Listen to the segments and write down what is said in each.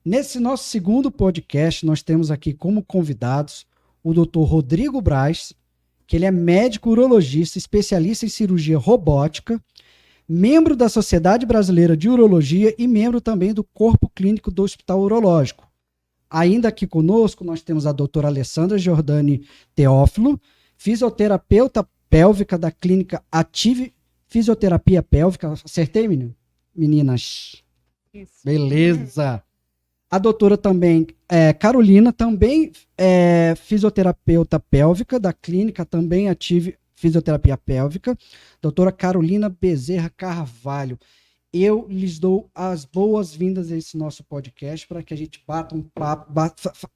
Nesse nosso segundo podcast, nós temos aqui como convidados o Dr. Rodrigo Braz, que ele é médico urologista, especialista em cirurgia robótica, membro da Sociedade Brasileira de Urologia e membro também do Corpo Clínico do Hospital Urológico. Ainda aqui conosco, nós temos a doutora Alessandra Giordani Teófilo, fisioterapeuta pélvica da clínica Ative Fisioterapia Pélvica. Acertei, meninas? Isso. Beleza. A doutora também, Carolina, também é fisioterapeuta pélvica da clínica também Ative Fisioterapia Pélvica. Doutora Carolina Bezerra Carvalho. Eu lhes dou as boas-vindas a esse nosso podcast para que a gente bata um papo,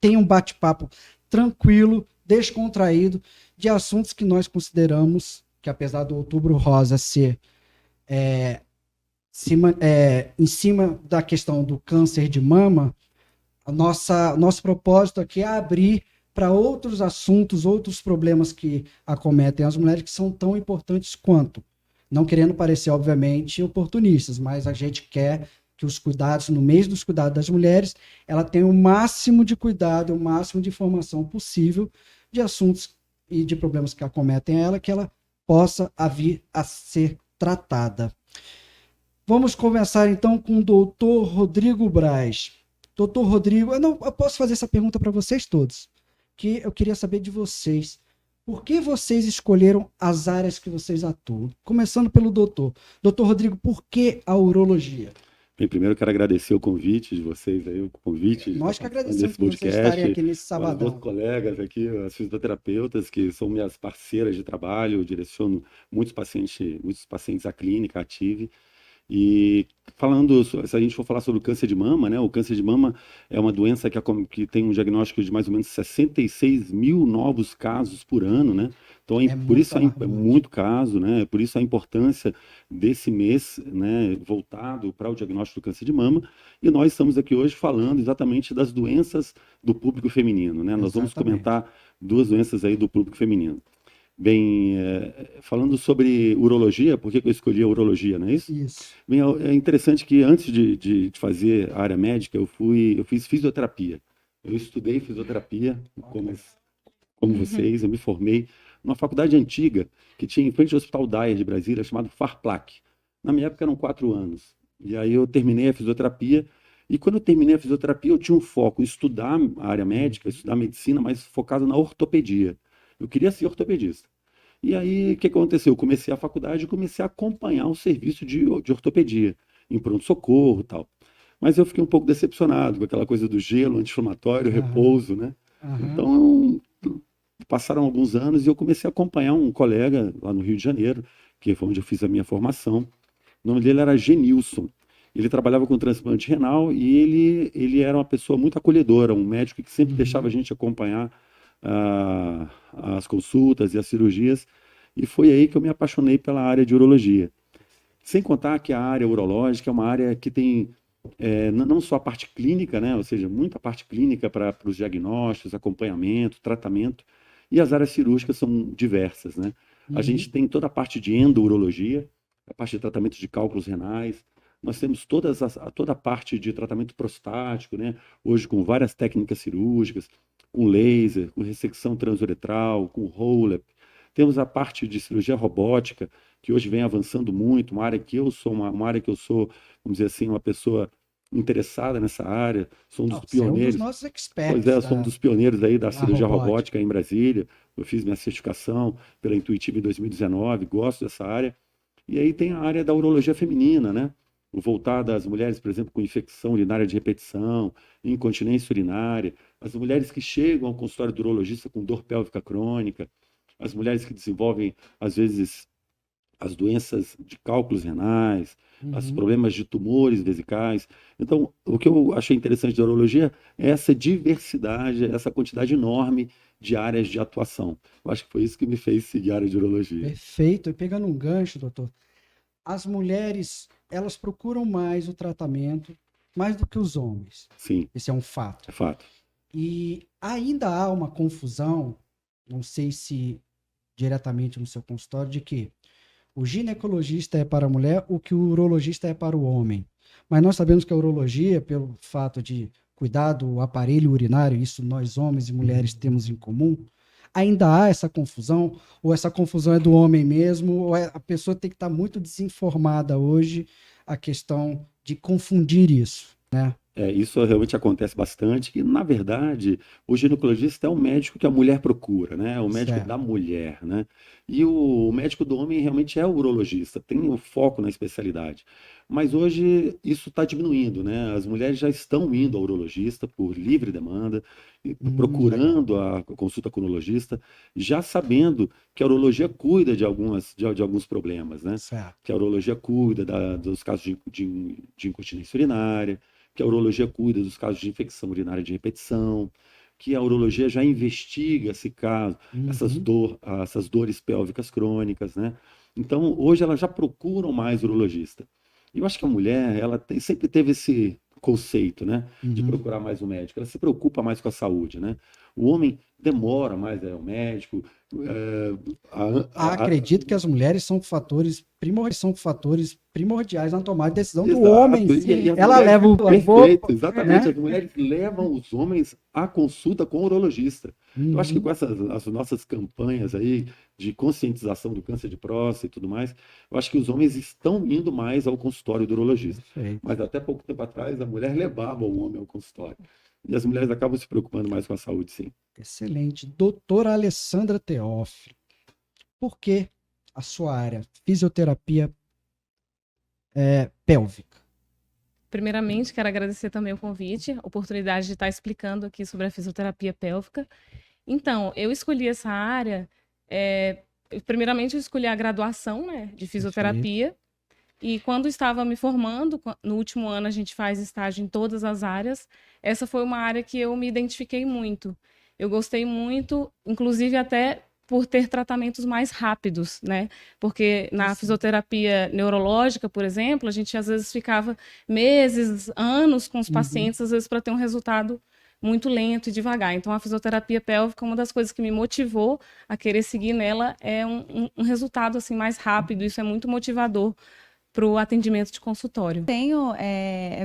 tenha um bate-papo tranquilo, descontraído, de assuntos que nós consideramos que, apesar do Outubro Rosa ser em cima da questão do câncer de mama, nosso propósito aqui é abrir para outros assuntos, outros problemas que acometem as mulheres que são tão importantes quanto. Não querendo parecer, obviamente, oportunistas, mas a gente quer que os cuidados, no mês dos cuidados das mulheres, ela tenha o máximo de cuidado, o máximo de informação possível de assuntos e de problemas que acometem ela, que ela possa vir a ser tratada. Vamos começar então com o doutor Rodrigo Braz. Doutor Rodrigo, eu posso fazer essa pergunta para vocês todos, que eu queria saber de vocês. Por que vocês escolheram as áreas que vocês atuam? Começando pelo doutor. Doutor Rodrigo, por que a urologia? Bem, primeiro eu quero agradecer o convite de vocês aí, o convite. Nós que agradecemos por vocês estarem aqui nesse sabadão. Meus colegas aqui, as fisioterapeutas, que são minhas parceiras de trabalho, eu direciono muitos pacientes à clínica Ative. E se a gente for falar sobre o câncer de mama, né? O câncer de mama é uma doença que tem um diagnóstico de mais ou menos 66 mil novos casos por ano, né? Então, por isso é muito caso, né? Por isso a importância desse mês, né, voltado para o diagnóstico do câncer de mama. E nós estamos aqui hoje falando exatamente das doenças do público feminino, né? Nós vamos comentar duas doenças aí do público feminino. Bem, falando sobre urologia, por que eu escolhi a urologia, não é isso? Isso. Bem, é interessante que antes de fazer a área médica, eu fiz fisioterapia. Eu estudei fisioterapia, como vocês, eu me formei numa faculdade antiga que tinha em frente ao Hospital Dyer de Brasília, chamado FARPLAC. Na minha época eram 4 anos. E aí eu terminei a fisioterapia, e quando eu terminei a fisioterapia, eu tinha um foco em estudar a área médica, estudar medicina, mas focado na ortopedia. Eu queria ser ortopedista. E aí, o que aconteceu? Eu comecei a faculdade e comecei a acompanhar o serviço de ortopedia, em pronto-socorro e tal. Mas eu fiquei um pouco decepcionado com aquela coisa do gelo, anti-inflamatório, repouso, né? Então, passaram alguns anos e eu comecei a acompanhar um colega lá no Rio de Janeiro, que foi onde eu fiz a minha formação. O nome dele era Genilson. Ele trabalhava com transplante renal e ele era uma pessoa muito acolhedora, um médico que sempre deixava a gente acompanhar as consultas e as cirurgias, e foi aí que eu me apaixonei pela área de urologia. Sem contar que a área urológica é uma área que tem não só a parte clínica, né, ou seja, muita parte clínica para os diagnósticos, acompanhamento, tratamento, e as áreas cirúrgicas são diversas, né? A gente tem toda a parte de endourologia, a parte de tratamento de cálculos renais, nós temos toda a parte de tratamento prostático, né? Hoje com várias técnicas cirúrgicas, com laser, com ressecção transuretral, com roll-up. Temos a parte de cirurgia robótica, que hoje vem avançando muito, uma área que eu sou, vamos dizer assim, uma pessoa interessada nessa área, sou um dos pioneiros. Você é um dos nossos experts. Pois é, sou um dos pioneiros aí da cirurgia robótica em Brasília. Eu fiz minha certificação pela Intuitive em 2019, gosto dessa área. E aí tem a área da urologia feminina, né? Voltada às mulheres, por exemplo, com infecção urinária de repetição, incontinência urinária, as mulheres que chegam ao consultório do urologista com dor pélvica crônica, as mulheres que desenvolvem, às vezes, as doenças de cálculos renais, os problemas de tumores vesicais. Então, o que eu achei interessante da urologia é essa diversidade, essa quantidade enorme de áreas de atuação. Eu acho que foi isso que me fez seguir a área de urologia. Perfeito. E pegando um gancho, doutor, as mulheres, elas procuram mais o tratamento, mais do que os homens. Sim. Esse é um fato. É fato. E ainda há uma confusão, não sei se diretamente no seu consultório, de que o ginecologista é para a mulher o que o urologista é para o homem. Mas nós sabemos que a urologia, pelo fato de cuidar do aparelho urinário, isso nós homens e mulheres temos em comum, ainda há essa confusão? Ou essa confusão é do homem mesmo? Ou a pessoa tem que estar muito desinformada hoje, a questão de confundir isso, né? Isso realmente acontece bastante, que na verdade o ginecologista é o médico que a mulher procura, né? É o médico Certo. da mulher, né? E o médico do homem realmente é o urologista, tem o foco na especialidade. Mas hoje isso está diminuindo, né? As mulheres já estão indo ao urologista por livre demanda, e Legal. procurando a consulta com o urologista, já sabendo que a urologia cuida de alguns problemas, né? Certo. Que a urologia cuida dos casos de incontinência urinária, que a urologia cuida dos casos de infecção urinária de repetição, que a urologia já investiga esse caso, Uhum. essas dores pélvicas crônicas, né? Então, hoje elas já procuram mais urologista. E eu acho que a mulher, sempre teve esse conceito, né, de Uhum. procurar mais o médico. Ela se preocupa mais com a saúde, né? O homem demora mais ao médico. é, Acredito que as mulheres são fatores primordiais na tomada de decisão do homem. Exato, e as Ela mulheres, leva o perfeito, avô, exatamente, né? as mulheres levam os homens à consulta com o urologista. Eu acho que com Uhum. as nossas campanhas aí de conscientização do câncer de próstata e tudo mais, eu acho que os homens estão indo mais ao consultório do urologista. Perfeito. Mas até pouco tempo atrás, a mulher levava o homem ao consultório. E as mulheres acabam se preocupando mais com a saúde, sim. Excelente. Doutora Alessandra Teófilo, por que a sua área, fisioterapia pélvica? Primeiramente, quero agradecer também o convite, a oportunidade de estar explicando aqui sobre a fisioterapia pélvica. Então, eu escolhi essa área, primeiramente eu escolhi a graduação, né, de Perfeito. fisioterapia, e quando estava me formando, no último ano a gente faz estágio em todas as áreas, essa foi uma área que eu me identifiquei muito. Eu gostei muito, inclusive até por ter tratamentos mais rápidos, né? Porque na fisioterapia neurológica, por exemplo, a gente às vezes ficava meses, anos com os Uhum. pacientes, às vezes para ter um resultado muito lento e devagar. Então, a fisioterapia pélvica, uma das coisas que me motivou a querer seguir nela é um resultado assim mais rápido. Isso é muito motivador para o atendimento de consultório.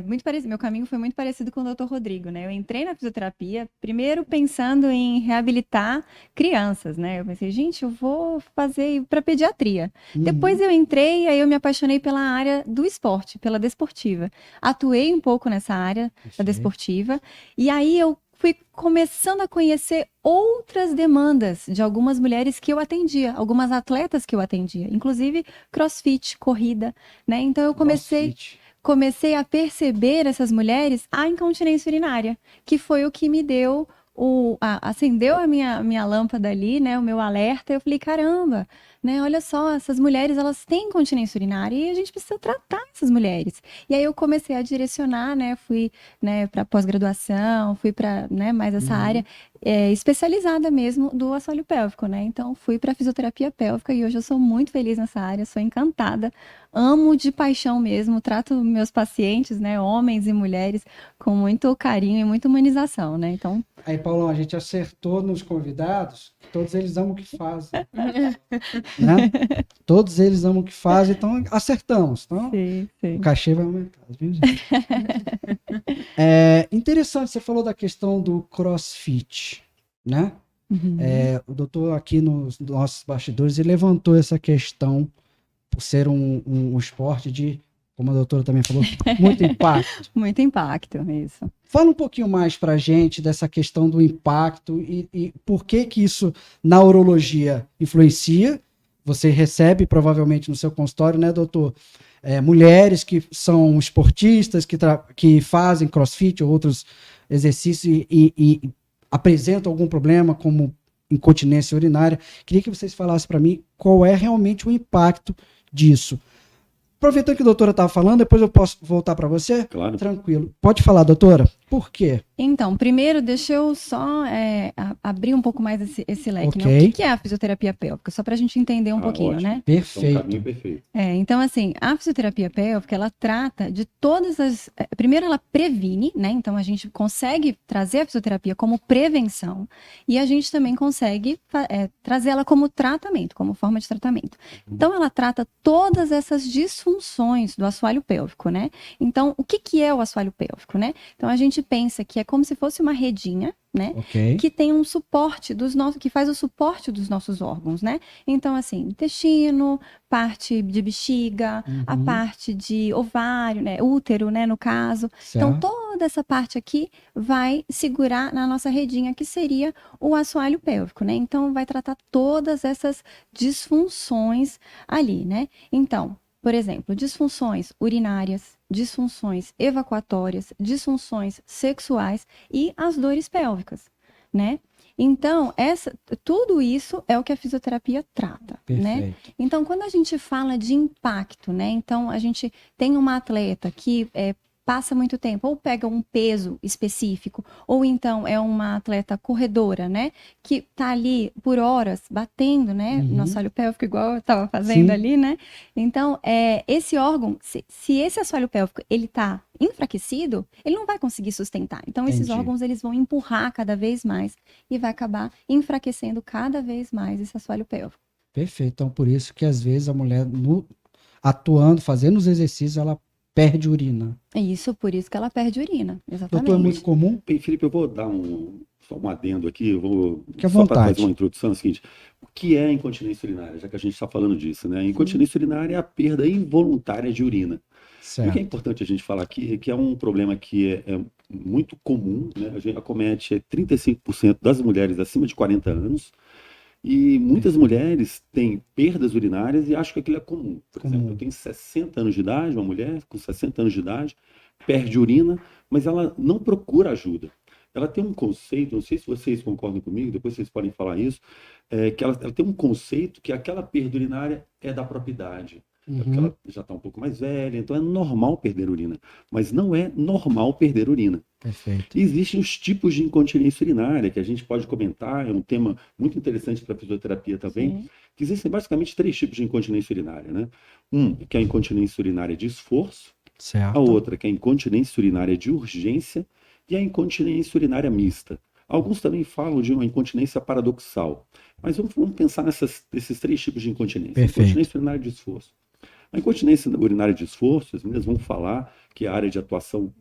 Muito parecido, meu caminho foi muito parecido com o Dr. Rodrigo, né? Eu entrei na fisioterapia primeiro pensando em reabilitar crianças, né? Eu pensei, gente, eu vou fazer para pediatria. Depois Uhum. eu entrei, aí eu me apaixonei pela área do esporte, pela desportiva. Atuei um pouco nessa área da Perfeito. desportiva, e aí eu fui começando a conhecer outras demandas de algumas mulheres que eu atendia, algumas atletas que eu atendia, inclusive CrossFit, corrida, né? Então eu CrossFit. comecei a perceber essas mulheres a incontinência urinária, que foi o que me deu acendeu a minha lâmpada ali, né, o meu alerta. Eu falei, caramba, né, olha só, essas mulheres, elas têm incontinência urinária e a gente precisa tratar essas mulheres. E aí eu comecei a direcionar, né, fui, né, para pós-graduação, fui para, né, mais essa área especializada mesmo do assoalho pélvico, né? Então fui para fisioterapia pélvica e hoje eu sou muito feliz nessa área, sou encantada, amo de paixão mesmo, trato meus pacientes, né, homens e mulheres, com muito carinho e muita humanização, né? Então, Aí, Paulão, a gente acertou nos convidados, todos eles amam o que fazem, né? Todos eles amam o que fazem, então acertamos. Então, sim, o sim. cachê vai aumentar, viu, gente? Interessante, você falou da questão do CrossFit, né? Uhum. O doutor aqui nos nossos bastidores, ele levantou essa questão por ser um esporte de, como a doutora também falou, muito impacto. Muito impacto, isso. Fala um pouquinho mais para a gente dessa questão do impacto e por que que isso na urologia influencia. Você recebe provavelmente no seu consultório, né, doutor? Mulheres que são esportistas, que fazem crossfit ou outros exercícios e apresentam algum problema como incontinência urinária. Queria que vocês falassem para mim qual é realmente o impacto disso. Aproveitando que a doutora estava falando, depois eu posso voltar para você? Claro. Tranquilo. Pode falar, doutora. Por quê? Então, primeiro, deixa eu só abrir um pouco mais esse leque, né? Ok. O que é a fisioterapia pélvica? Só para a gente entender um pouquinho, Ótimo. né? Então, um Perfeito. caminho perfeito. Então, assim, a fisioterapia pélvica, ela trata de todas as... Primeiro, ela previne, né? Então, a gente consegue trazer a fisioterapia como prevenção e a gente também consegue trazer ela como tratamento, como forma de tratamento. Então, ela trata todas essas disfunções do assoalho pélvico, né? Então, o que é o assoalho pélvico, né? Então, a gente gente pensa que é como se fosse uma redinha, né? Ok. Que tem um suporte que faz o suporte dos nossos órgãos, né? Então, assim, intestino, parte de bexiga, a Uhum. parte de ovário, né? Útero, né? No caso. Então, Certo. toda essa parte aqui vai segurar na nossa redinha, que seria o assoalho pélvico, né? Então, vai tratar todas essas disfunções ali, né? Então, por exemplo, disfunções urinárias, disfunções evacuatórias, disfunções sexuais e as dores pélvicas, né? Então, tudo isso é o que a fisioterapia trata, né? Perfeito. Então, quando a gente fala de impacto, né? Então, a gente tem uma atleta que passa muito tempo, ou pega um peso específico, ou então é uma atleta corredora, né? Que tá ali por horas batendo, né? No assoalho pélvico, igual eu tava fazendo Sim. ali, né? Então, esse órgão, se esse assoalho pélvico, ele tá enfraquecido, ele não vai conseguir sustentar. Então, esses Entendi. órgãos, eles vão empurrar cada vez mais e vai acabar enfraquecendo cada vez mais esse assoalho pélvico. Perfeito. Então, por isso que às vezes a mulher, atuando, fazendo os exercícios, ela perde urina. É isso, por isso que ela perde urina. Exatamente. Doutor, é muito comum? Bem, Felipe, eu vou dar só um adendo aqui, Fique à só para vontade. fazer uma introdução, é o seguinte, o que é incontinência urinária, já que a gente está falando disso, né? Incontinência urinária é a perda involuntária de urina. O que é Certo. importante a gente falar aqui é que é um problema que é muito comum, né? A gente acomete 35% das mulheres acima de 40 anos, e muitas mulheres têm perdas urinárias e acham que aquilo é comum. Por exemplo, Comum. eu tenho 60 anos de idade, uma mulher com 60 anos de idade, perde urina, mas ela não procura ajuda. Ela tem um conceito, não sei se vocês concordam comigo, depois vocês podem falar isso, que ela tem um conceito que aquela perda urinária é da própria idade. É porque Uhum. ela já está um pouco mais velha, então é normal perder urina. Mas não é normal perder urina. Perfeito. E existem os tipos de incontinência urinária, que a gente pode comentar, é um tema muito interessante para a fisioterapia também, Sim. que existem basicamente 3 tipos de incontinência urinária, né? Um, que é a incontinência urinária de esforço, a Certo. outra, que é a incontinência urinária de urgência, e a incontinência urinária mista. Alguns também falam de uma incontinência paradoxal. Mas vamos pensar nesses 3 tipos de incontinência. Perfeito. Incontinência urinária de esforço. A incontinência urinária de esforço, as meninas vão falar que é a área de atuação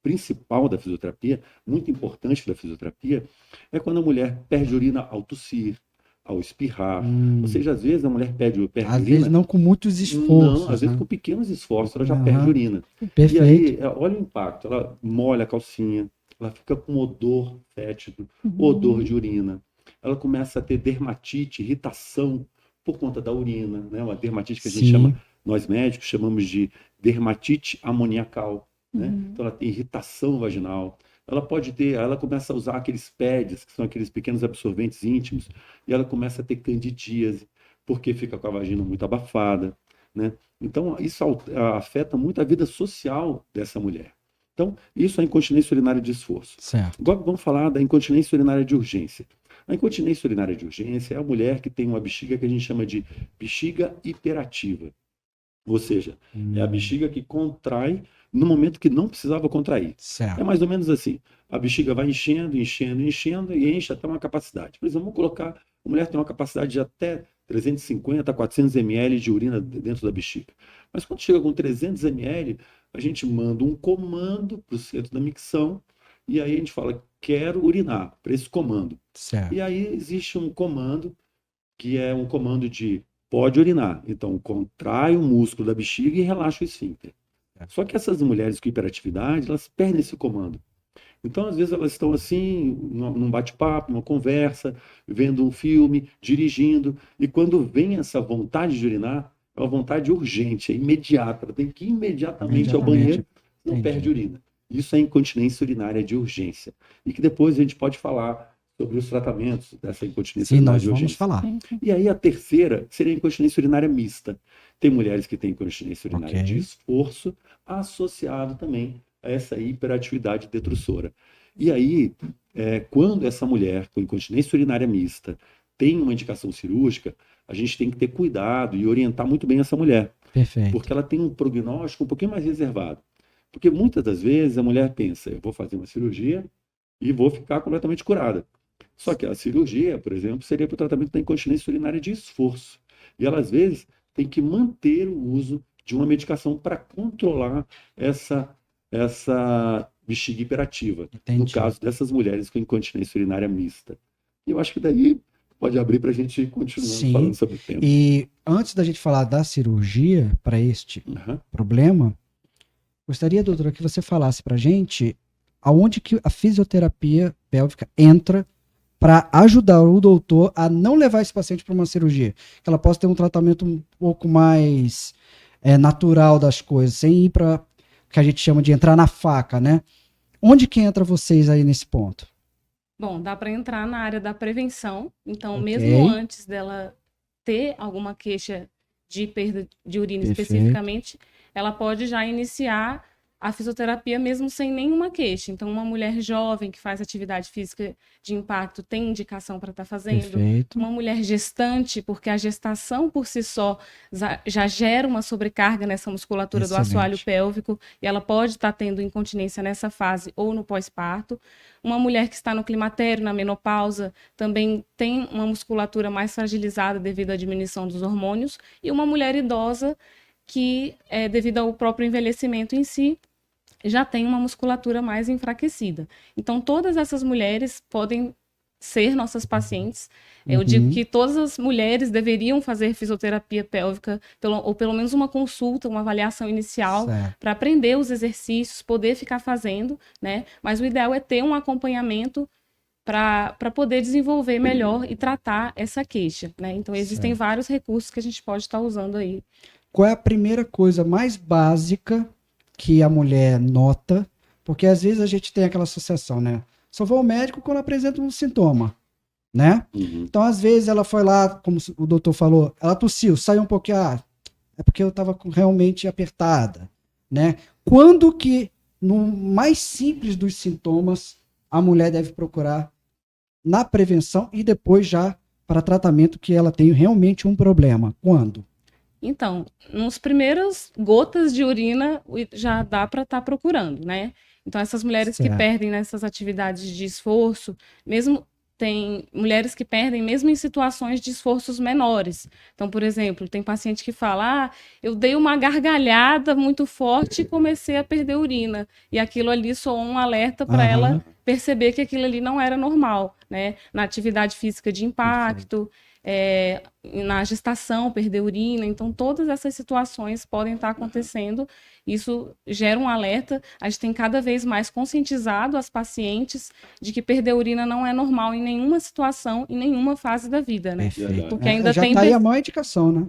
principal da fisioterapia, muito importante da fisioterapia, é quando a mulher perde urina ao tossir, ao espirrar. Ou seja, às vezes a mulher perde Às urina. vezes não com muitos esforços. Não, às vezes né? com pequenos esforços ela já Aham. perde urina. E Perfeito. aí, olha o impacto. Ela molha a calcinha, ela fica com odor fétido, odor de urina. Ela começa a ter dermatite, irritação por conta da urina, né? Uma dermatite que a gente Sim. chama, nós médicos chamamos de dermatite amoniacal, né? Então ela tem irritação vaginal. Ela começa a usar aqueles pads, que são aqueles pequenos absorventes íntimos, e ela começa a ter candidíase, porque fica com a vagina muito abafada, né? Então, isso afeta muito a vida social dessa mulher. Então, isso é a incontinência urinária de esforço. Certo. Agora vamos falar da incontinência urinária de urgência. A incontinência urinária de urgência é a mulher que tem uma bexiga que a gente chama de bexiga hiperativa. Ou seja, é a bexiga que contrai no momento que não precisava contrair. É Certo. mais ou menos assim. A bexiga vai enchendo, enchendo, enchendo e enche até uma capacidade. Por exemplo, vamos colocar, a mulher tem uma capacidade de até 350 a 400 ml de urina dentro da bexiga. Mas quando chega com 300 ml, a gente manda um comando para o centro da micção e aí a gente fala, quero urinar, para esse comando. Certo. E aí existe um comando que é um comando de pode urinar. Então, contrai o músculo da bexiga e relaxa o esfíncter. Só que essas mulheres com hiperatividade, elas perdem esse comando. Então, às vezes, elas estão assim, num bate-papo, numa conversa, vendo um filme, dirigindo, e quando vem essa vontade de urinar, é uma vontade urgente, é imediata, ela tem que ir imediatamente ao banheiro, não Entendi. perde urina. Isso é incontinência urinária de urgência. E que depois a gente pode falar sobre os tratamentos dessa incontinência Sim, urinária nós de vamos urgência. falar. E aí a terceira seria a incontinência urinária mista. Tem mulheres que têm incontinência urinária Ok. de esforço associado também a essa hiperatividade detrussora. E aí, quando essa mulher com incontinência urinária mista tem uma indicação cirúrgica, a gente tem que ter cuidado e orientar muito bem essa mulher, Perfeito. porque ela tem um prognóstico um pouquinho mais reservado. Porque muitas das vezes a mulher pensa, eu vou fazer uma cirurgia e vou ficar completamente curada. Só que a cirurgia, por exemplo, seria para o tratamento da incontinência urinária de esforço. E ela, às vezes, tem que manter o uso de uma medicação para controlar essa bexiga hiperativa. Entendi. No caso dessas mulheres com incontinência urinária mista. E eu acho que daí pode abrir para a gente continuar Sim. falando sobre o tema. E antes da gente falar da cirurgia para este problema, gostaria, doutora, que você falasse para a gente aonde que a fisioterapia pélvica entra para ajudar o doutor a não levar esse paciente para uma cirurgia. Que ela possa ter um tratamento um pouco mais natural das coisas, sem ir para o que a gente chama de entrar na faca, né? Onde que entra vocês aí nesse ponto? Bom, dá para entrar na área da prevenção. Então, Ok. mesmo antes dela ter alguma queixa de perda de urina Perfeito. especificamente, ela pode já iniciar a fisioterapia mesmo sem nenhuma queixa. Então, uma mulher jovem que faz atividade física de impacto tem indicação para estar fazendo. Perfeito. Uma mulher gestante, porque a gestação por si só já gera uma sobrecarga nessa musculatura do Excelente. assoalho pélvico e ela pode estar tendo incontinência nessa fase ou no pós-parto. Uma mulher que está no climatério, na menopausa, também tem uma musculatura mais fragilizada devido à diminuição dos hormônios. E uma mulher idosa que, devido ao próprio envelhecimento em si, já tem uma musculatura mais enfraquecida. Então, todas essas mulheres podem ser nossas pacientes. Eu digo que todas as mulheres deveriam fazer fisioterapia pélvica, ou pelo menos uma consulta, uma avaliação inicial, para aprender os exercícios, poder ficar fazendo, né? Mas o ideal é ter um acompanhamento para poder desenvolver melhor e tratar essa queixa, né? Então, existem vários recursos que a gente pode estar usando aí. Qual é a primeira coisa mais básica que a mulher nota? Porque às vezes a gente tem aquela associação, né? Só vou ao médico quando apresenta um sintoma, né? Então, às vezes ela foi lá, como o doutor falou, ela tossiu, saiu um pouquinho, é porque eu estava realmente apertada, né? Quando que, no mais simples dos sintomas, a mulher deve procurar na prevenção e depois já para tratamento que ela tem realmente um problema? Quando? Então, nos primeiras gotas de urina já dá para estar procurando, né? Então, essas mulheres que perdem nessas atividades de esforço, mesmo tem mulheres que perdem mesmo em situações de esforços menores. Então, por exemplo, tem paciente que fala, eu dei uma gargalhada muito forte e comecei a perder urina. E aquilo ali soou um alerta para ela perceber que aquilo ali não era normal, né? Na atividade física de impacto, na gestação, perder urina. Então, todas essas situações podem estar acontecendo. Isso gera um alerta. A gente tem cada vez mais conscientizado as pacientes de que perder urina não é normal em nenhuma situação, em nenhuma fase da vida, né? Perfeito. Porque ainda já tem... tá aí a maior indicação, né?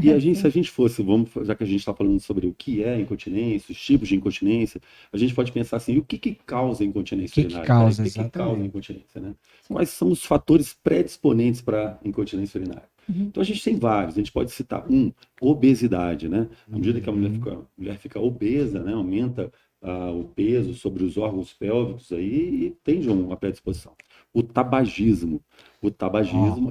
E a gente, se a gente fosse, já que a gente está falando sobre o que é incontinência, os tipos de incontinência, a gente pode pensar assim, o que causa incontinência urinária? O que causa incontinência, né? Quais são os fatores predisponentes para incontinência urinária? Então a gente tem vários, a gente pode citar obesidade, né? À medida que a mulher fica obesa, né? Aumenta o peso sobre os órgãos pélvicos aí e tende uma predisposição. O tabagismo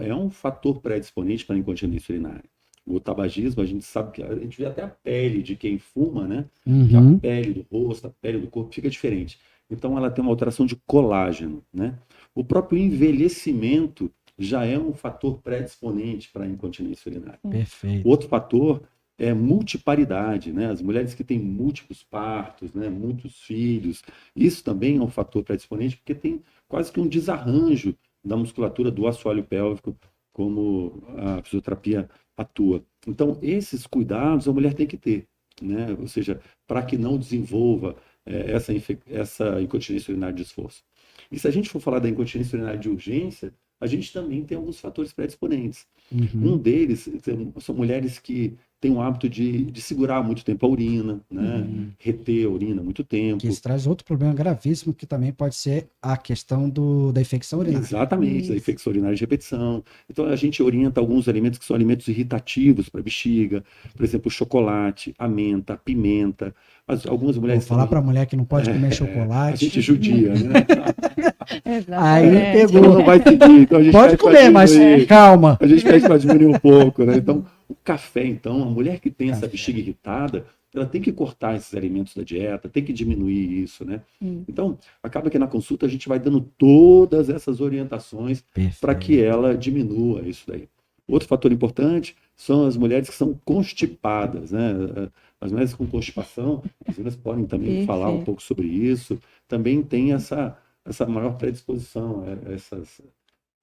é um fator predisponente para a incontinência urinária. O tabagismo, a gente sabe que a gente vê até a pele de quem fuma, né? Que a pele do rosto, a pele do corpo fica diferente. Então ela tem uma alteração de colágeno, né? O próprio envelhecimento já é um fator predisponente para a incontinência urinária. Perfeito. Outro fator é multiparidade, né? As mulheres que têm múltiplos partos, né? Muitos filhos, isso também é um fator predisponente, porque tem quase que um desarranjo da musculatura do assoalho pélvico, como a fisioterapia atua. Então, esses cuidados a mulher tem que ter, né? Ou seja, para que não desenvolva essa incontinência urinária de esforço. E se a gente for falar da incontinência urinária de urgência, a gente também tem alguns fatores predisponentes. Um deles são mulheres que têm o hábito de segurar muito tempo a urina, né? Reter a urina muito tempo. Que isso traz outro problema gravíssimo, que também pode ser a questão da infecção urinária. Exatamente, da infecção urinária de repetição. Então a gente orienta alguns alimentos que são alimentos irritativos para a bexiga, por exemplo, o chocolate, a menta, a pimenta. Algumas mulheres... Vou falar para a mulher que não pode comer chocolate. A gente judia, né? Aí pegou. Não vai seguir, então a gente pode comer, mas calma. A gente pede para diminuir um pouco, né? Então, o café, então, a mulher que tem essa bexiga irritada, ela tem que cortar esses alimentos da dieta, tem que diminuir isso, né? Então, acaba que na consulta a gente vai dando todas essas orientações para que ela diminua isso daí. Outro fator importante são as mulheres que são constipadas, né? as mulheres com constipação, as meninas podem também falar um Perfeito. pouco sobre isso, também tem essa maior predisposição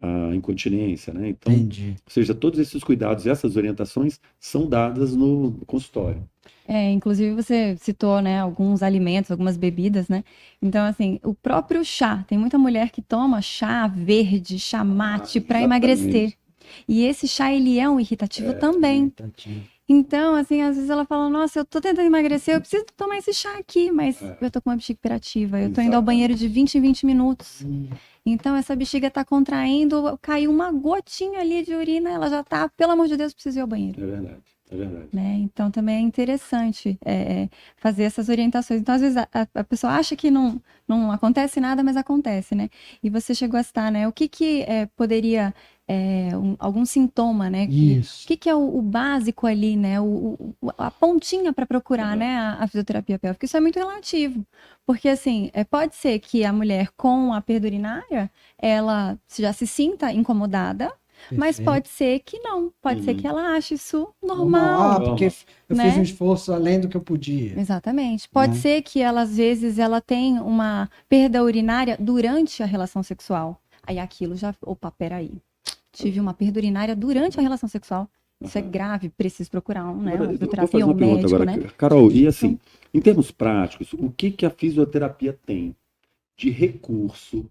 à incontinência, né? Então, Entendi. ou seja, todos esses cuidados e essas orientações são dadas no consultório. Inclusive você citou, né, alguns alimentos, algumas bebidas, né? Então, assim, o próprio chá. Tem muita mulher que toma chá verde, chá mate para Exatamente. emagrecer. E esse chá, ele é um irritativo também. Tadinho. Então, assim, às vezes ela fala, nossa, eu tô tentando emagrecer, eu preciso tomar esse chá aqui, mas eu tô com uma bexiga hiperativa, eu tô indo ao Exatamente. banheiro de 20 em 20 minutos. Então, essa bexiga tá contraindo, caiu uma gotinha ali de urina, ela já tá, pelo amor de Deus, preciso ir ao banheiro. É verdade, é verdade. Né? Então também é interessante fazer essas orientações. Então, às vezes, a pessoa acha que não acontece nada, mas acontece, né? E você chegou a citar, né? O que poderia, algum sintoma, né? Isso. O que é o básico ali, né? A pontinha para procurar, né? A fisioterapia pélvica. Isso é muito relativo. Porque, assim, pode ser que a mulher com a perda urinária, ela já se sinta incomodada, mas Perfeito. pode ser que não. Pode ser que ela ache isso Normal. normal. Porque eu né? fiz um esforço além do que eu podia. Exatamente. Pode Né? ser que ela, às vezes, ela tem uma perda urinária durante a relação sexual. Aí aquilo já... Opa, peraí. Tive uma perda urinária durante a relação sexual. Isso é grave, preciso procurar Agora, uma eu vou fisioterapia fazer ou um uma pergunta médico, agora, né? Carol, e assim, em termos práticos, o que a fisioterapia tem de recurso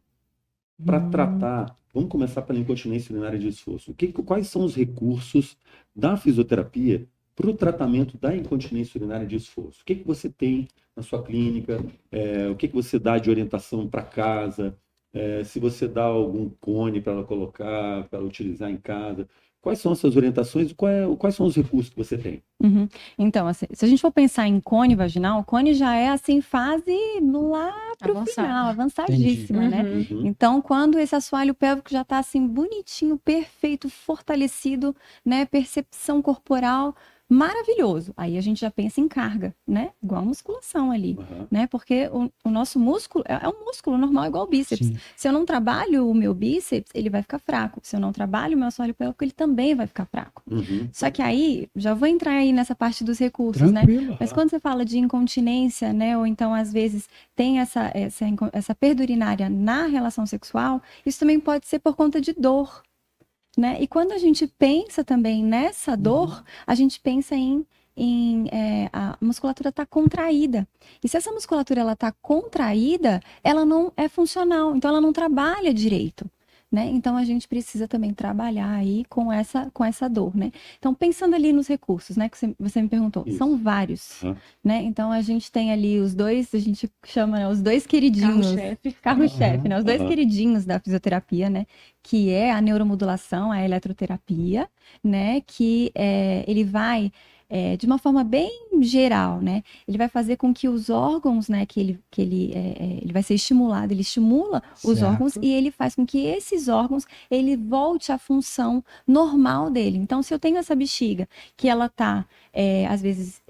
para tratar? Vamos começar pela incontinência urinária de esforço. Quais são os recursos da fisioterapia para o tratamento da incontinência urinária de esforço? O que você tem na sua clínica? O que você dá de orientação para casa? Se você dá algum cone para ela colocar, para ela utilizar em casa? Quais são essas orientações e quais são os recursos que você tem? Uhum. Então, assim, se a gente for pensar em cone vaginal, o cone já é, assim, fase lá pro Avançada. final, avançadíssima, né? Uhum. Então, quando esse assoalho pélvico já tá, assim, bonitinho, perfeito, fortalecido, né? Percepção corporal, maravilhoso. Aí a gente já pensa em carga, né? Igual a musculação ali, Uhum. né? Porque o nosso músculo é um músculo normal, igual o bíceps. Sim. Se eu não trabalho o meu bíceps, ele vai ficar fraco. Se eu não trabalho o meu assoalho pélvico, ele também vai ficar fraco. Uhum. Só que aí, já vou entrar aí nessa parte dos recursos, né? Tranquilo. Mas quando você fala de incontinência, né? Ou então, às vezes, tem essa perda urinária na relação sexual, isso também pode ser por conta de dor, né? E quando a gente pensa também nessa dor, a gente pensa a musculatura está contraída. E se essa musculatura ela está contraída, ela não é funcional, então ela não trabalha direito. Né? Então a gente precisa também trabalhar aí com essa dor, né? Então pensando ali nos recursos, né, que você me perguntou, Isso. são vários, Uhum. né? Então a gente tem ali os dois, a gente chama, né, os dois queridinhos, carro-chefe, né? Os dois Uhum. queridinhos da fisioterapia, né? Que é a neuromodulação, a eletroterapia, né? Que ele vai de uma forma bem geral, né? Ele vai fazer com que os órgãos, né? Que ele vai ser estimulado, ele estimula os Certo. órgãos e ele faz com que esses órgãos, ele volte à função normal dele. Então, se eu tenho essa bexiga, que ela tá, às vezes,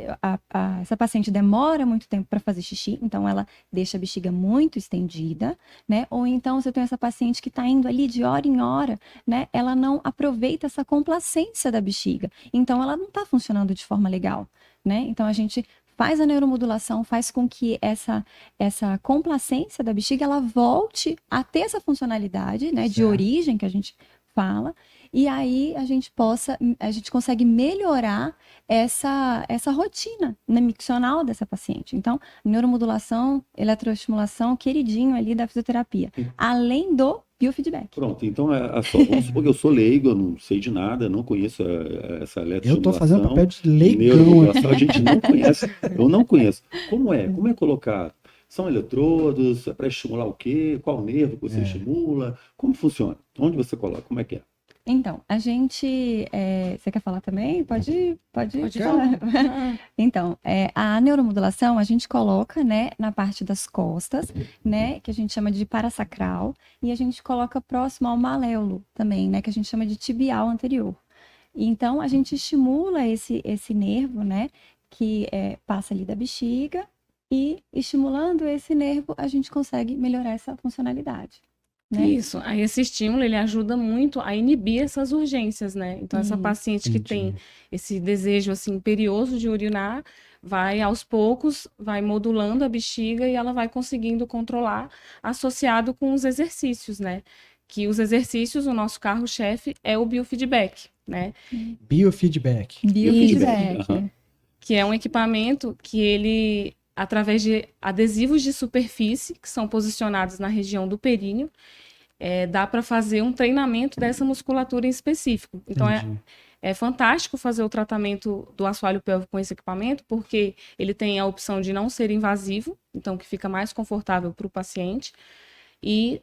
essa paciente demora muito tempo para fazer xixi, então ela deixa a bexiga muito estendida, né? Ou então, se eu tenho essa paciente que está indo ali de hora em hora, né? Ela não aproveita essa complacência da bexiga. Então, ela não está funcionando de forma legal, né? Então, a gente faz a neuromodulação, faz com que essa complacência da bexiga, ela volte a ter essa funcionalidade, né? De Certo. origem, que a gente fala, e aí a gente consegue melhorar essa rotina, né, miccional dessa paciente. Então, neuromodulação, eletroestimulação, queridinho ali da fisioterapia. Além do biofeedback. Pronto, então vamos supor que eu sou leigo, eu não sei de nada, não conheço essa Eu tô fazendo papel de leigão. neuromodulação, a gente não conhece, eu não conheço. Como é colocado? São eletrodos, é para estimular o quê? Qual nervo que você estimula? Como funciona? Onde você coloca? Como é que é? Então, a gente... você quer falar também? Pode falar. Então, a neuromodulação a gente coloca, né, na parte das costas, né, que a gente chama de parasacral, e a gente coloca próximo ao maléolo também, né, que a gente chama de tibial anterior. Então, a gente estimula esse nervo, né, que passa ali da bexiga, e estimulando esse nervo, a gente consegue melhorar essa funcionalidade. Né? Isso, aí esse estímulo, ele ajuda muito a inibir essas urgências, né? Então, essa paciente que tem esse desejo, assim, imperioso de urinar, vai aos poucos, vai modulando a bexiga e ela vai conseguindo controlar, associado com os exercícios, né? Que os exercícios, o nosso carro-chefe é o biofeedback, né? Biofeedback. Biofeedback. Aham. Que é um equipamento que ele, através de adesivos de superfície, que são posicionados na região do períneo, dá para fazer um treinamento dessa musculatura em específico. Então, Entendi. é fantástico fazer o tratamento do assoalho pélvico com esse equipamento, porque ele tem a opção de não ser invasivo, então que fica mais confortável para o paciente. E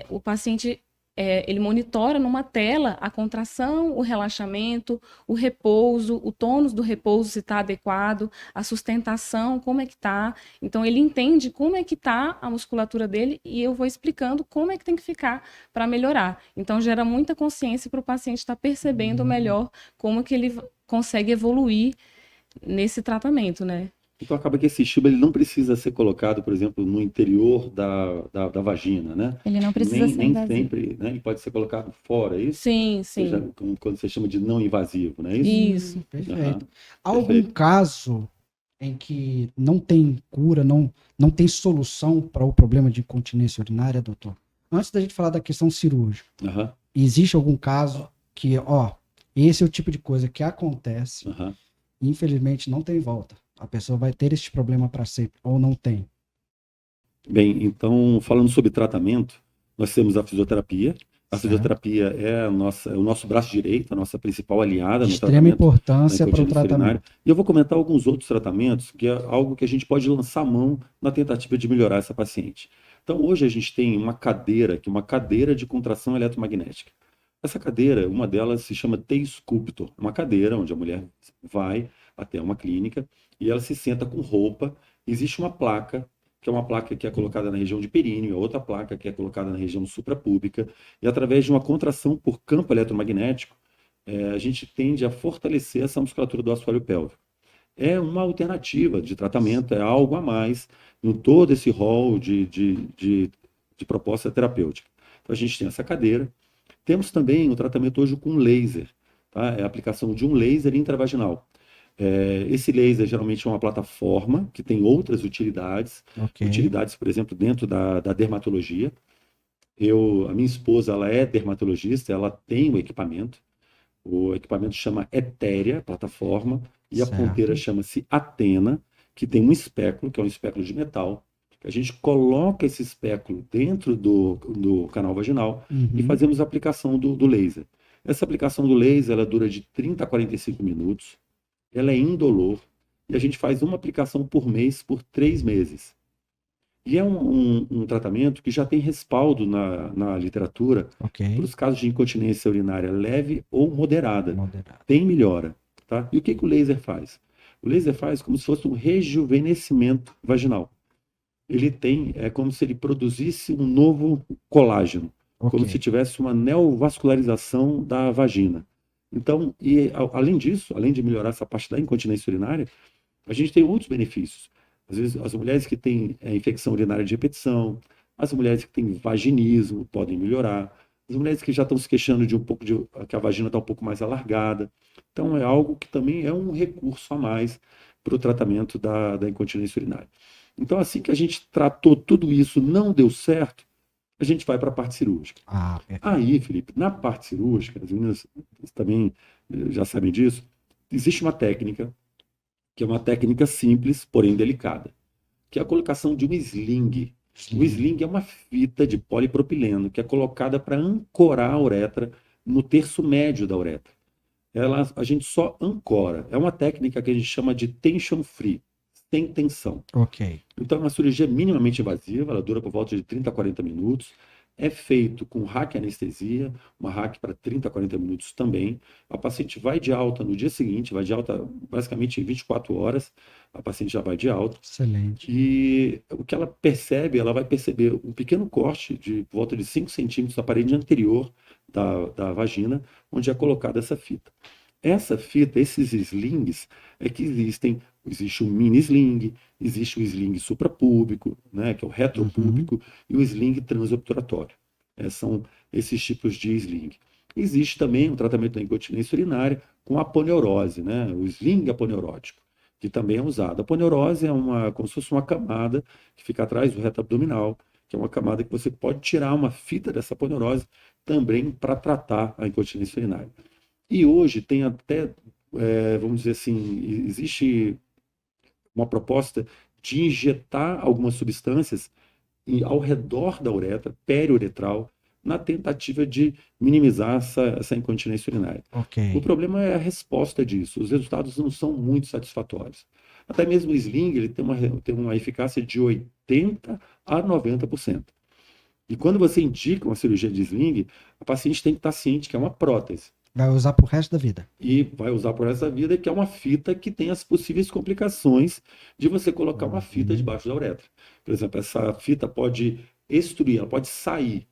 o paciente, ele monitora numa tela a contração, o relaxamento, o repouso, o tônus do repouso se está adequado, a sustentação, como é que está. Então, ele entende como é que está a musculatura dele e eu vou explicando como é que tem que ficar para melhorar. Então, gera muita consciência para o paciente estar percebendo melhor como que ele consegue evoluir nesse tratamento, né? Então acaba que esse estímulo ele não precisa ser colocado, por exemplo, no interior da vagina, né? Ele não precisa ser Nem invasivo. sempre, né? Ele pode ser colocado fora, é isso? Sim, Seja, sim. quando você chama de não invasivo, não é isso? Isso. Perfeito. Aham. Algum Perfeito. caso em que não tem cura, não tem solução para o problema de incontinência urinária, doutor? Antes da gente falar da questão cirúrgica, Aham, existe algum caso que, ó, esse é o tipo de coisa que acontece, aham. infelizmente não tem volta. A pessoa vai ter esse problema para sempre, ou não tem. Bem, então, falando sobre tratamento, nós temos a fisioterapia. A Certo. fisioterapia é o nosso braço direito, a nossa principal aliada De no extrema tratamento da importância para o incontinência urinária. tratamento. E eu vou comentar alguns outros tratamentos, que é algo que a gente pode lançar a mão na tentativa de melhorar essa paciente. Então, hoje a gente tem uma cadeira, que é uma cadeira de contração eletromagnética. Essa cadeira, uma delas se chama T-Sculptor, uma cadeira onde a mulher vai até uma clínica e ela se senta com roupa. Existe uma placa, que é uma placa que é colocada na região de períneo, a outra placa que é colocada na região suprapúbica, e através de uma contração por campo eletromagnético, a gente tende a fortalecer essa musculatura do assoalho pélvico. É uma alternativa de tratamento, é algo a mais em todo esse rol de proposta terapêutica. Então, a gente tem essa cadeira. Temos também o tratamento hoje com laser, tá? É a aplicação de um laser intravaginal. Esse laser geralmente é uma plataforma que tem outras utilidades, Ok. utilidades, por exemplo, dentro da dermatologia. A minha esposa, ela é dermatologista, ela tem o equipamento chama Etérea, plataforma, e a Certo. ponteira chama-se Atena, que tem um espéculo, que é um espéculo de metal, que a gente coloca esse espéculo dentro do canal vaginal e Uhum. fazemos a aplicação do laser. Essa aplicação do laser, ela dura de 30 a 45 minutos, ela é indolor, e a gente faz uma aplicação por mês por 3 meses. E é um tratamento que já tem respaldo na literatura para Ok. os casos de incontinência urinária leve ou moderada. Moderado. Tem melhora, tá? E o que o laser faz? O laser faz como se fosse um rejuvenescimento vaginal. É como se ele produzisse um novo colágeno, como Ok. se tivesse uma neovascularização da vagina. Então, além disso, além de melhorar essa parte da incontinência urinária, a gente tem outros benefícios. Às vezes, as mulheres que têm infecção urinária de repetição, as mulheres que têm vaginismo podem melhorar, as mulheres que já estão se queixando de que a vagina está um pouco mais alargada. Então, é algo que também é um recurso a mais para o tratamento da incontinência urinária. Então, assim que a gente tratou tudo isso, não deu certo, a gente vai para a parte cirúrgica. Ah, perfeito. Aí, Felipe, na parte cirúrgica, as meninas também já sabem disso, existe uma técnica, que é uma técnica simples, porém delicada, que é a colocação de um sling. O sling é uma fita de polipropileno que é colocada para ancorar a uretra no terço médio da uretra. A gente só ancora. É uma técnica que a gente chama de tension free, sem tensão. Ok. Então, é uma cirurgia minimamente invasiva, ela dura por volta de 30 a 40 minutos. É feito com hack anestesia, uma hack para 30 a 40 minutos também. A paciente vai de alta no dia seguinte, vai de alta basicamente em 24 horas, a paciente já vai de alta. Excelente. E o que ela vai perceber um pequeno corte de por volta de 5 centímetros na parede anterior da vagina, onde é colocada essa fita. Essa fita, esses slings, é que existe o mini sling, existe o sling suprapúbico, né, que é o retropúbico, e o sling transobturatório. São esses tipos de sling. Existe também um tratamento da incontinência urinária com aponeurose, né, o sling aponeurótico. que também é usado. A poneurose é como se fosse uma camada que fica atrás do reto abdominal, que é uma camada que você pode tirar uma fita dessa poneurose também para tratar a incontinência urinária. E hoje tem até, vamos dizer assim, existe uma proposta de injetar algumas substâncias ao redor da uretra, periuretral, na tentativa de minimizar essa incontinência urinária. O problema é a resposta disso. Os resultados não são muito satisfatórios. Até mesmo o sling ele tem uma eficácia de 80% a 90%. E quando você indica uma cirurgia de sling, a paciente tem que estar ciente que é uma prótese. Vai usar pro resto da vida. E vai usar por resto da vida, que é uma fita que tem as possíveis complicações de você colocar uma fita debaixo da uretra. Por exemplo, essa fita pode extruir, ela pode sair.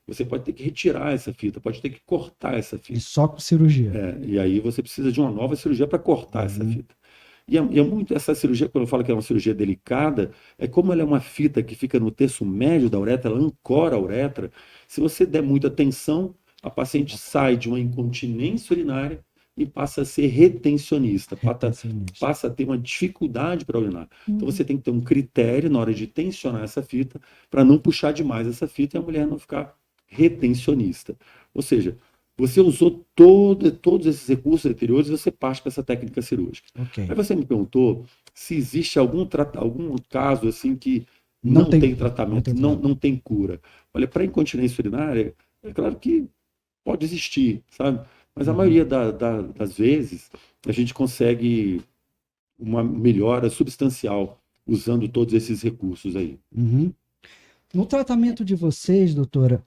Você pode ter que retirar essa fita, pode ter que cortar essa fita. E só com cirurgia. E aí você precisa de uma nova cirurgia para cortar essa fita. E é muito essa cirurgia, quando eu falo que é uma cirurgia delicada, é como ela é uma fita que fica no terço médio da uretra, ela ancora a uretra. Se você der muita tensão, a paciente sai de uma incontinência urinária e passa a ser retencionista, passa a ter uma dificuldade para urinar. Então você tem que ter um critério na hora de tensionar essa fita para não puxar demais essa fita e a mulher não ficar retencionista. Ou seja, você usou todos esses recursos anteriores e você parte para essa técnica cirúrgica. Aí você me perguntou se existe algum caso assim que não tem tratamento, não tem cura. Olha, para incontinência urinária, é claro que pode existir, sabe? Mas a maioria das vezes a gente consegue uma melhora substancial usando todos esses recursos aí. No tratamento de vocês, doutora,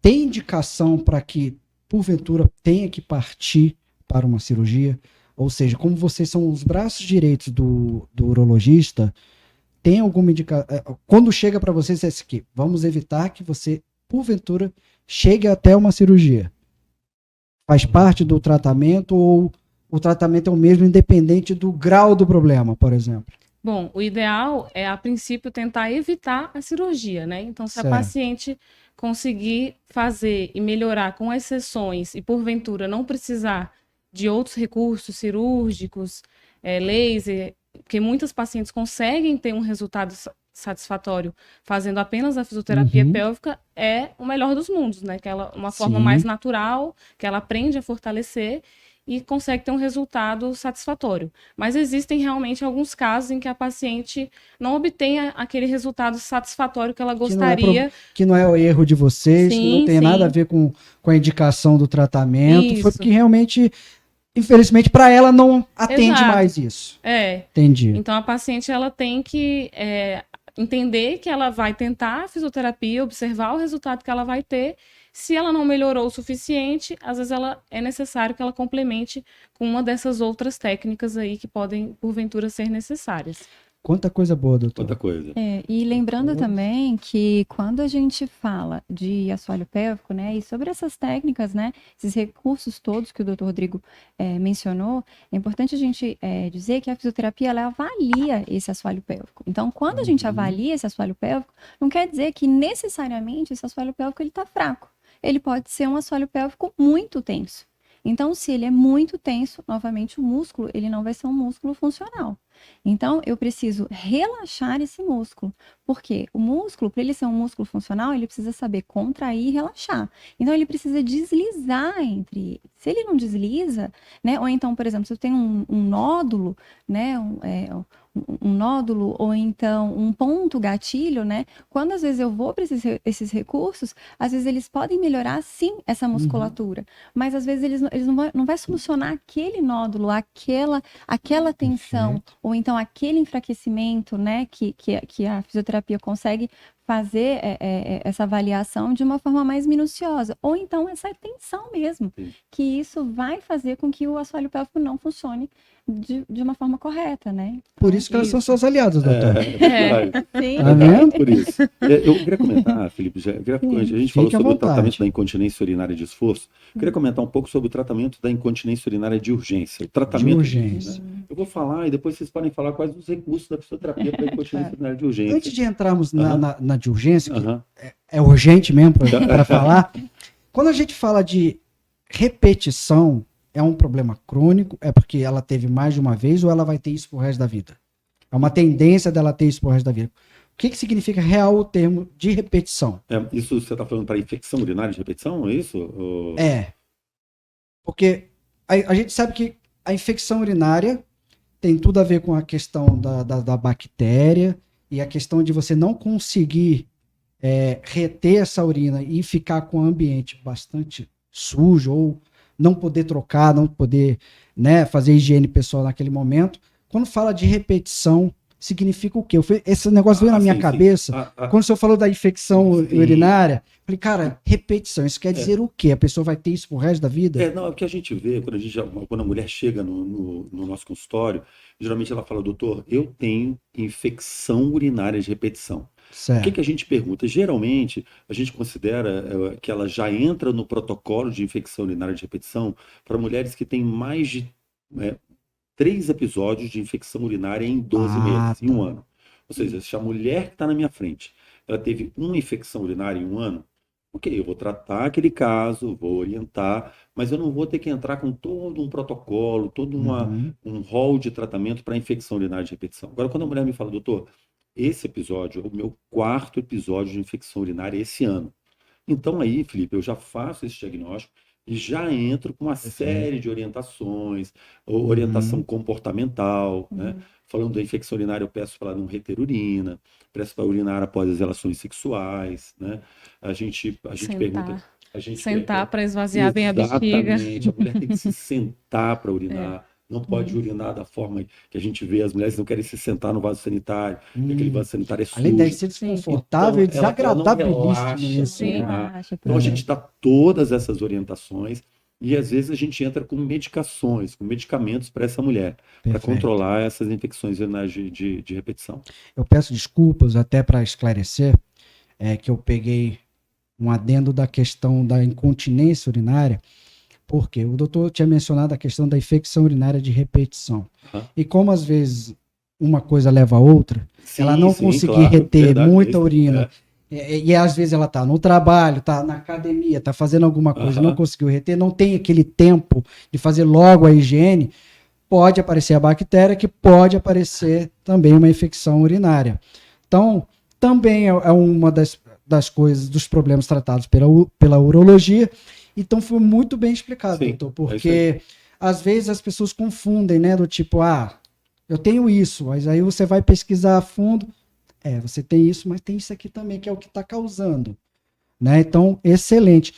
tem indicação para que, porventura, tenha que partir para uma cirurgia? Ou seja, como vocês são os braços direitos do urologista, tem alguma indicação? Quando chega para vocês, é isso aqui: vamos evitar que você, porventura, chegue até uma cirurgia. Faz parte do tratamento ou o tratamento é o mesmo, independente do grau do problema, por exemplo? Bom, o ideal é, a princípio, tentar evitar a cirurgia, né? Então, se a paciente conseguir fazer e melhorar com as sessões e, porventura, não precisar de outros recursos cirúrgicos, laser, porque muitas pacientes conseguem ter um resultado satisfatório fazendo apenas a fisioterapia pélvica, é o melhor dos mundos, né? Que ela, uma forma mais natural, que ela aprende a fortalecer e consegue ter um resultado satisfatório. Mas existem realmente alguns casos em que a paciente não obtém aquele resultado satisfatório que ela gostaria. Que não é o erro de vocês, que não tem nada a ver com a indicação do tratamento. Foi porque realmente, infelizmente, para ela não atende mais isso. Entendi. Então a paciente ela tem que entender que ela vai tentar a fisioterapia, observar o resultado que ela vai ter. Se ela não melhorou o suficiente, às vezes é necessário que ela complemente com uma dessas outras técnicas aí que podem, porventura, ser necessárias. Quanta coisa boa, doutor. Quanta coisa. E lembrando também que quando a gente fala de assoalho pélvico, né, e sobre essas técnicas, né, esses recursos todos que o doutor Rodrigo mencionou, é importante a gente dizer que a fisioterapia, ela avalia esse assoalho pélvico. Então, quando a gente avalia esse assoalho pélvico, não quer dizer que necessariamente esse assoalho pélvico ele está fraco. Ele pode ser um assoalho pélvico muito tenso. Então, se ele é muito tenso, novamente o músculo, ele não vai ser um músculo funcional. Então, eu preciso relaxar esse músculo, porque o músculo, para ele ser um músculo funcional, ele precisa saber contrair e relaxar. Então, ele precisa deslizar entre eles. Se ele não desliza, né, ou então, por exemplo, se eu tenho um nódulo, né, um nódulo ou então um ponto gatilho, né, quando às vezes eu vou para esses recursos, às vezes eles podem melhorar sim essa musculatura, mas às vezes eles não vai solucionar aquele nódulo, aquela tensão, ou então aquele enfraquecimento, né, que a fisioterapia consegue fazer essa avaliação de uma forma mais minuciosa, ou então essa tensão mesmo, que isso vai fazer com que o assoalho pélvico não funcione de uma forma correta, né? Por isso que elas são suas aliadas, doutora. Sim. Por isso. Eu queria comentar, Felipe, a gente falou sobre o tratamento da incontinência urinária de esforço. Eu queria comentar um pouco sobre o tratamento da incontinência urinária de urgência. O tratamento de urgência. Né? Eu vou falar e depois vocês podem falar quais os recursos da fisioterapia para a incontinência urinária de urgência. Antes de entrarmos na de urgência, que é urgente mesmo para falar, quando a gente fala de repetição, é um problema crônico? É porque ela teve mais de uma vez ou ela vai ter isso pro resto da vida? É uma tendência dela ter isso pro resto da vida. O que significa real o termo de repetição? Isso você está falando para infecção urinária de repetição, é isso? É. Porque a gente sabe que a infecção urinária tem tudo a ver com a questão da bactéria e a questão de você não conseguir reter essa urina e ficar com o ambiente bastante sujo ou não poder trocar, não poder, né, fazer higiene pessoal naquele momento. Quando fala de repetição, significa o quê? Esse negócio veio na minha cabeça. Quando o senhor falou da infecção urinária, falei, cara, repetição, isso quer dizer o quê? A pessoa vai ter isso pro resto da vida? Não, é o que a gente vê quando a mulher chega no nosso consultório, geralmente ela fala, doutor, eu tenho infecção urinária de repetição. Certo. O que a gente pergunta? Geralmente, a gente considera que ela já entra no protocolo de infecção urinária de repetição para mulheres que têm mais de 3 episódios de infecção urinária em 12 meses, em um ano. Ou seja, se a mulher que está na minha frente, ela teve uma infecção urinária em um ano, ok, eu vou tratar aquele caso, vou orientar, mas eu não vou ter que entrar com todo um protocolo, todo um rol de tratamento para infecção urinária de repetição. Agora, quando a mulher me fala, doutor, esse episódio é o meu 4º episódio de infecção urinária esse ano. Então aí, Felipe, eu já faço esse diagnóstico e já entro com uma série de orientações, orientação comportamental, né? Falando da infecção urinária, eu peço para ela não reter urina, peço para urinar após as relações sexuais, né? A gente pergunta... Sentar para esvaziar bem a bexiga. Exatamente, a mulher tem que se sentar para urinar. Não pode urinar da forma que a gente vê, as mulheres não querem se sentar no vaso sanitário, aquele vaso sanitário é sujo. Além de ser desconfortável e desagradabilíssimo isso. Então a gente dá todas essas orientações e às vezes a gente entra com medicações, com medicamentos para essa mulher, para controlar essas infecções urinárias de repetição. Eu peço desculpas até para esclarecer, que eu peguei um adendo da questão da incontinência urinária, porque o doutor tinha mencionado a questão da infecção urinária de repetição. E como às vezes uma coisa leva a outra, ela não conseguir reter muita urina, e às vezes ela está no trabalho, está na academia, está fazendo alguma coisa, não conseguiu reter, não tem aquele tempo de fazer logo a higiene, pode aparecer a bactéria, que pode aparecer também uma infecção urinária. Então, também é uma das coisas, dos problemas tratados pela urologia. Então foi muito bem explicado, doutor, porque às vezes as pessoas confundem, né, do tipo, eu tenho isso, mas aí você vai pesquisar a fundo, você tem isso, mas tem isso aqui também, que é o que está causando, né? Então, excelente.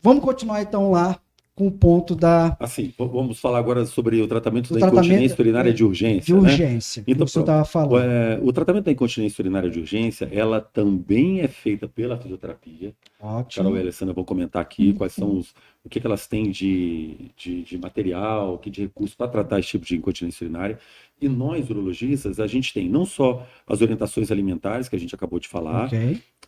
Vamos continuar então lá com o ponto da... Assim, vamos falar agora sobre o tratamento da incontinência urinária de urgência. De urgência, né? Então, que você estava falando. O tratamento da incontinência urinária de urgência, ela também é feita pela fisioterapia. Ótimo. Carol e a Alessandra vão comentar aqui quais são o que elas têm de material, de recurso para tratar esse tipo de incontinência urinária. E nós, urologistas, a gente tem não só as orientações alimentares, que a gente acabou de falar,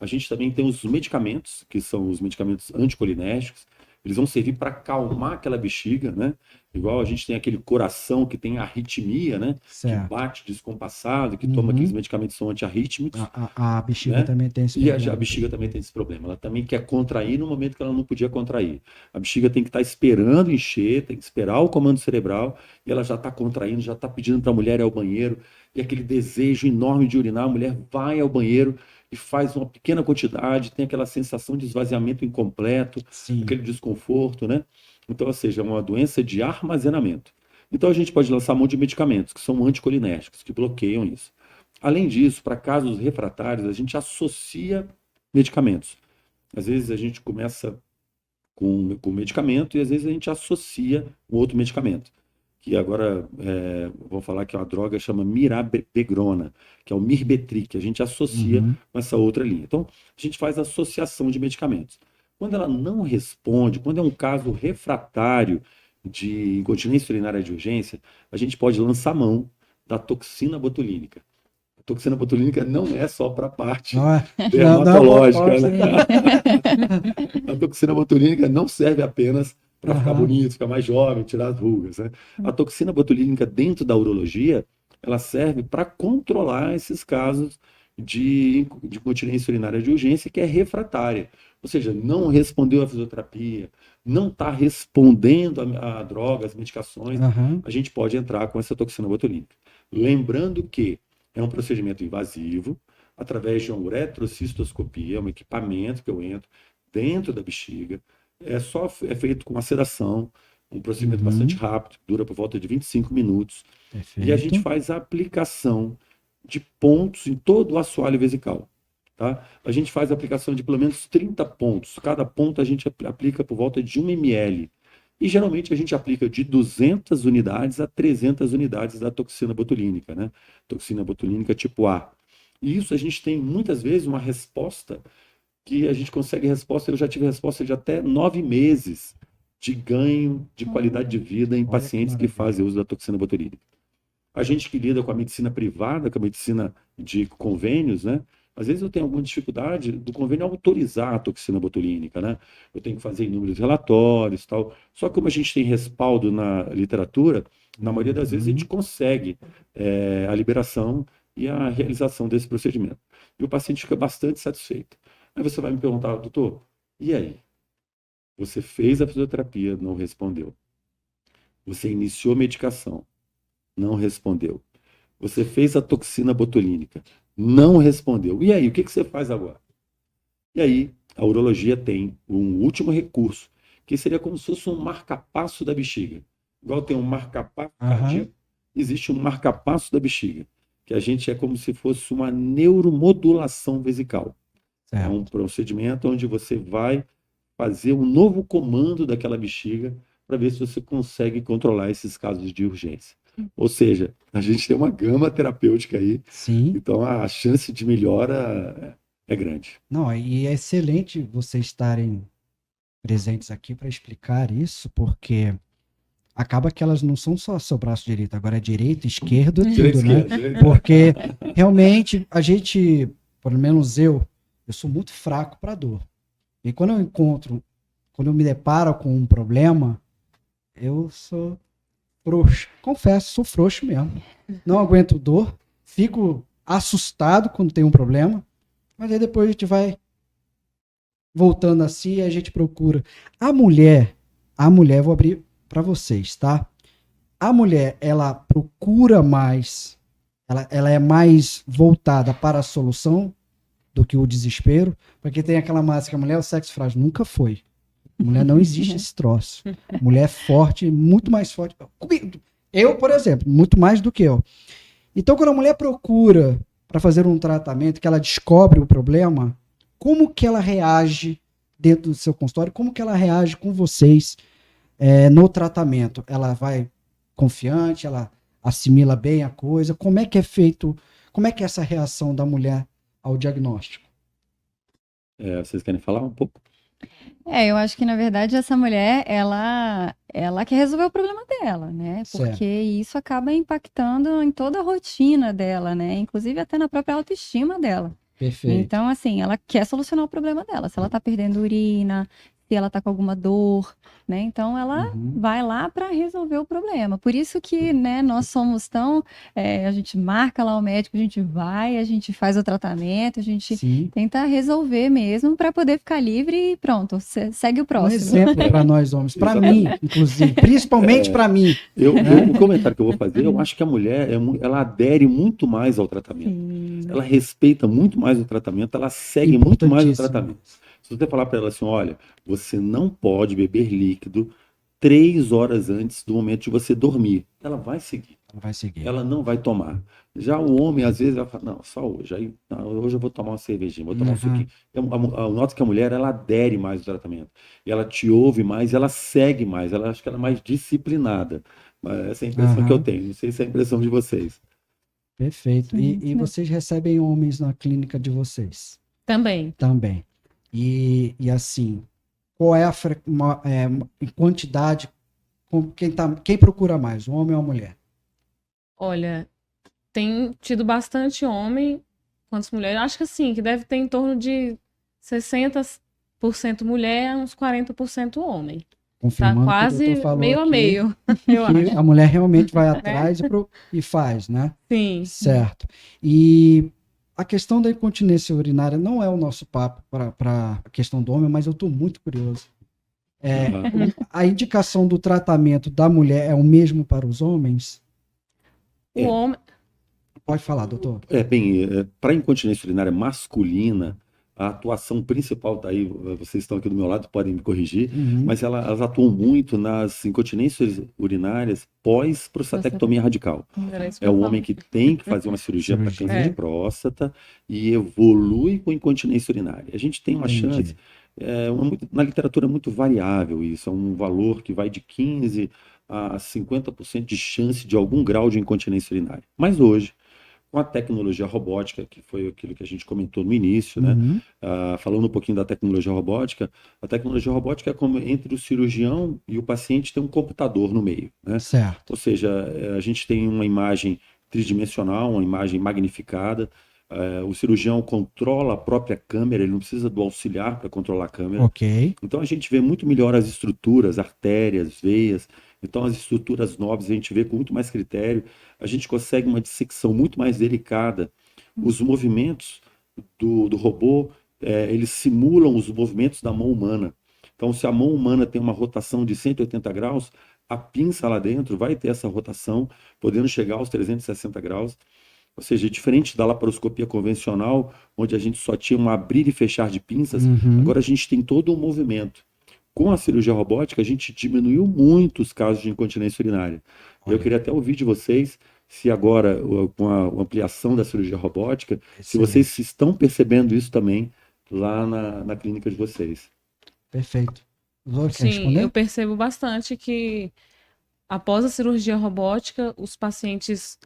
a gente também tem os medicamentos, que são os medicamentos anticolinérgicos. Eles vão servir para acalmar aquela bexiga, né? Igual a gente tem aquele coração que tem arritmia, né? Certo. Que bate descompassado, que toma aqueles medicamentos que são antiarrítmicos. A bexiga, né? Também tem esse problema. E a bexiga também tem esse problema. Ela também quer contrair no momento que ela não podia contrair. A bexiga tem que estar esperando encher, tem que esperar o comando cerebral, e ela já está contraindo, já está pedindo para a mulher ir ao banheiro, e aquele desejo enorme de urinar, a mulher vai ao banheiro e faz uma pequena quantidade, tem aquela sensação de esvaziamento incompleto, aquele desconforto, né? Então, ou seja, é uma doença de armazenamento. Então, a gente pode lançar mão de medicamentos, que são anticolinérgicos, que bloqueiam isso. Além disso, para casos refratários, a gente associa medicamentos. Às vezes, a gente começa com medicamento e, às vezes, a gente associa um outro medicamento. Que agora, vou falar que é uma droga que chama mirabegrona, que é o Mirbetriq, que a gente associa com essa outra linha. Então, a gente faz associação de medicamentos. Quando ela não responde, quando é um caso refratário de incontinência urinária de urgência, a gente pode lançar mão da toxina botulínica. A toxina botulínica não é só para a parte dermatológica. Né? A toxina botulínica não serve apenas para ficar bonito, ficar mais jovem, tirar as rugas. Né? A toxina botulínica dentro da urologia, ela serve para controlar esses casos de incontinência urinária de urgência, que é refratária. Ou seja, não respondeu à fisioterapia, não está respondendo a drogas, medicações, Aham. a gente pode entrar com essa toxina botulínica. Lembrando que é um procedimento invasivo, através de uma uretrocistoscopia, um equipamento que eu entro dentro da bexiga, é feito com uma sedação, um procedimento Uhum. bastante rápido, dura por volta de 25 minutos, e a gente Perfeito. faz a aplicação de pontos em todo o assoalho vesical. Tá? A gente faz a aplicação de pelo menos 30 pontos. Cada ponto a gente aplica por volta de 1 ml. E geralmente a gente aplica de 200 unidades a 300 unidades da toxina botulínica, né? Toxina botulínica tipo A. E isso a gente tem muitas vezes uma resposta que a gente consegue resposta, eu já tive resposta de até 9 meses de ganho de qualidade de vida em Olha que pacientes que maravilha. fazem uso da toxina botulínica. A gente que lida com a medicina privada, com a medicina de convênios, né? Às vezes eu tenho alguma dificuldade do convênio autorizar a toxina botulínica, né? Eu tenho que fazer inúmeros relatórios e tal. Só que como a gente tem respaldo na literatura, na maioria das vezes a gente consegue a liberação e a realização desse procedimento. E o paciente fica bastante satisfeito. Aí você vai me perguntar, doutor, e aí? Você fez a fisioterapia, não respondeu. Você iniciou medicação, não respondeu. Você fez a toxina botulínica, não respondeu. E aí, o que você faz agora? E aí, a urologia tem um último recurso, que seria como se fosse um marcapasso da bexiga. Igual tem um marcapasso cardíaco, existe um marcapasso da bexiga, que a gente é como se fosse uma neuromodulação vesical. É um procedimento onde você vai fazer um novo comando daquela bexiga para ver se você consegue controlar esses casos de urgência. Ou seja, a gente tem uma gama terapêutica aí, Sim. então a chance de melhora é grande. Não, e é excelente vocês estarem presentes aqui para explicar isso, porque acaba que elas não são só seu braço direito, agora é direito, esquerdo, tudo, né? Porque realmente a gente, pelo menos eu sou muito fraco para dor. E quando eu me deparo com um problema, eu sou frouxo. Confesso, sou frouxo mesmo. Não aguento dor, fico assustado quando tem um problema, mas aí depois a gente vai voltando assim e a gente procura. A mulher, vou abrir para vocês, tá? A mulher, ela procura mais, ela é mais voltada para a solução do que o desespero, porque tem aquela máxima, a mulher é o sexo frágil. Nunca foi. Mulher não existe esse troço. Mulher é forte, muito mais forte. Eu, por exemplo, muito mais do que eu. Então, quando a mulher procura para fazer um tratamento, que ela descobre o problema, como que ela reage dentro do seu consultório? Como que ela reage com vocês no tratamento? Ela vai confiante? Ela assimila bem a coisa? Como é que é feito? Como é que é essa reação da mulher ao diagnóstico? Vocês querem falar um pouco? Eu acho que, na verdade, essa mulher, ela quer resolver o problema dela, né? Porque isso acaba impactando em toda a rotina dela, né? Inclusive até na própria autoestima dela. Perfeito. Então, assim, ela quer solucionar o problema dela. Se ela tá perdendo urina, se ela tá com alguma dor, né? Então, ela vai lá para resolver o problema. Por isso que, né, nós somos tão... a gente marca lá o médico, a gente vai, a gente faz o tratamento, a gente tenta resolver mesmo para poder ficar livre e pronto, segue o próximo. Um exemplo para nós homens, para mim, inclusive, principalmente para mim. O comentário que eu vou fazer, eu acho que a mulher, ela adere muito mais ao tratamento. Sim. Ela respeita muito mais o tratamento, ela segue muito mais o tratamento. Se você falar para ela assim, olha, você não pode beber líquido 3 horas antes do momento de você dormir. Ela vai seguir. Ela não vai tomar. Já o homem, às vezes, ela fala, não, só hoje. Aí, não, hoje eu vou tomar uma cervejinha, vou tomar um suquinho. Eu noto que a mulher, ela adere mais ao tratamento. E ela te ouve mais, ela segue mais. Ela acho que ela é mais disciplinada. Essa é a impressão que eu tenho. Não sei se é a impressão de vocês. Perfeito. E vocês recebem homens na clínica de vocês? Também. Também. E assim, qual é a quantidade, quem procura mais, um homem ou uma mulher? Olha, tem tido bastante homem, quantas mulheres? Acho que assim, que deve ter em torno de 60% mulher, uns 40% homem. Confirmando tá quase meio a meio, eu acho. A mulher realmente vai atrás e faz, né? Sim. Certo. E a questão da incontinência urinária não é o nosso papo para a questão do homem, mas eu estou muito curioso. A indicação do tratamento da mulher é o mesmo para os homens? O homem, Pode falar, doutor. Para a incontinência urinária masculina, a atuação principal está aí, vocês estão aqui do meu lado, podem me corrigir, Uhum. mas elas atuam muito nas incontinências urinárias pós-prostatectomia radical. era isso que É eu o ia homem que tem que fazer uma cirurgia para Cirurgia. câncer de próstata e evolui com incontinência urinária. A gente tem uma Entendi. chance, na literatura é muito variável isso, é um valor que vai de 15% a 50% de chance de algum grau de incontinência urinária. Mas hoje, com a tecnologia robótica, que foi aquilo que a gente comentou no início, né? Uhum. Falando um pouquinho da tecnologia robótica, a tecnologia robótica é como entre o cirurgião e o paciente tem um computador no meio, né? Certo. Ou seja, a gente tem uma imagem tridimensional, uma imagem magnificada. O cirurgião controla a própria câmera, ele não precisa do auxiliar para controlar a câmera. Ok. Então a gente vê muito melhor as estruturas, artérias, veias. Então as estruturas nobres a gente vê com muito mais critério. A gente consegue uma dissecção muito mais delicada. Os movimentos do robô, eles simulam os movimentos da mão humana. Então se a mão humana tem uma rotação de 180 graus, a pinça lá dentro vai ter essa rotação, podendo chegar aos 360 graus. Ou seja, diferente da laparoscopia convencional, onde a gente só tinha um abrir e fechar de pinças, Uhum. agora a gente tem todo um movimento. Com a cirurgia robótica, a gente diminuiu muito os casos de incontinência urinária. Eu queria até ouvir de vocês se agora, com a ampliação da cirurgia robótica, se vocês estão percebendo isso também lá na clínica de vocês. Perfeito. Quer Sim, responder? eu percebo bastante que após a cirurgia robótica, os pacientes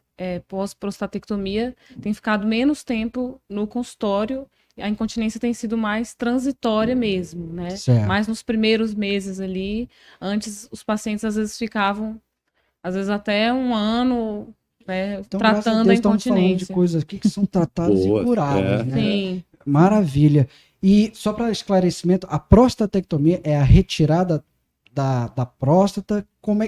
pós-prostatectomia têm ficado menos tempo no consultório. A incontinência tem sido mais transitória mesmo, né? Certo. Mais nos primeiros meses ali. Antes, os pacientes às vezes ficavam, às vezes até um ano, né, Então, graças a tratando a Deus, estamos falando de incontinência. coisas aqui que são tratadas Boa, e curáveis, né? Sim, Maravilha. E só para esclarecimento, a prostatectomia é a retirada da próstata.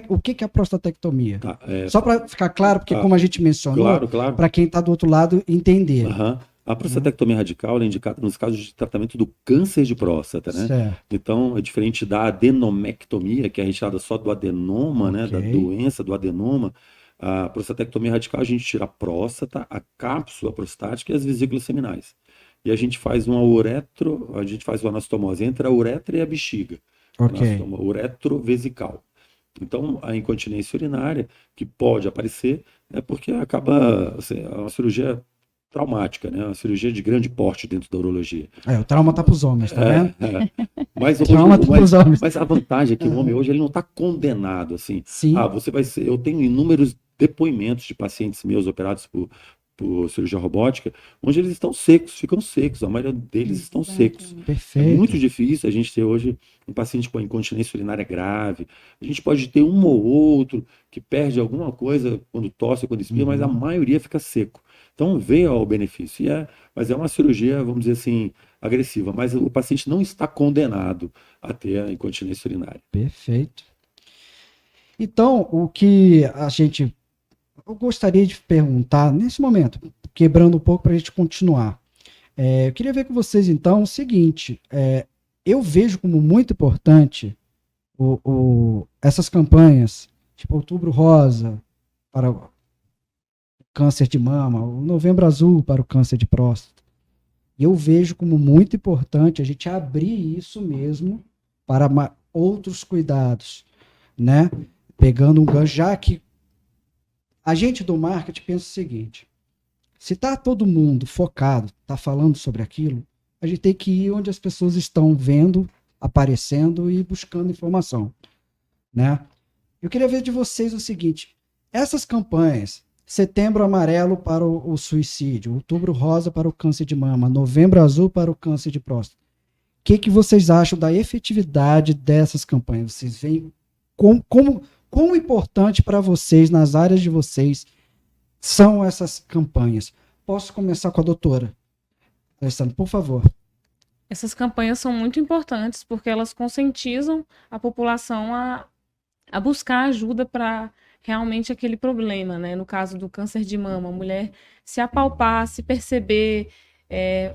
O que é a prostatectomia? Tá, Só para ficar claro, porque como a gente mencionou, claro. para quem está do outro lado entender. Aham. A prostatectomia radical ela é indicada nos casos de tratamento do câncer de próstata, né? Certo. Então, é diferente da adenomectomia, que é a retirada só do adenoma, né? Da Ok. doença do adenoma. A prostatectomia radical, a gente tira a próstata, a cápsula prostática e as vesículas seminais. E a gente faz a gente faz uma anastomose entre a uretra e a bexiga. Ok. Uretrovesical. Então, a incontinência urinária, que pode aparecer, é porque acaba, assim, é uma cirurgia traumática, né? Uma cirurgia de grande porte dentro da urologia. O trauma tá para os homens, tá vendo? Mas, Trauma tá pros homens. mas a vantagem é que o homem hoje ele não está condenado, assim. Sim. Você vai ser. Eu tenho inúmeros depoimentos de pacientes meus operados por cirurgia robótica, onde eles estão secos, ficam secos, a maioria deles estão secos. É Perfeito. muito difícil a gente ter hoje um paciente com incontinência urinária grave. A gente pode ter um ou outro que perde alguma coisa quando tosse, quando espirra, mas a maioria fica seco. Então veio ao benefício. Mas é uma cirurgia, vamos dizer assim, agressiva. Mas o paciente não está condenado a ter a incontinência urinária. Perfeito. Então, o que eu gostaria de perguntar nesse momento, quebrando um pouco para a gente continuar. Eu queria ver com vocês, então, o seguinte: eu vejo como muito importante essas campanhas, tipo Outubro Rosa para o câncer de mama, o Novembro Azul para o câncer de próstata. E eu vejo como muito importante a gente abrir isso mesmo para outros cuidados, né? Pegando um gancho, já que a gente do marketing pensa o seguinte: se está todo mundo focado, está falando sobre aquilo, a gente tem que ir onde as pessoas estão vendo, aparecendo e buscando informação, né? Eu queria ver de vocês o seguinte: essas campanhas, Setembro Amarelo para o suicídio, Outubro Rosa para o câncer de mama, Novembro Azul para o câncer de próstata, o que vocês acham da efetividade dessas campanhas? Vocês veem quão importante para vocês, nas áreas de vocês, são essas campanhas? Posso começar com a doutora Alessandra, por favor. essas campanhas são muito importantes porque elas conscientizam a população a buscar ajuda para realmente aquele problema, né? No caso do câncer de mama, a mulher se apalpar, se perceber,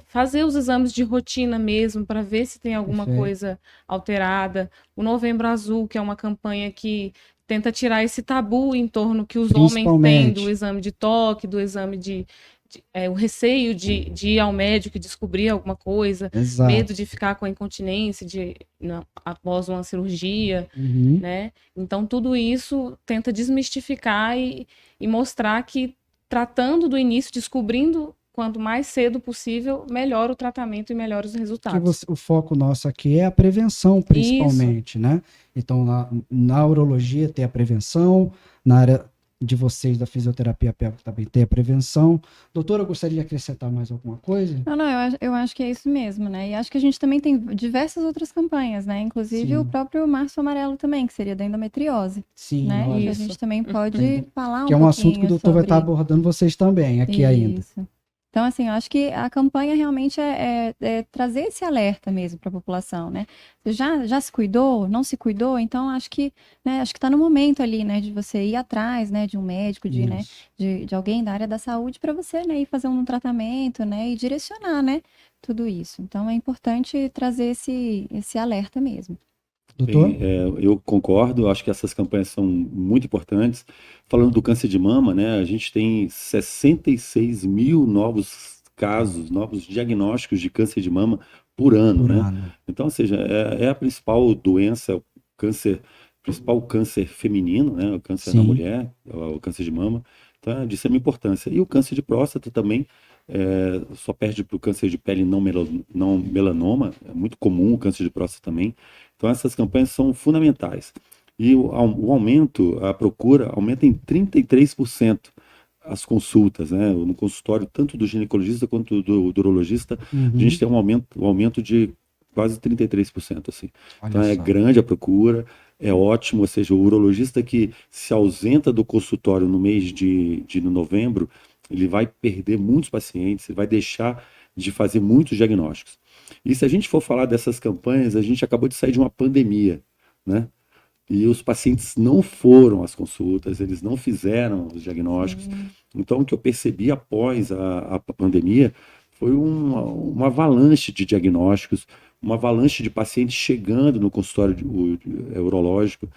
fazer os exames de rotina mesmo para ver se tem alguma Perfeito. coisa alterada. O Novembro Azul, que é uma campanha que tenta tirar esse tabu em torno que os homens têm Principalmente. do exame de toque, do exame o receio de ir ao médico e descobrir alguma coisa, Exato. medo de ficar com a incontinência após uma cirurgia, Uhum. né? Então, tudo isso tenta desmistificar e mostrar que tratando do início, descobrindo quanto mais cedo possível, melhor o tratamento e melhor os Que resultados. o foco nosso aqui é a prevenção, principalmente, né? Então, na urologia tem a prevenção, na área de vocês da fisioterapia pélvica também tem a prevenção. Doutora, eu gostaria de acrescentar mais alguma coisa? Não, eu acho que é isso mesmo, né? E acho que a gente também tem diversas outras campanhas, né? Inclusive Sim. o próprio Março Amarelo também, que seria da endometriose, Sim, né? E a Isso. gente também pode falar que é um assunto que o pouquinho doutor vai estar sobre abordando vocês também aqui ainda. isso. Então, assim, eu acho que a campanha realmente é trazer esse alerta mesmo para a população, né? Você já se cuidou? Não se cuidou? Então, acho que está no momento ali, né, de você ir atrás, né, de um médico, né, Isso. de alguém da área da saúde para você, né, ir fazer um tratamento, né, e direcionar, né, tudo isso. Então, é importante trazer esse alerta mesmo. Doutor? Bem, eu concordo, acho que essas campanhas são muito importantes. Falando do câncer de mama, né, a gente tem 66 mil novos casos, novos diagnósticos de câncer de mama por ano, Por né? ano. Então, ou seja, é a principal doença, principal câncer feminino, né, o câncer na Sim. mulher, o câncer de mama, então é de extrema importância. E o câncer de próstata também, só perde para o câncer de pele não melanoma, é muito comum o câncer de próstata também. Então, essas campanhas são fundamentais. E o aumento, a procura, aumenta em 33% as consultas, né? No consultório, tanto do ginecologista quanto do urologista, Uhum. a gente tem um aumento de quase 33%, assim. Olha Então, é só. grande a procura, é ótimo, ou seja, o urologista que se ausenta do consultório no mês de novembro, ele vai perder muitos pacientes, ele vai deixar de fazer muitos diagnósticos. E se a gente for falar dessas campanhas, a gente acabou de sair de uma pandemia, né? E os pacientes não foram às consultas, eles não fizeram os diagnósticos. Então, o que eu percebi após a pandemia foi uma avalanche de diagnósticos, uma avalanche de pacientes chegando no consultório urológico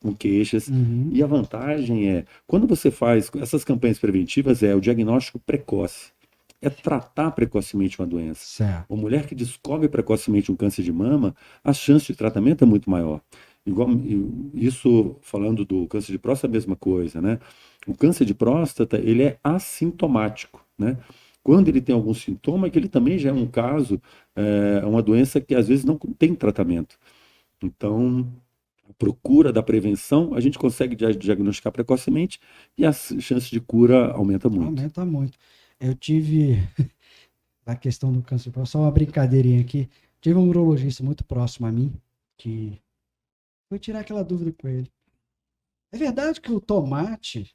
com queixas. Uhum. E a vantagem é, quando você faz essas campanhas preventivas, é o diagnóstico precoce. É tratar precocemente uma doença. Certo. Uma mulher que descobre precocemente um câncer de mama, a chance de tratamento é muito maior. Igual, isso falando do câncer de próstata, é a mesma coisa, né? O câncer de próstata, ele é assintomático, né? Quando ele tem algum sintoma, que ele também já é um caso, é uma doença que às vezes não tem tratamento. Então, a procura da prevenção, a gente consegue diagnosticar precocemente e a chance de cura aumenta muito. Aumenta muito. Eu tive, na questão do câncer de próstata, só uma brincadeirinha aqui. Tive um urologista muito próximo a mim, que fui tirar aquela dúvida com ele. É verdade que o tomate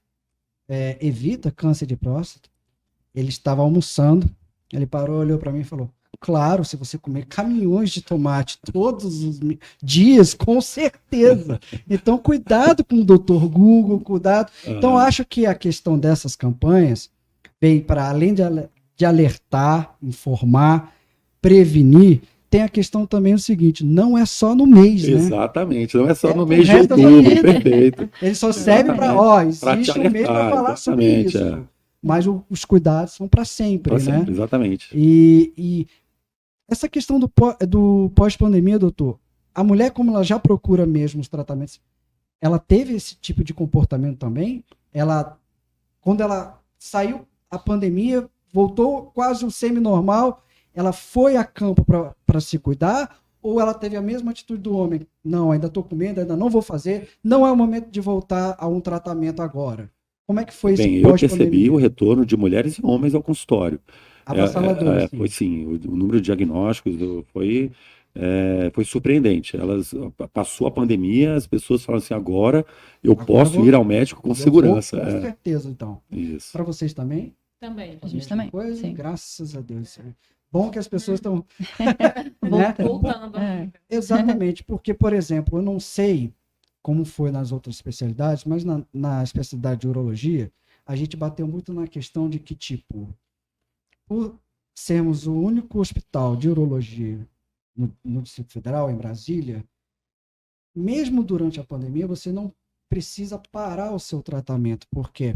evita câncer de próstata? Ele estava almoçando, ele parou, olhou para mim e falou: claro, se você comer caminhões de tomate todos os dias, com certeza. Então, cuidado com o Dr. Google, cuidado. Então, acho que a questão dessas campanhas vem para, além de alertar, informar, prevenir, tem a questão também o seguinte: não é só no mês, né? Exatamente, não é só no pro mês de resto da outubro, vida. perfeito. Ele só serve para, Pra te existe um mês para alertar, falar sobre exatamente, isso. Mas os cuidados são para sempre, Pra né? sempre, exatamente. E essa questão do pós-pandemia, doutor, a mulher, como ela já procura mesmo os tratamentos, ela teve esse tipo de comportamento também? Quando ela saiu a pandemia, voltou quase um semi-normal, ela foi a campo para se cuidar? Ou ela teve a mesma atitude do homem? Não, ainda estou com medo, ainda não vou fazer, não é o momento de voltar a um tratamento agora. Como é que foi esse Bem, eu percebi pós-pandemia? o retorno de mulheres e homens ao consultório. Avassalador, sim. Foi sim, o número de diagnósticos foi surpreendente. Passou a pandemia, as pessoas falam assim: agora eu Agora posso ir ao médico com Eu segurança. vou, com certeza, então. Isso. Para vocês também? Também. A gente também, Coisa? sim. Graças a Deus. Bom que as pessoas estão. Voltando. Voltando. É. Exatamente, porque, por exemplo, eu não sei como foi nas outras especialidades, mas na especialidade de urologia, a gente bateu muito na questão de que, tipo, por sermos o único hospital de urologia no Distrito Federal, em Brasília, mesmo durante a pandemia, você não precisa parar o seu tratamento, porque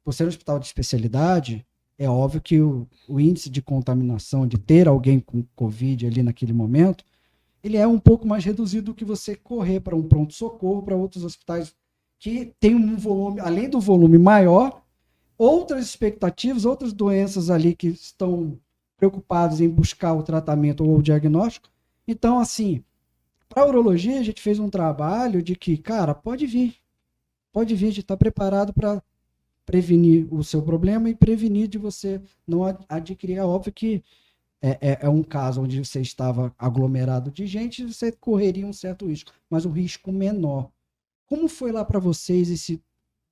por ser um hospital de especialidade, é óbvio que o índice de contaminação, de ter alguém com Covid ali naquele momento, ele é um pouco mais reduzido do que você correr para um pronto-socorro, para outros hospitais que tem um volume, além do volume maior, outras expectativas, outras doenças ali que estão preocupados em buscar o tratamento ou o diagnóstico. Então, assim, para a urologia, a gente fez um trabalho de que, cara, pode vir, a gente está preparado para prevenir o seu problema e prevenir de você não adquirir. É óbvio que é um caso onde você estava aglomerado de gente, você correria um certo risco, mas o risco menor. Como foi lá para vocês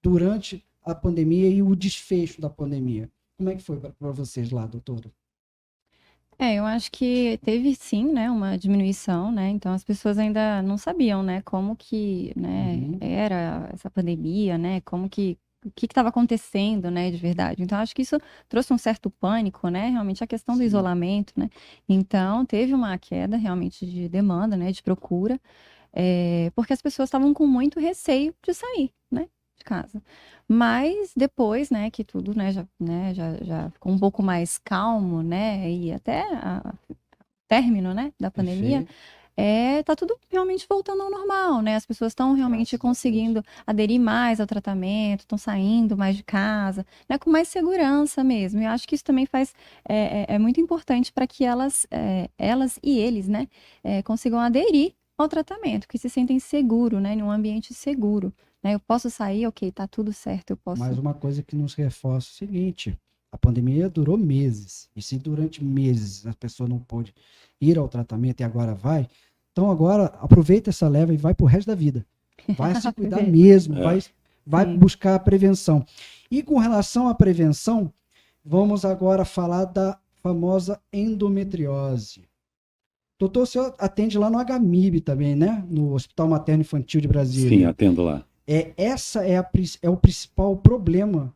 durante a pandemia e o desfecho da pandemia? Como é que foi para vocês lá, doutora? Eu acho que teve sim, né, uma diminuição, né? Então as pessoas ainda não sabiam, né, como que, né, era essa pandemia, né? O que estava acontecendo, né, de verdade. Então acho que isso trouxe um certo pânico, né? Realmente a questão do Sim. isolamento, né? Então teve uma queda realmente de demanda, né, de procura, porque as pessoas estavam com muito receio de sair, né, de casa. Mas depois, né, que tudo, já ficou um pouco mais calmo, né, e até o término, né, da pandemia, tá tudo realmente voltando ao normal, né? As pessoas estão realmente conseguindo aderir mais ao tratamento, estão saindo mais de casa, né, com mais segurança mesmo. E eu acho que isso também é muito importante para que elas e eles, né, consigam aderir ao tratamento, que se sentem seguros, né, em um ambiente seguro. Né? Eu posso sair, ok, tá tudo certo, eu posso. Mas uma coisa que nos reforça é o seguinte: a pandemia durou meses. E se durante meses a pessoa não pôde ir ao tratamento e agora vai, então agora aproveita essa leva e vai pro resto da vida. Vai se cuidar mesmo, vai buscar a prevenção. E com relação à prevenção, vamos agora falar da famosa endometriose. Doutor, o senhor atende lá no HMIB também, né? No Hospital Materno Infantil de Brasília. Sim, atendo lá. Essa é o principal problema,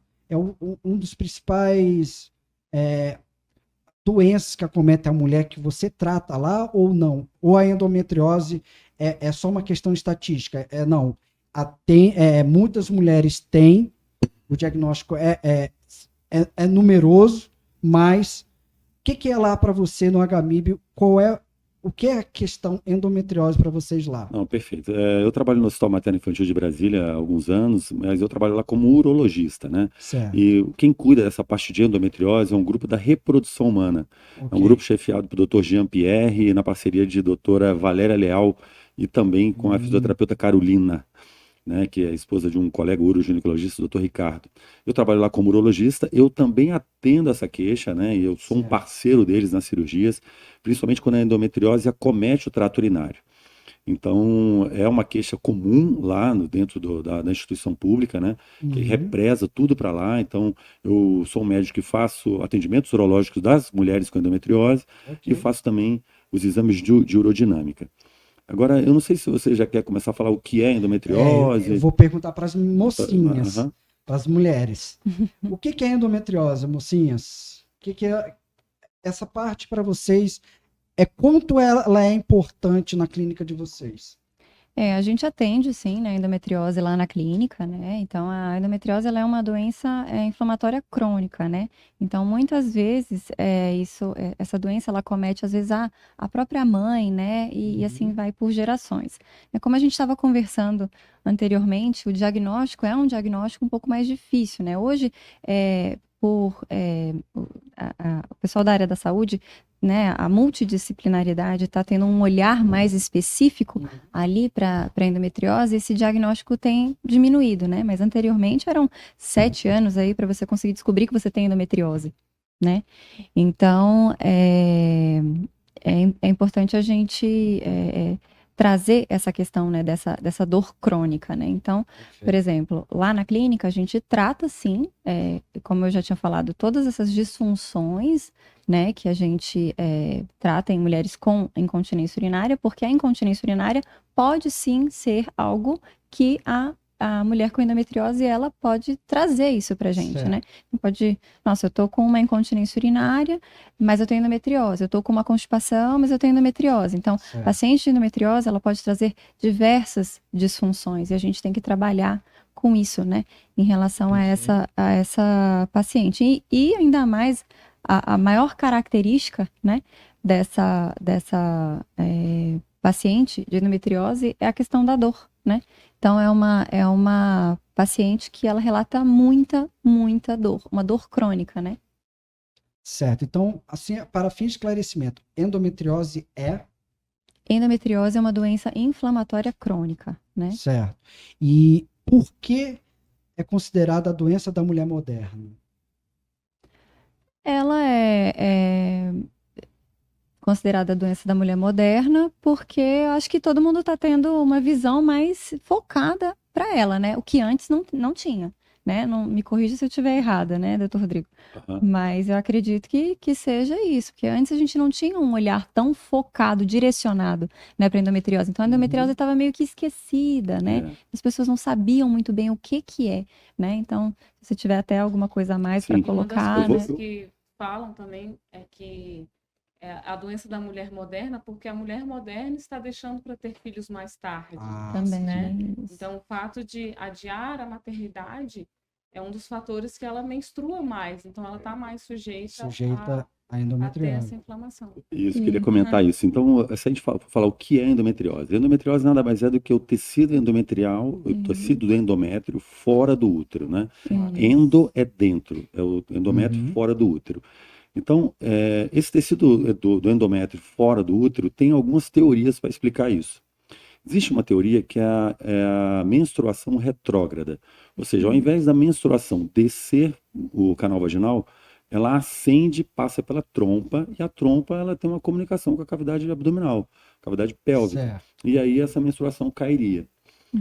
um dos principais doenças que acometem a mulher que você trata lá ou não? Ou a endometriose é só uma questão estatística? Não. Muitas mulheres têm, o diagnóstico é numeroso, mas o que é lá para você no HMIB? O que é a questão endometriose para vocês lá? Não, perfeito. Eu trabalho no Hospital Materno Infantil de Brasília há alguns anos, mas eu trabalho lá como urologista, né? Certo. E quem cuida dessa parte de endometriose é um grupo da reprodução humana. Okay. É um grupo chefiado pelo Dr. Jean Pierre, na parceria de doutora Valéria Leal e também com a fisioterapeuta Carolina, né, que é a esposa de um colega uroginecologista, o Dr. Ricardo. Eu trabalho lá como urologista, eu também atendo essa queixa, né, e eu sou um parceiro deles nas cirurgias, principalmente quando a endometriose acomete o trato urinário. Então, é uma queixa comum lá dentro da instituição pública, né, que represa tudo para lá. Então, eu sou um médico que faço atendimentos urológicos das mulheres com endometriose e faço também os exames de urodinâmica. Agora, eu não sei se você já quer começar a falar o que é endometriose. Eu vou perguntar para as mocinhas, para as mulheres. O que é endometriose, mocinhas? O que é essa parte para vocês? Quanto ela é importante na clínica de vocês? A gente atende, sim, né, endometriose lá na clínica, né? Então, a endometriose ela é uma doença inflamatória crônica, né? Então, muitas vezes, essa doença, ela comete, às vezes, a própria mãe, né? E assim vai por gerações. Como a gente estava conversando anteriormente, o diagnóstico é um diagnóstico um pouco mais difícil, né? Hoje, o pessoal da área da saúde, né, a multidisciplinaridade está tendo um olhar mais específico ali para a endometriose, esse diagnóstico tem diminuído, né? Mas anteriormente eram 7 anos aí para você conseguir descobrir que você tem endometriose, né? Então, é importante a gente trazer essa questão, né, dessa dor crônica, né? Então, por exemplo, lá na clínica a gente trata, sim, como eu já tinha falado, todas essas disfunções, né, que a gente trata em mulheres com incontinência urinária, porque a incontinência urinária pode sim ser algo que a mulher com endometriose, ela pode trazer isso pra gente, Certo. né? Pode, nossa, eu tô com uma incontinência urinária, mas eu tenho endometriose. Eu tô com uma constipação, mas eu tenho endometriose. Então, Certo. paciente de endometriose, ela pode trazer diversas disfunções e a gente tem que trabalhar com isso, né? Em relação a essa paciente. E ainda mais, a maior característica, né, dessa paciente de endometriose é a questão da dor, né? Então, é uma paciente que ela relata muita dor, uma dor crônica, né? Certo. Então, assim, para fins de esclarecimento, endometriose é Endometriose é uma doença inflamatória crônica, né? certo. E por que é considerada a doença da mulher moderna? Ela é considerada a doença da mulher moderna porque eu acho que todo mundo está tendo uma visão mais focada para ela, né? O que antes não tinha, né? Não, me corrija se eu estiver errada, né, doutor Rodrigo? Aham. Mas eu acredito que seja isso, porque antes a gente não tinha um olhar tão focado, direcionado, né, para endometriose. Então a endometriose estava meio que esquecida, né? É. As pessoas não sabiam muito bem o que é, né? Então, se você tiver até alguma coisa a mais para Sim. Uma das colocar, coisas né? que falam também é que é a doença da mulher moderna, porque a mulher moderna está deixando para ter filhos mais tarde. Também, né? isso. Então, o fato de adiar a maternidade é um dos fatores que ela menstrua mais. Então, ela está mais sujeita Sujeita a a ter endometriose. essa inflamação. Isso, queria comentar isso. Então, se a gente falar o que é endometriose, endometriose nada mais é do que o tecido endometrial, o tecido do endométrio fora do útero, né? Endo é dentro, é o endométrio Uhum. fora do útero. Então, esse tecido do endométrio fora do útero tem algumas teorias para explicar isso. Existe uma teoria que é a menstruação retrógrada, ou seja, ao invés da menstruação descer o canal vaginal, ela ascende, passa pela trompa, e a trompa ela tem uma comunicação com a cavidade abdominal, cavidade pélvica, Certo. e aí essa menstruação cairia.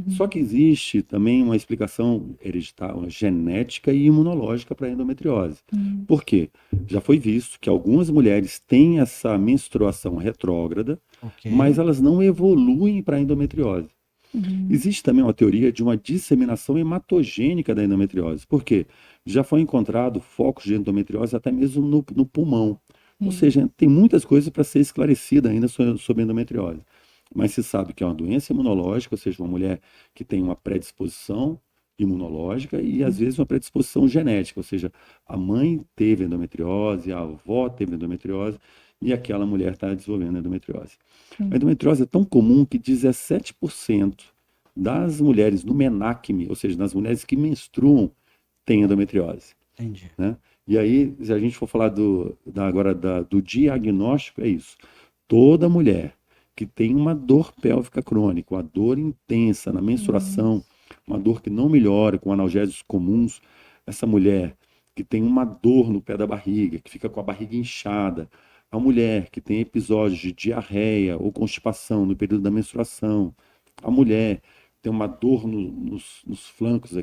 Só que existe também uma explicação hereditária, genética e imunológica para a endometriose. Por quê? Já foi visto que algumas mulheres têm essa menstruação retrógrada, Ok. mas elas não evoluem para a endometriose. Existe também uma teoria de uma disseminação hematogênica da endometriose. Por quê? Já foi encontrado focos de endometriose até mesmo no pulmão. Ou seja, tem muitas coisas para ser esclarecida ainda sobre endometriose. Mas se sabe que é uma doença imunológica, ou seja, uma mulher que tem uma predisposição imunológica e às vezes uma predisposição genética, ou seja, a mãe teve endometriose, a avó teve endometriose e aquela mulher está desenvolvendo endometriose. A endometriose é tão comum que 17% das mulheres no menacme, ou seja, das mulheres que menstruam, têm endometriose. Entendi. Né? E aí, se a gente for falar agora do diagnóstico, é isso. Toda mulher que tem uma dor pélvica crônica, uma dor intensa na menstruação, uma dor que não melhora com analgésicos comuns, essa mulher que tem uma dor no pé da barriga, que fica com a barriga inchada, a mulher que tem episódios de diarreia ou constipação no período da menstruação, a mulher que tem uma dor nos flancos,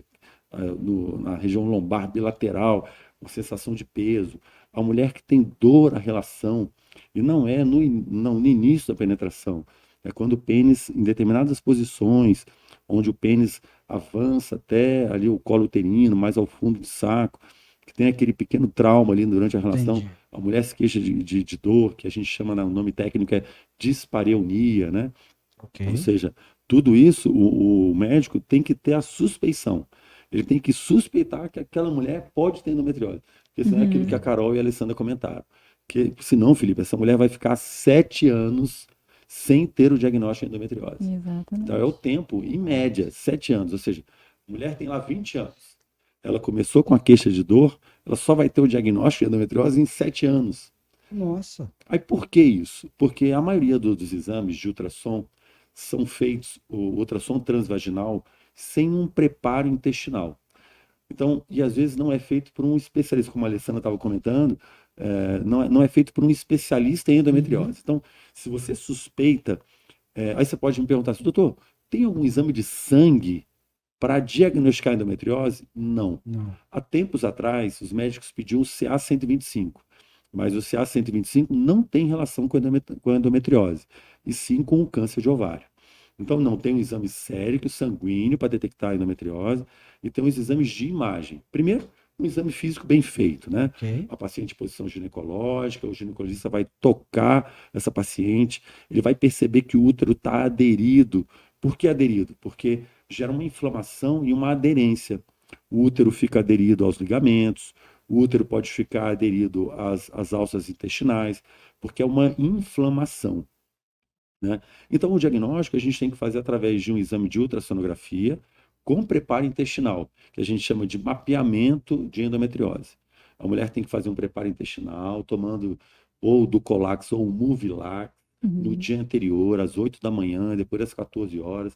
na região lombar bilateral, uma sensação de peso, a mulher que tem dor à relação, e não é no início da penetração, é quando o pênis, em determinadas posições, onde o pênis avança até ali o colo uterino, mais ao fundo do saco, que tem aquele pequeno trauma ali durante a relação, Entendi. a mulher se queixa de dor, que a gente chama, o nome técnico é dispareunia, né? Ok. Ou seja, tudo isso o médico tem que ter a suspeição. Ele tem que suspeitar que aquela mulher pode ter endometriose. Porque senão é aquilo que a Carol e a Alessandra comentaram. Que, senão, Felipe, essa mulher vai ficar 7 anos sem ter o diagnóstico de endometriose. Exatamente. Então é o tempo, em média, 7 anos. Ou seja, a mulher tem lá 20 anos. Ela começou com a queixa de dor, ela só vai ter o diagnóstico de endometriose em 7 anos. Nossa. Aí por que isso? Porque a maioria dos exames de ultrassom são feitos, o ultrassom transvaginal, sem um preparo intestinal. Então, e às vezes não é feito por um especialista, como a Alessandra estava comentando, não é feito por um especialista em endometriose. Então, se você suspeita, aí você pode me perguntar assim, doutor, tem algum exame de sangue para diagnosticar endometriose? Não. Não. Há tempos atrás, os médicos pediam o CA-125, mas o CA-125 não tem relação com a endometriose, e sim com o câncer de ovário. Então, não, tem um exame sérico, sanguíneo, para detectar a endometriose, e tem os exames de imagem. Primeiro, um exame físico bem feito, né? Ok. A paciente em posição ginecológica, o ginecologista vai tocar essa paciente, ele vai perceber que o útero está aderido. Por que aderido? Porque gera uma inflamação e uma aderência. O útero fica aderido aos ligamentos, o útero pode ficar aderido às alças intestinais, porque é uma inflamação, né? Então, o diagnóstico a gente tem que fazer através de um exame de ultrassonografia com preparo intestinal, que a gente chama de mapeamento de endometriose. A mulher tem que fazer um preparo intestinal, tomando ou Dulcolax ou Muvilax no dia anterior, às 8 da manhã, depois das 14 horas.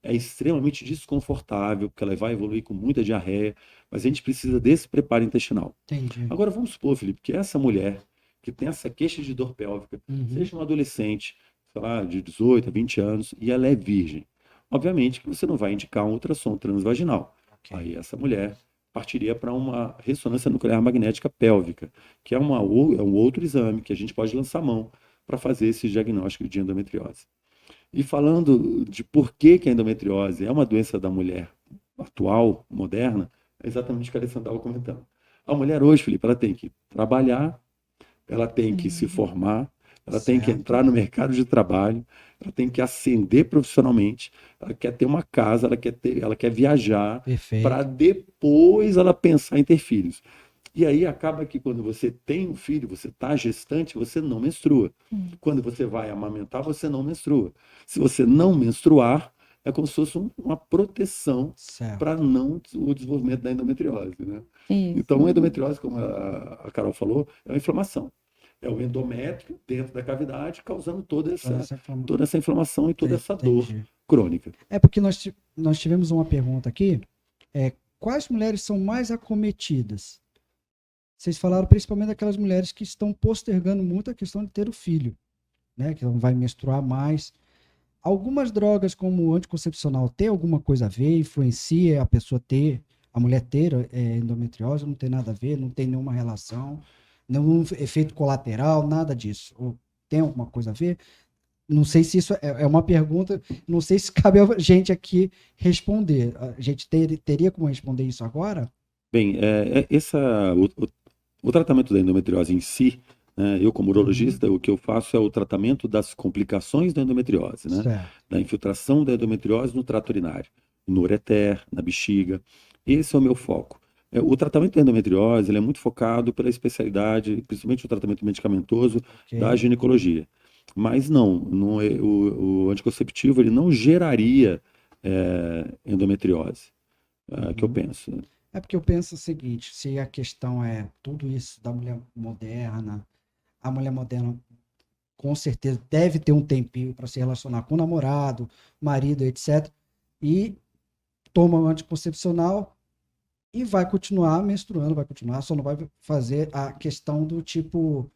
É extremamente desconfortável, porque ela vai evoluir com muita diarreia, mas a gente precisa desse preparo intestinal. Entendi. Agora, vamos supor, Felipe, que essa mulher que tem essa queixa de dor pélvica, Uhum. seja uma adolescente, sei lá, de 18 a 20 anos, e ela é virgem. Obviamente que você não vai indicar um ultrassom transvaginal. Ok. Aí essa mulher partiria para uma ressonância nuclear magnética pélvica, que é um outro exame que a gente pode lançar mão para fazer esse diagnóstico de endometriose. E falando de por que que a endometriose é uma doença da mulher atual, moderna, é exatamente o que a Alessandra estava comentando. A mulher hoje, Felipe, ela tem que trabalhar, ela tem que se formar, ela tem que Certo. entrar no mercado de trabalho, ela tem que ascender profissionalmente, ela quer ter uma casa, ela quer viajar, Perfeito. para depois ela pensar em ter filhos. E aí acaba que quando você tem um filho, você está gestante, você não menstrua. Quando você vai amamentar, você não menstrua. Se você não menstruar, é como se fosse uma proteção Certo. para não o desenvolvimento da endometriose, né? Isso. Então, a endometriose, como a Carol falou, é uma inflamação. É o endométrio dentro da cavidade causando toda essa inflamação e toda essa dor Entendi. crônica. É porque nós tivemos uma pergunta aqui. Quais mulheres são mais acometidas? Vocês falaram principalmente daquelas mulheres que estão postergando muito a questão de ter o filho, né? Que não vai menstruar mais. Algumas drogas, como o anticoncepcional, tem alguma coisa a ver? Influencia a mulher ter endometriose? Não tem nada a ver? Não tem nenhuma relação? Nenhum efeito colateral? Nada disso? Ou tem alguma coisa a ver? Não sei se isso é uma pergunta, não sei se cabe a gente aqui responder. A gente teria como responder isso agora? Bem, o tratamento da endometriose em si, né, eu como urologista, o que eu faço é o tratamento das complicações da endometriose, né? Certo. Da infiltração da endometriose no trato urinário, no ureter, na bexiga. Esse é o meu foco. O tratamento da endometriose ele é muito focado pela especialidade, principalmente o tratamento medicamentoso da ginecologia. Mas não é, o anticonceptivo ele não geraria endometriose, que eu penso, né? É porque eu penso o seguinte, se a questão é tudo isso da mulher moderna, a mulher moderna com certeza deve ter um tempinho para se relacionar com o namorado, marido, etc. E toma o anticoncepcional e vai continuar menstruando, só não vai fazer a questão do tipo...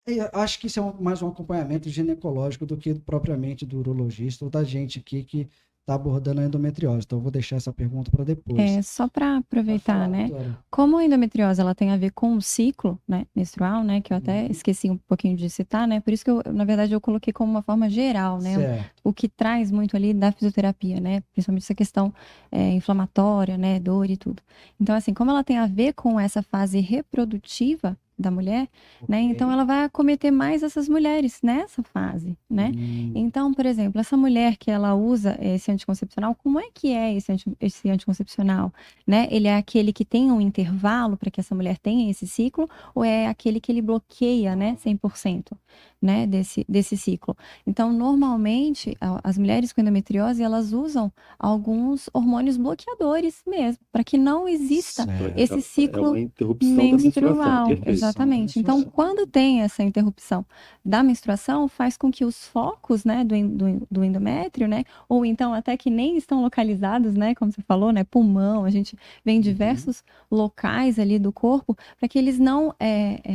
Eu acho que isso é mais um acompanhamento ginecológico do que propriamente do urologista ou da gente aqui que está abordando a endometriose. Então, eu vou deixar essa pergunta para depois. Só para aproveitar, né? Doutora. Como a endometriose ela tem a ver com o ciclo, né, menstrual, né, que eu até esqueci um pouquinho de citar, né? Por isso que na verdade eu coloquei como uma forma geral, né? Certo. O que traz muito ali da fisioterapia, né? Principalmente essa questão inflamatória, né, dor e tudo. Então, assim, como ela tem a ver com essa fase reprodutiva da mulher, né? Então ela vai acometer mais essas mulheres nessa fase, né? Então, por exemplo, essa mulher que ela usa esse anticoncepcional, como é que é esse anticoncepcional, né? Ele é aquele que tem um intervalo para que essa mulher tenha esse ciclo ou é aquele que ele bloqueia, né, 100%, né, desse ciclo? Então, normalmente, as mulheres com endometriose, elas usam alguns hormônios bloqueadores mesmo, para que não exista esse É ciclo uma interrupção da menstruação, menstrual. perfeito. Exatamente. Então, quando tem essa interrupção da menstruação, faz com que os focos, né, do endométrio, né, ou então até que nem estão localizados, né, como você falou, né, pulmão, a gente vê em diversos locais ali do corpo, para que eles não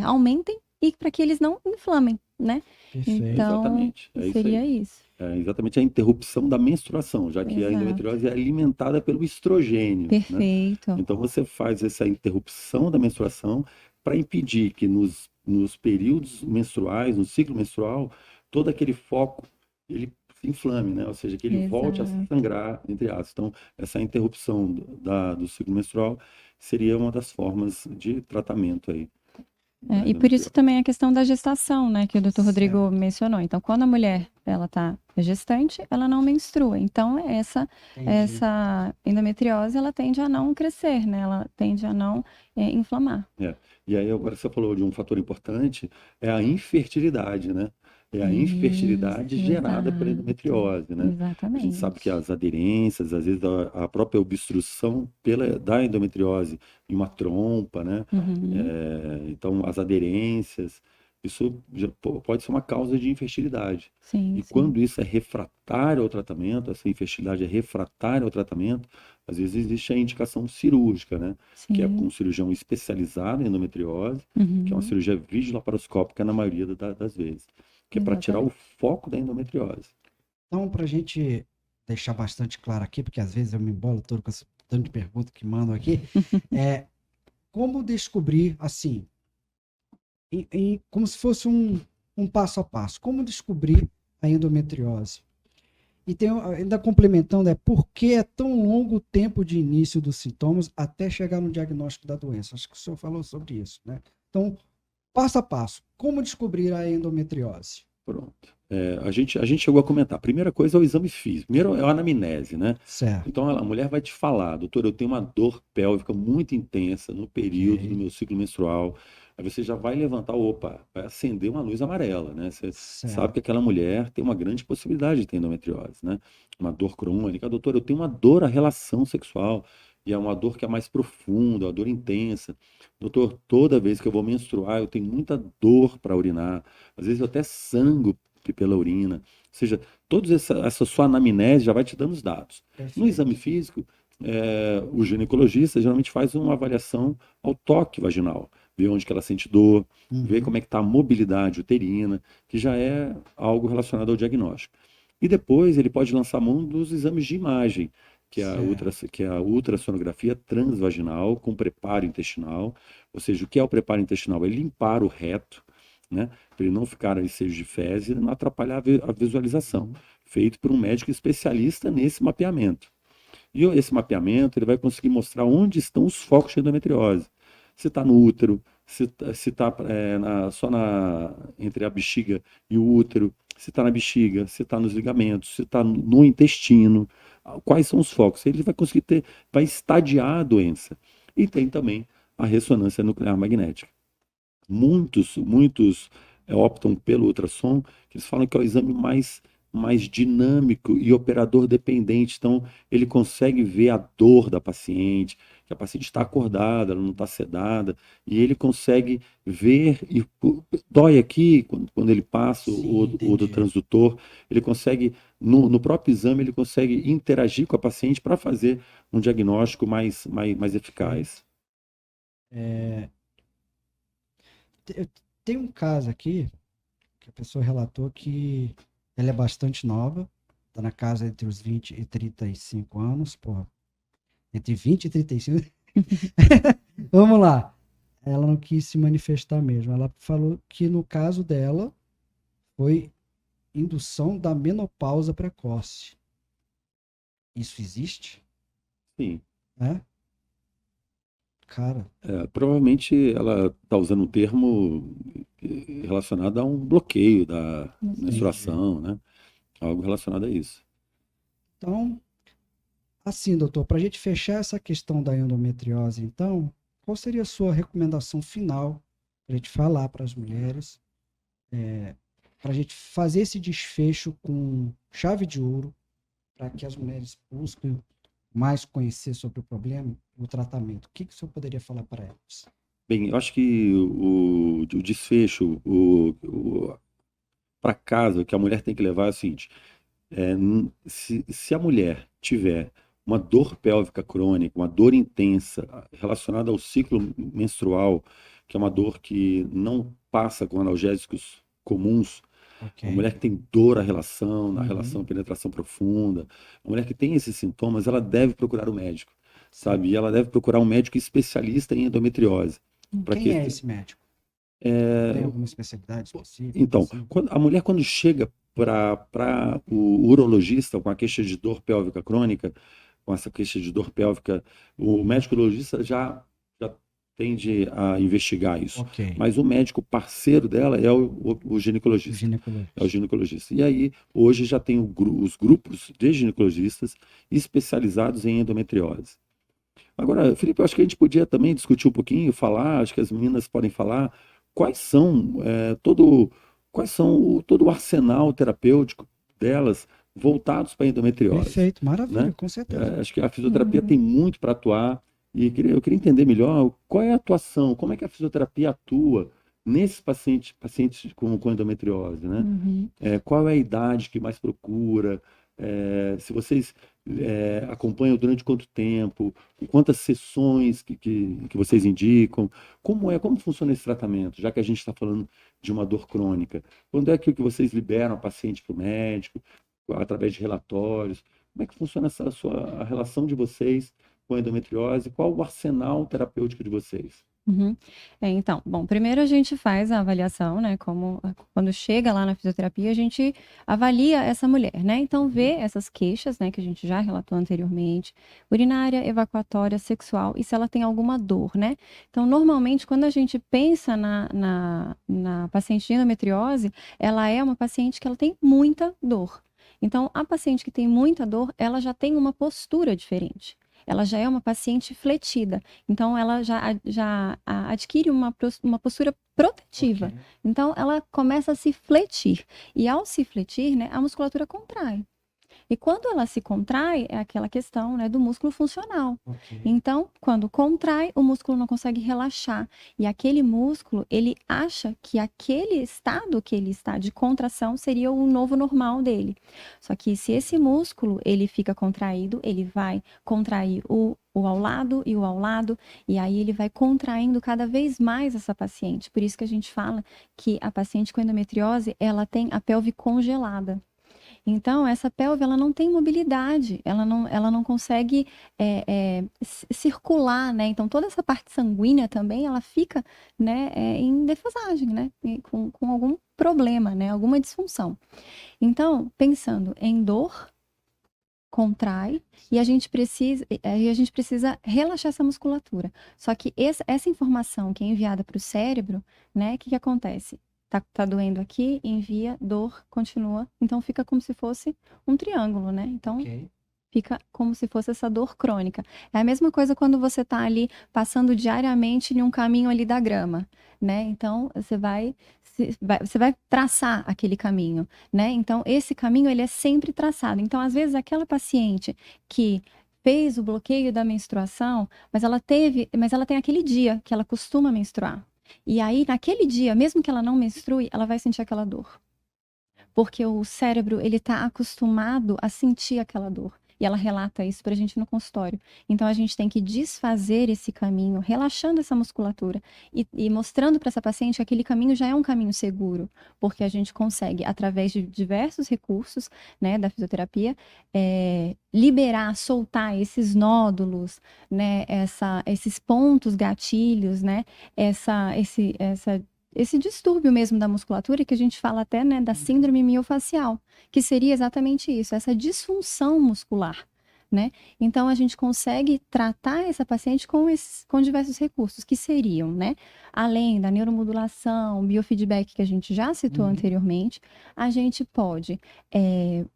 aumentem e para que eles não inflamem, né? Perfeito. Então, Exatamente. É isso seria aí. isso. É exatamente a interrupção da menstruação, já que a Exato. endometriose é alimentada pelo estrogênio, né? Perfeito. Então você faz essa interrupção da menstruação para impedir que nos períodos menstruais, no ciclo menstrual, todo aquele foco ele se inflame, né? Ou seja, que ele volte a Exato. sangrar, entre aspas. Então, essa interrupção do ciclo menstrual seria uma das formas de tratamento aí da E por isso endometriose. também a questão da gestação, né, que o Dr. Rodrigo Certo. mencionou. Então, quando a mulher ela tá gestante, ela não menstrua. Então, Entendi. essa endometriose ela tende a não crescer, né? Ela tende a não inflamar. E aí, agora você falou de um fator importante, é a infertilidade, né? É a infertilidade Isso, gerada por exato. endometriose, né? A gente sabe que Exatamente. as aderências, às vezes a própria obstrução da endometriose em uma trompa, né? Uhum. Então, as aderências, isso pode ser uma causa de infertilidade. Sim, E sim. quando isso é refratário ao tratamento, essa infertilidade é refratária ao tratamento, às vezes existe a indicação cirúrgica, né? Que é com Sim. um cirurgião especializado em endometriose, que é uma Uhum. cirurgia videolaparoscópica na maioria das vezes, que é para tirar o Exatamente. foco da endometriose. Então, para a gente deixar bastante claro aqui, porque às vezes eu me embolo todo com esse tanto de perguntas que mandam aqui, é como descobrir, assim, como se fosse um passo a passo, como descobrir a endometriose? E tem, ainda complementando, por que é tão longo o tempo de início dos sintomas até chegar no diagnóstico da doença? Acho que o senhor falou sobre isso, né? Então, passo a passo, como descobrir a endometriose? Pronto. A gente chegou a comentar. A primeira coisa é o exame físico. Primeiro é a anamnese, né? Certo. Então a mulher vai te falar, doutor, eu tenho uma dor pélvica muito intensa no período do Ok. meu ciclo menstrual. Aí você já vai levantar, opa, vai acender uma luz amarela, né? Você sabe que Certo. aquela mulher tem uma grande possibilidade de ter endometriose, né? Uma dor crônica. Doutor, eu tenho uma dor à relação sexual. E é uma dor que é mais profunda, uma dor intensa. Doutor, toda vez que eu vou menstruar, eu tenho muita dor para urinar. Às vezes eu até sangro pela urina. Ou seja, toda essa sua anamnese já vai te dando os dados. No exame Perfeito. físico, o ginecologista geralmente faz uma avaliação ao toque vaginal, vê onde que ela sente dor, vê Uhum. como é que está a mobilidade uterina, que já é algo relacionado ao diagnóstico. E depois ele pode lançar mão dos exames de imagem, Certo. que é a ultrassonografia transvaginal com preparo intestinal. Ou seja, o que é o preparo intestinal? É limpar o reto, né? Para ele não ficar ensejos de fezes e não atrapalhar a visualização. Uhum. Feito por um médico especialista nesse mapeamento. E esse mapeamento ele vai conseguir mostrar onde estão os focos de endometriose. Se está no útero, se está entre a bexiga e o útero, se está na bexiga, se está nos ligamentos, se está no intestino, quais são os focos. Ele vai conseguir vai estadiar a doença. E tem também a ressonância nuclear magnética. Muitos optam pelo ultrassom, que eles falam que é o exame mais dinâmico e operador dependente. Então, ele consegue ver a dor da paciente, que a paciente está acordada, ela não está sedada, e ele consegue ver, e dói aqui, quando ele passa Sim, o do entendi. transdutor, ele consegue, no próprio exame, ele consegue interagir com a paciente para fazer um diagnóstico mais Perfeito. eficaz. Tem um caso aqui que a pessoa relatou que ela é bastante nova, está na casa entre os 20 e 35 anos, porra, entre 20 e 35. Vamos lá. Ela não quis se manifestar mesmo. Ela falou que no caso dela foi indução da menopausa precoce. Isso existe? Sim. Né? Cara, Provavelmente ela está usando um termo relacionado a um bloqueio da entendi. menstruação, né? Algo relacionado a isso. Então, assim, doutor, para a gente fechar essa questão da endometriose, então, qual seria a sua recomendação final para a gente falar para as mulheres, para a gente fazer esse desfecho com chave de ouro, para que as mulheres busquem mais conhecer sobre o problema e o tratamento? O que o senhor poderia falar para elas? Bem, eu acho que o desfecho, para casa, o que a mulher tem que levar é o seguinte: se a mulher tiver uma dor pélvica crônica, uma dor intensa relacionada ao ciclo menstrual, que é uma dor que não passa com analgésicos comuns, Ok. uma mulher que tem dor à relação, na Uhum. relação penetração profunda, uma mulher que tem esses sintomas, ela deve procurar o médico, sabe? Certo. E ela deve procurar um médico especialista em endometriose, para Quem que é esse médico? é, Tem alguma especialidade específica, então, assim? a mulher quando chega para o urologista com a queixa de dor pélvica crônica, com essa queixa de dor pélvica, o médico urologista já tende a investigar isso. Ok. Mas o médico parceiro dela é o ginecologista. Ginecologista. É o ginecologista. E aí, hoje já tem os grupos de ginecologistas especializados em endometriose. Agora, Felipe, eu acho que a gente podia também discutir um pouquinho, falar, acho que as meninas podem falar, quais são todo o arsenal terapêutico delas voltados para a endometriose. Perfeito, maravilha, Né? com certeza. Acho que a fisioterapia tem muito para atuar e eu queria entender melhor qual é a atuação, como é que a fisioterapia atua nesses pacientes com endometriose, né? Uhum. Qual é a idade que mais procura? Se vocês acompanham durante quanto tempo? Quantas sessões que vocês indicam? Como funciona esse tratamento? Já que a gente está falando de uma dor crônica, quando é que vocês liberam a paciente para o médico? Através de relatórios? Como é que funciona a relação de vocês com a endometriose? Qual o arsenal terapêutico de vocês? Uhum. Então, bom, primeiro a gente faz a avaliação, né? Quando chega lá na fisioterapia, a gente avalia essa mulher, né? Então, vê essas queixas, né? Que a gente já relatou anteriormente, urinária, evacuatória, sexual, e se ela tem alguma dor, né? Então, normalmente, quando a gente pensa na paciente de endometriose, ela é uma paciente que ela tem muita dor. Então, a paciente que tem muita dor, ela já tem uma postura diferente. Ela já é uma paciente fletida. Então, ela já adquire uma postura protetiva. Ok. Então, ela começa a se fletir. E ao se fletir, né, a musculatura contrai. E quando ela se contrai, é aquela questão, né, do músculo funcional. Ok. Então, quando contrai, o músculo não consegue relaxar. E aquele músculo, ele acha que aquele estado que ele está de contração seria o novo normal dele. Só que se esse músculo, ele fica contraído, ele vai contrair o ao lado e o ao lado, e aí ele vai contraindo cada vez mais essa paciente. Por isso que a gente fala que a paciente com endometriose, ela tem a pelve congelada. Então, essa pelve, ela não tem mobilidade, ela não consegue circular, né? Então, toda essa parte sanguínea também, ela fica, né, em defasagem, né? Com algum problema, né? Alguma disfunção. Então, pensando em dor, contrai, e a gente precisa relaxar essa musculatura. Só que essa informação que é enviada para o cérebro, né? O que acontece? Tá doendo aqui, envia, dor, continua. Então fica como se fosse um triângulo, né? Então Ok. fica como se fosse essa dor crônica. É a mesma coisa quando você tá ali passando diariamente em um caminho ali da grama, né? Então você vai traçar aquele caminho, né? Então esse caminho ele é sempre traçado. Então às vezes aquela paciente que fez o bloqueio da menstruação, mas ela tem aquele dia que ela costuma menstruar. E aí, naquele dia, mesmo que ela não menstrue, ela vai sentir aquela dor. Porque o cérebro, ele tá acostumado a sentir aquela dor. E ela relata isso pra gente no consultório. Então, a gente tem que desfazer esse caminho, relaxando essa musculatura e mostrando para essa paciente que aquele caminho já é um caminho seguro. Porque a gente consegue, através de diversos recursos, né, da fisioterapia, liberar, soltar esses nódulos, né, esses pontos gatilhos, né, esse distúrbio mesmo da musculatura, que a gente fala até, né, da síndrome miofacial, que seria exatamente isso, essa disfunção muscular, né? Então, a gente consegue tratar essa paciente com diversos recursos, que seriam, né, além da neuromodulação, biofeedback, que a gente já citou anteriormente, a gente pode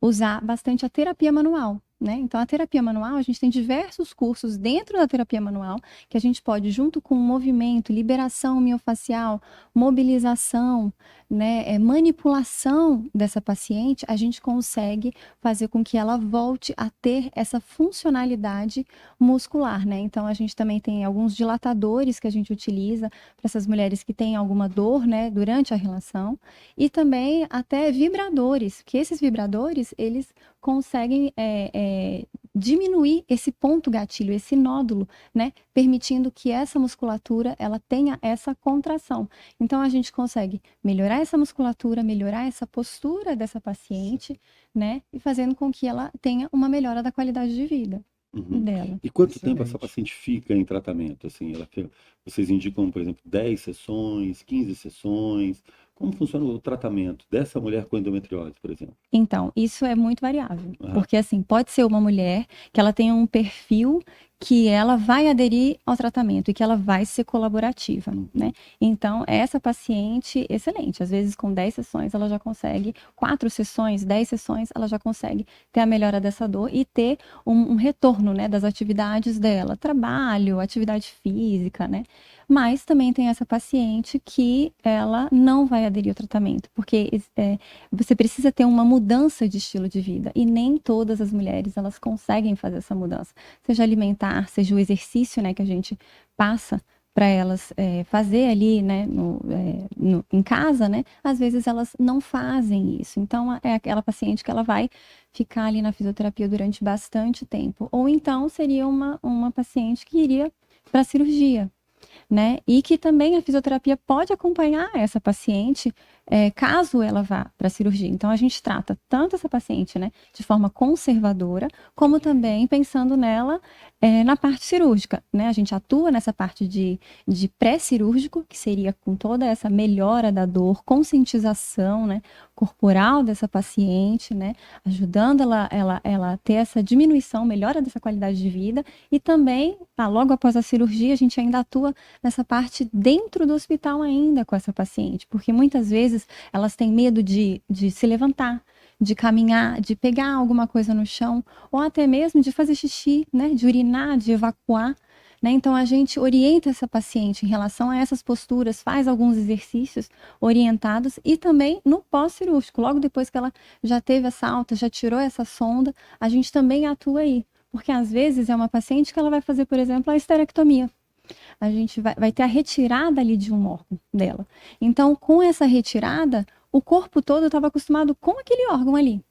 usar bastante a terapia manual, né? Então, a terapia manual, a gente tem diversos cursos dentro da terapia manual que a gente pode, junto com o movimento, liberação miofacial, mobilização, né, manipulação dessa paciente, a gente consegue fazer com que ela volte a ter essa funcionalidade muscular, né? Então, a gente também tem alguns dilatadores que a gente utiliza para essas mulheres que têm alguma dor, né, durante a relação, e também até vibradores, que esses vibradores, eles conseguem diminuir esse ponto gatilho, esse nódulo, né, permitindo que essa musculatura ela tenha essa contração. Então a gente consegue melhorar essa musculatura, melhorar essa postura dessa paciente, né, e fazendo com que ela tenha uma melhora da qualidade de vida dela. E quanto tempo essa Excelente. paciente fica em tratamento? Assim, vocês indicam, por exemplo, 10 sessões, 15 sessões? Como funciona o tratamento dessa mulher com endometriose, por exemplo? Então, isso é muito variável, Ah. porque assim, pode ser uma mulher que ela tenha um perfil que ela vai aderir ao tratamento e que ela vai ser colaborativa, né? Então, essa paciente, excelente, às vezes com 10 sessões ela já consegue, 4 sessões, 10 sessões, ela já consegue ter a melhora dessa dor e ter um retorno, né, das atividades dela, trabalho, atividade física, né? Mas também tem essa paciente que ela não vai aderir ao tratamento, porque você precisa ter uma mudança de estilo de vida e nem todas as mulheres elas conseguem fazer essa mudança, seja alimentar, seja o exercício, né, que a gente passa para elas fazer ali, né, em casa, né, às vezes elas não fazem isso. Então é aquela paciente que ela vai ficar ali na fisioterapia durante bastante tempo, ou então seria uma paciente que iria para a cirurgia, né? E que também a fisioterapia pode acompanhar essa paciente caso ela vá para a cirurgia. Então a gente trata tanto essa paciente, né, de forma conservadora, como também pensando nela na parte cirúrgica, né? A gente atua nessa parte de pré-cirúrgico, que seria com toda essa melhora da dor, conscientização, né, corporal dessa paciente, né, ajudando ela a ter essa diminuição, melhora dessa qualidade de vida, e também, logo após a cirurgia, a gente ainda atua nessa parte dentro do hospital ainda com essa paciente, porque muitas vezes elas têm medo de se levantar, de caminhar, de pegar alguma coisa no chão, ou até mesmo de fazer xixi, né, de urinar, de evacuar, né? Então a gente orienta essa paciente em relação a essas posturas, faz alguns exercícios orientados e também no pós-cirúrgico, logo depois que ela já teve essa alta, já tirou essa sonda, a gente também atua aí, porque às vezes é uma paciente que ela vai fazer, por exemplo, a esterectomia. A gente vai ter a retirada ali de um órgão dela. Então, com essa retirada, o corpo todo estava acostumado com aquele órgão ali.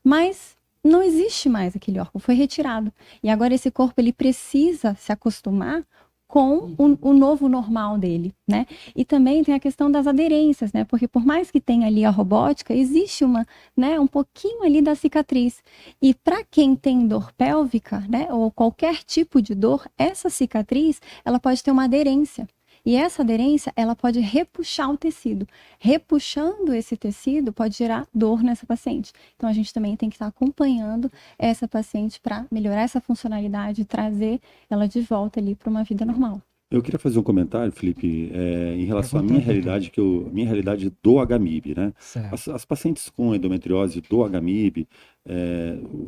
Mas não existe mais aquele órgão, foi retirado. E agora esse corpo ele precisa se acostumar com o novo normal dele, né? E também tem a questão das aderências, né? Porque por mais que tenha ali a robótica, existe um pouquinho ali da cicatriz. E para quem tem dor pélvica, né, ou qualquer tipo de dor, essa cicatriz, ela pode ter uma aderência. E essa aderência, ela pode repuxar o tecido. Repuxando esse tecido, pode gerar dor nessa paciente. Então, a gente também tem que estar acompanhando essa paciente para melhorar essa funcionalidade e trazer ela de volta ali para uma vida normal. Eu queria fazer um comentário, Felipe, em relação à minha realidade, minha realidade do HMIB, né? Certo. As pacientes com endometriose do HMIB,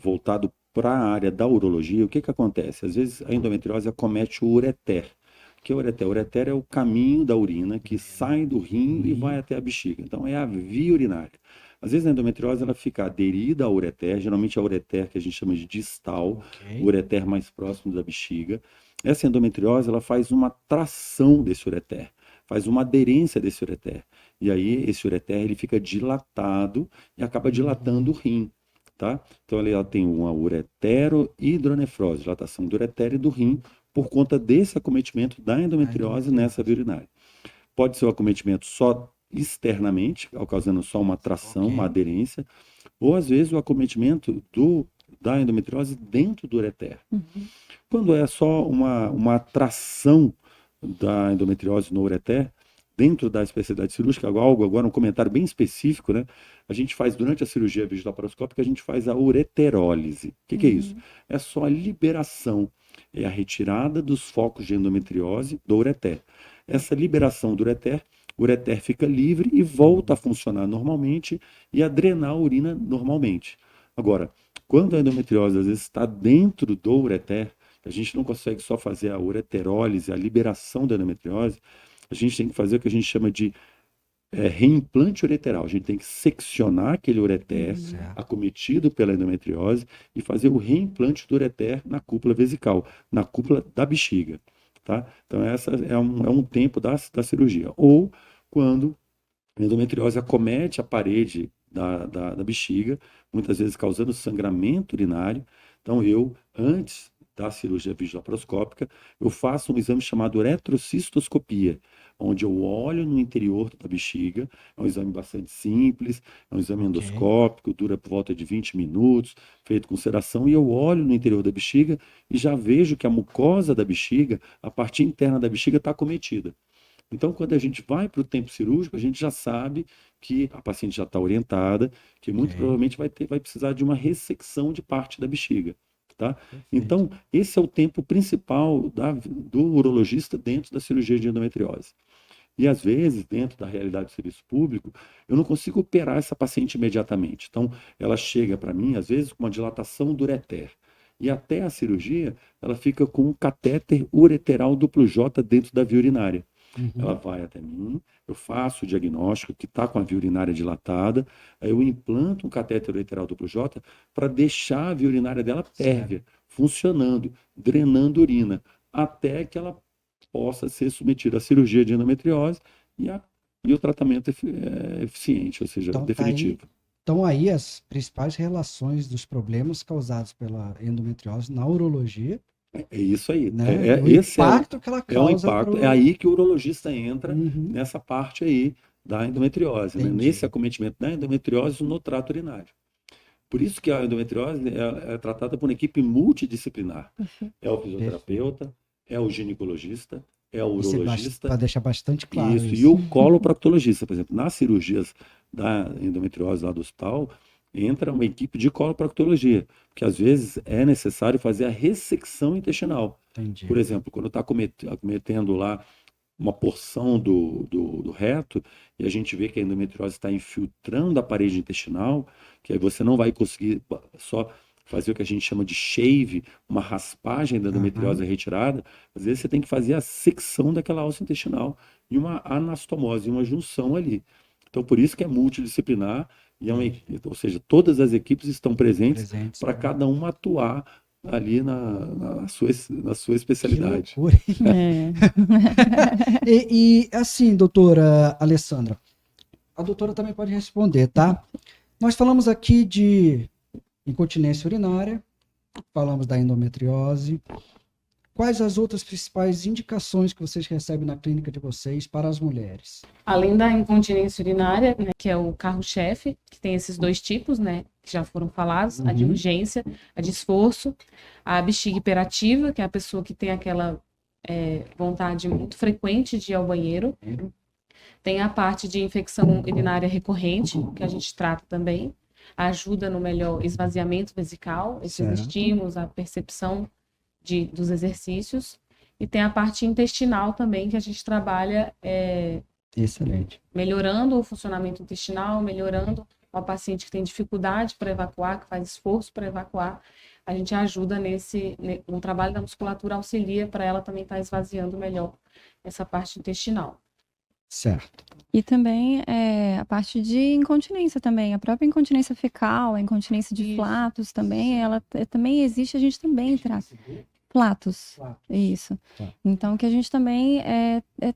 voltado para a área da urologia, o que que acontece? Às vezes a endometriose acomete o ureter. O que é o ureter? O ureter é o caminho da urina que sai do rim e vai até a bexiga. Então é a via urinária. Às vezes a endometriose ela fica aderida ao ureter, geralmente é o ureter que a gente chama de distal, o ureter mais próximo da bexiga. Essa endometriose ela faz uma tração desse ureter, faz uma aderência desse ureter. E aí esse ureter ele fica dilatado e acaba dilatando o rim. Tá? Então ela tem uma ureterohidronefrose, dilatação do ureter e do rim, por conta desse acometimento da endometriose nessa via urinária. Pode ser o acometimento só externamente, causando só uma tração, uma aderência, ou às vezes o acometimento da endometriose dentro do ureter. Quando é só uma tração da endometriose no ureter, dentro da especialidade cirúrgica, agora um comentário bem específico, né? A gente faz, durante a cirurgia vigilo-laparoscópica, a gente faz a ureterólise. O que é isso? É só a liberação, é a retirada dos focos de endometriose do ureter. Essa liberação do ureter, o ureter fica livre e volta a funcionar normalmente e a drenar a urina normalmente. Agora, quando a endometriose às vezes está dentro do ureter, a gente não consegue só fazer a ureterólise, a liberação da endometriose, a gente tem que fazer o que a gente chama de reimplante ureteral. A gente tem que seccionar aquele ureter acometido pela endometriose e fazer o reimplante do ureter na cúpula vesical, na cúpula da bexiga. Tá? Então, essa é um tempo da cirurgia. Ou quando a endometriose acomete a parede da bexiga, muitas vezes causando sangramento urinário. Então, antes da cirurgia vigilo-laparoscópica, eu faço um exame chamado uretrocistoscopia, onde eu olho no interior da bexiga. É um exame bastante simples, é um exame endoscópico, dura por volta de 20 minutos, feito com sedação, e eu olho no interior da bexiga e já vejo que a mucosa da bexiga, a parte interna da bexiga está acometida. Então, quando a gente vai para o tempo cirúrgico, a gente já sabe que a paciente já está orientada, que muito provavelmente vai precisar de uma ressecção de parte da bexiga, tá? Então, esse é o tempo principal do urologista dentro da cirurgia de endometriose. E, às vezes, dentro da realidade do serviço público, eu não consigo operar essa paciente imediatamente. Então, ela chega para mim, às vezes, com uma dilatação do ureter. E até a cirurgia, ela fica com um catéter ureteral duplo J dentro da via urinária. Ela vai até mim, eu faço o diagnóstico que está com a via urinária dilatada, aí eu implanto um catéter ureteral duplo J para deixar a via urinária dela pérvia, funcionando, drenando urina, até que ela possa ser submetida à cirurgia de endometriose e o tratamento é eficiente, ou seja, Então, definitivo. Então, aí as principais relações dos problemas causados pela endometriose na urologia, É isso aí. né? O Esse impacto que ela é o causa impacto. pro- É aí que o urologista entra Uhum, nessa parte aí da endometriose, né? entendi. Nesse acometimento da endometriose no trato urinário. Por isso que a endometriose é tratada por uma equipe multidisciplinar. É o fisioterapeuta, é o ginecologista, é o Isso é urologista, para deixar bastante claro isso, e isso. o coloproctologista. Por exemplo, nas cirurgias da endometriose lá do hospital, entra uma equipe de coloproctologia, porque às vezes é necessário fazer a ressecção intestinal. Entendi. Por exemplo, quando está acometendo lá uma porção do reto, e a gente vê que a endometriose está infiltrando a parede intestinal, que aí você não vai conseguir só fazer o que a gente chama de shave, uma raspagem da endometriose retirada, às vezes você tem que fazer a secção daquela alça intestinal e uma anastomose, uma junção ali. Então, por isso que é multidisciplinar, e ou seja, todas as equipes estão presentes para cada uma atuar ali na sua especialidade. Que loucura. É. E assim, doutora Alessandra, a doutora também pode responder, tá? Nós falamos aqui de incontinência urinária, falamos da endometriose. Quais as outras principais indicações que vocês recebem na clínica de vocês para as mulheres? Além da incontinência urinária, né, que é o carro-chefe, que tem esses dois tipos, né, que já foram falados, a de urgência, a de esforço, a bexiga hiperativa, que é a pessoa que tem aquela vontade muito frequente de ir ao banheiro. Tem a parte de infecção urinária recorrente, que a gente trata também, ajuda no melhor esvaziamento vesical, esses Certo. estímulos, a percepção dos exercícios. E tem a parte intestinal também, que a gente trabalha Excelente. melhorando o funcionamento intestinal, melhorando uma paciente que tem dificuldade para evacuar, que faz esforço para evacuar. A gente ajuda no trabalho da musculatura, auxilia para ela também estar esvaziando melhor essa parte intestinal. Certo. E também a parte de incontinência também, a própria incontinência fecal, a incontinência de Isso. flatos também, ela também existe, a gente também trata. Flatos, isso. Tá. Então, que a gente também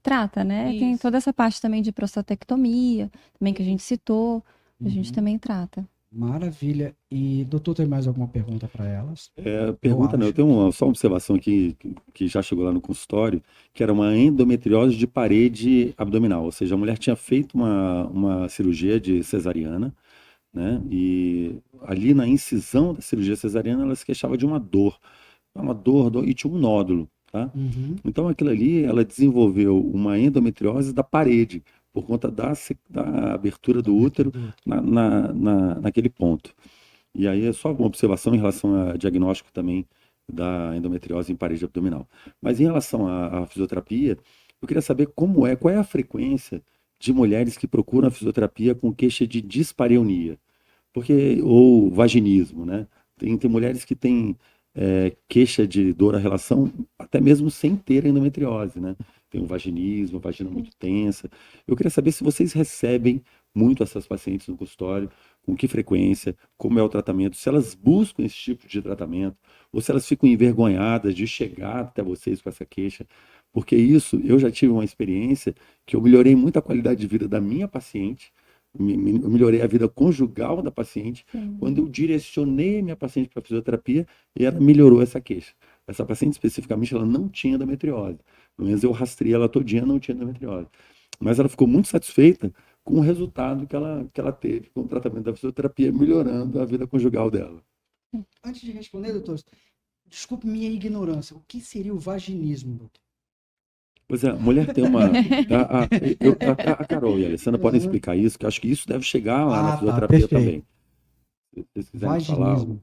trata, né? Tem Isso. toda essa parte também de prostatectomia, também que a gente citou, a gente também trata. Maravilha. E, doutor, tem mais alguma pergunta para elas? Pergunta não, eu tenho só uma observação aqui que já chegou lá no consultório, que era uma endometriose de parede abdominal, ou seja, a mulher tinha feito uma cirurgia de cesariana, né? E ali na incisão da cirurgia cesariana ela se queixava de uma dor e tinha um nódulo, tá? Então aquilo ali, ela desenvolveu uma endometriose da parede, por conta da abertura do útero naquele ponto. E aí é só uma observação em relação a diagnóstico também da endometriose em parede abdominal. Mas em relação à fisioterapia, eu queria saber qual é a frequência de mulheres que procuram a fisioterapia com queixa de dispareunia, ou vaginismo, né? Tem mulheres que têm queixa de dor à relação até mesmo sem ter endometriose, né? Tem o vaginismo, vagina muito tensa. Eu queria saber se vocês recebem muito essas pacientes no consultório, com que frequência, como é o tratamento, se elas buscam esse tipo de tratamento, ou se elas ficam envergonhadas de chegar até vocês com essa queixa, porque isso, eu já tive uma experiência que eu melhorei muito a qualidade de vida da minha paciente, eu melhorei a vida conjugal da paciente, quando eu direcionei a minha paciente para a fisioterapia e ela melhorou essa queixa. Essa paciente especificamente, ela não tinha endometriose. Pelo menos eu rastrei ela todinha, não tinha endometriose. Mas ela ficou muito satisfeita com o resultado que ela teve com o tratamento da fisioterapia, melhorando a vida conjugal dela. Antes de responder, doutor, desculpe minha ignorância. O que seria o vaginismo, doutor? Pois é, a mulher tem uma. A Carol e a Alessandra podem explicar isso, que eu acho que isso deve chegar lá na Tá, fisioterapia perfeito. também. Se vocês quiserem falar. Vaginismo.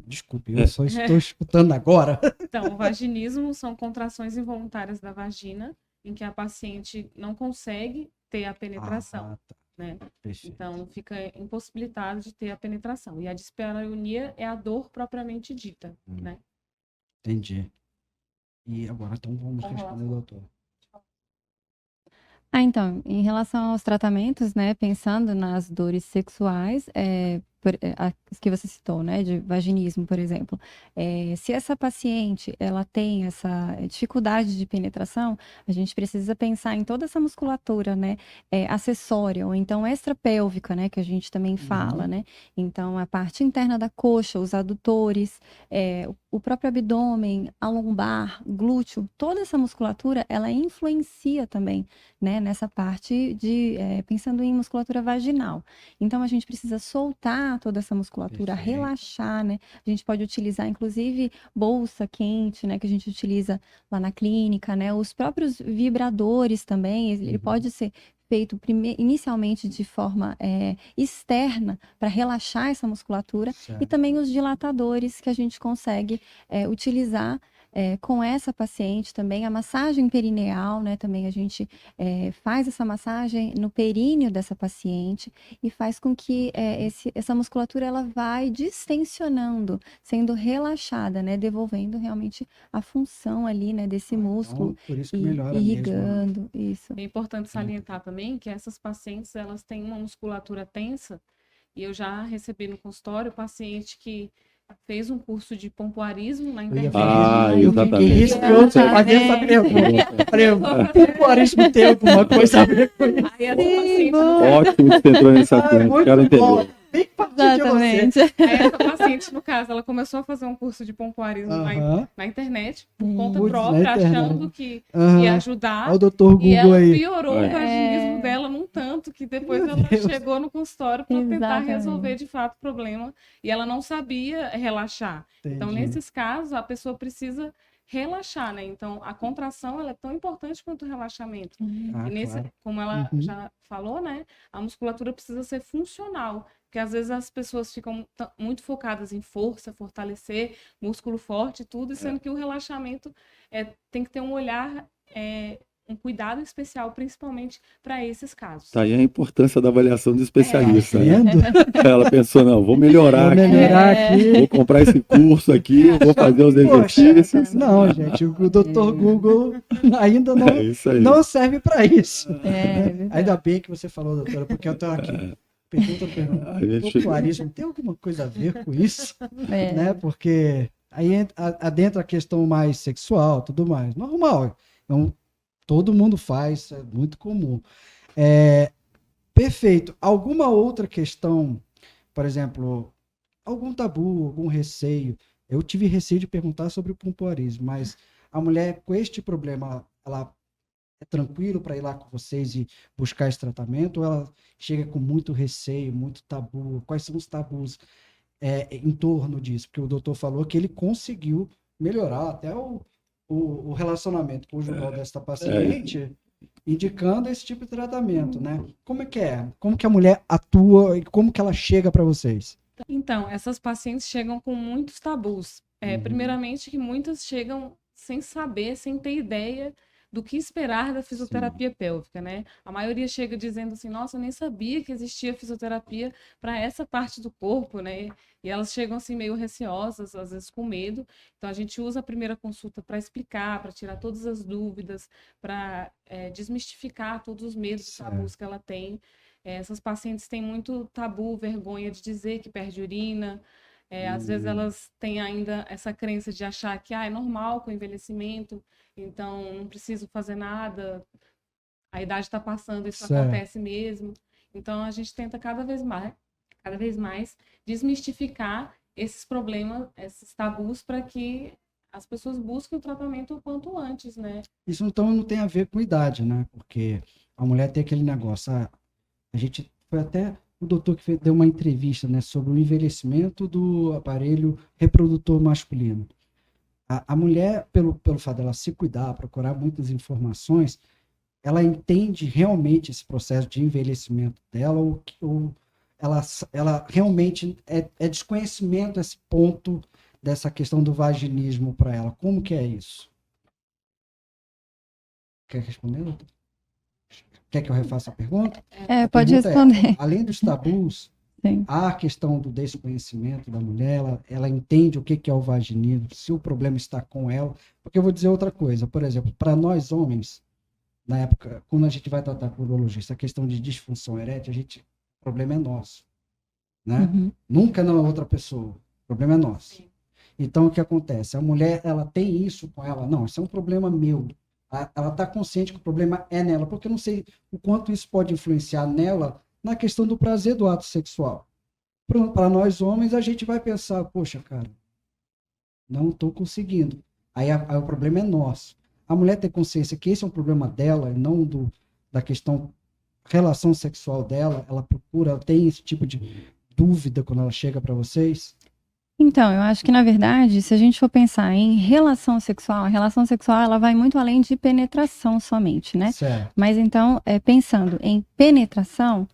Desculpe, eu só estou escutando agora. Então, o vaginismo são contrações involuntárias da vagina, em que a paciente não consegue ter a penetração, Tá. né? Perfeito. Então, fica impossibilitada de ter a penetração. E a dispareunia é a dor propriamente dita, né? Entendi. E agora, então, vamos Com responder, relação- doutor. Então, em relação aos tratamentos, né, pensando nas dores sexuais, as que você citou, né, de vaginismo, por exemplo, se essa paciente, ela tem essa dificuldade de penetração, a gente precisa pensar em toda essa musculatura, né, acessória, ou então extrapélvica, né, que a gente também fala, né, então a parte interna da coxa, os adutores, o próprio abdômen, a lombar, glúteo, toda essa musculatura, ela influencia também, né, nessa parte de, pensando em musculatura vaginal. Então, a gente precisa soltar toda essa musculatura, Perfeito. relaxar, né? A gente pode utilizar, inclusive, bolsa quente, né, que a gente utiliza lá na clínica, né? Os próprios vibradores também, ele pode ser feito inicialmente de forma externa para relaxar essa musculatura e Certo. também os dilatadores que a gente consegue utilizar com essa paciente também, a massagem perineal, né? Também a gente faz essa massagem no períneo dessa paciente e faz com que essa musculatura ela vai distensionando, sendo relaxada, né? Devolvendo realmente a função ali, né? Desse músculo Então, por isso que e melhora mesmo, né? irrigando, isso. É importante salientar também que essas pacientes, elas têm uma musculatura tensa, e eu já recebi no consultório paciente que fez um curso de pompoarismo na Eu ia internet. falar, Ah, eu fiquei exatamente. receoso de fazer essa pergunta. Falei, o pompoarismo tem alguma coisa a ver com isso? Aí essa paciente, Ótimo que você entrou nesse assunto, muito quero bom. entender. Bem partir de você. Exatamente. aí essa paciente, no caso, ela começou a fazer um curso de pompoarismo Aham. na internet, por conta Putz, na própria, internet. achando que Aham. ia ajudar. Olha o doutor E Google ela aí. piorou o É. vaginismo dela num tanto que depois Meu ela Deus. chegou no consultório para tentar Exatamente. resolver de fato o problema. E ela não sabia relaxar. Então, Entendi. nesses casos, a pessoa precisa relaxar, né? Então, a contração ela é tão importante quanto o relaxamento. Ah, E nesse, claro. como ela Uhum. já falou, né? A musculatura precisa ser funcional. Porque às vezes as pessoas ficam muito focadas em força, fortalecer, músculo forte e tudo, sendo que o relaxamento tem que ter um olhar, um cuidado especial, principalmente para esses casos. Tá aí a importância da avaliação do Tá especialista, né? vendo? Ela pensou, não, vou melhorar Vou aqui, melhorar aqui. vou comprar esse curso aqui, vou fazer os Poxa, exercícios. não, gente, o doutor Google ainda É isso aí. não serve para isso. É, Ainda bem que você falou, doutora, porque eu tô aqui. Pergunta. A gente- Popularismo tem alguma coisa a ver com isso? é. Né? Porque aí adentra a questão mais sexual, tudo mais. Normal. Então, todo mundo faz, é muito comum. Perfeito. Alguma outra questão, por exemplo, algum tabu, algum receio? Eu tive receio de perguntar sobre o pompoarismo, mas a mulher com este problema, ela é tranquilo para ir lá com vocês e buscar esse tratamento? Ou ela chega com muito receio, muito tabu? Quais são os tabus em torno disso? Porque o doutor falou que ele conseguiu melhorar até o relacionamento conjugal desta paciente, indicando esse tipo de tratamento, né? Como é que é? Como que a mulher atua e como que ela chega para vocês? Então, essas pacientes chegam com muitos tabus. Primeiramente, que muitas chegam sem saber, sem ter ideia do que esperar da fisioterapia pélvica, né? A maioria chega dizendo assim, nossa, eu nem sabia que existia fisioterapia para essa parte do corpo, né? E elas chegam assim meio receosas, às vezes com medo. Então a gente usa a primeira consulta para explicar, para tirar todas as dúvidas, para desmistificar todos os medos e tabus que ela tem. Essas pacientes têm muito tabu, vergonha de dizer que perde urina. Às vezes elas têm ainda essa crença de achar que é normal com o envelhecimento, então não preciso fazer nada, a idade está passando, isso acontece mesmo. Então a gente tenta cada vez mais desmistificar esses problemas, esses tabus, para que as pessoas busquem o tratamento o quanto antes, né? Isso então não tem a ver com idade, né? Porque a mulher tem aquele negócio, a gente foi até o doutor que deu uma entrevista, né, sobre o envelhecimento do aparelho reprodutor masculino. A mulher, pelo fato dela se cuidar, procurar muitas informações, ela entende realmente esse processo de envelhecimento dela ou ela realmente é desconhecimento esse ponto dessa questão do vaginismo para ela? Como que é isso? Quer responder, doutor? Quer que eu refaça a pergunta? A Pode pergunta responder. além dos tabus, Sim. há a questão do desconhecimento da mulher, ela entende o que é o vaginismo, se o problema está com ela. Porque eu vou dizer outra coisa, por exemplo, para nós homens, na época, quando a gente vai tratar com o urologista, a questão de disfunção erétil, o problema é nosso, né? Uhum. Nunca na outra pessoa, o problema é nosso. Então, o que acontece? A mulher, ela tem isso com ela? Não, isso é um problema meu. Ela está consciente que o problema é nela, porque eu não sei o quanto isso pode influenciar nela na questão do prazer do ato sexual. Para nós homens, a gente vai pensar, poxa, cara, não estou conseguindo. Aí o problema é nosso. A mulher ter consciência que esse é um problema dela, e não da questão relação sexual dela, ela procura, ela tem esse tipo de dúvida quando ela chega para vocês? Então, eu acho que, na verdade, se a gente for pensar em relação sexual, a relação sexual ela vai muito além de penetração somente, né? Certo. Mas então, pensando em penetração,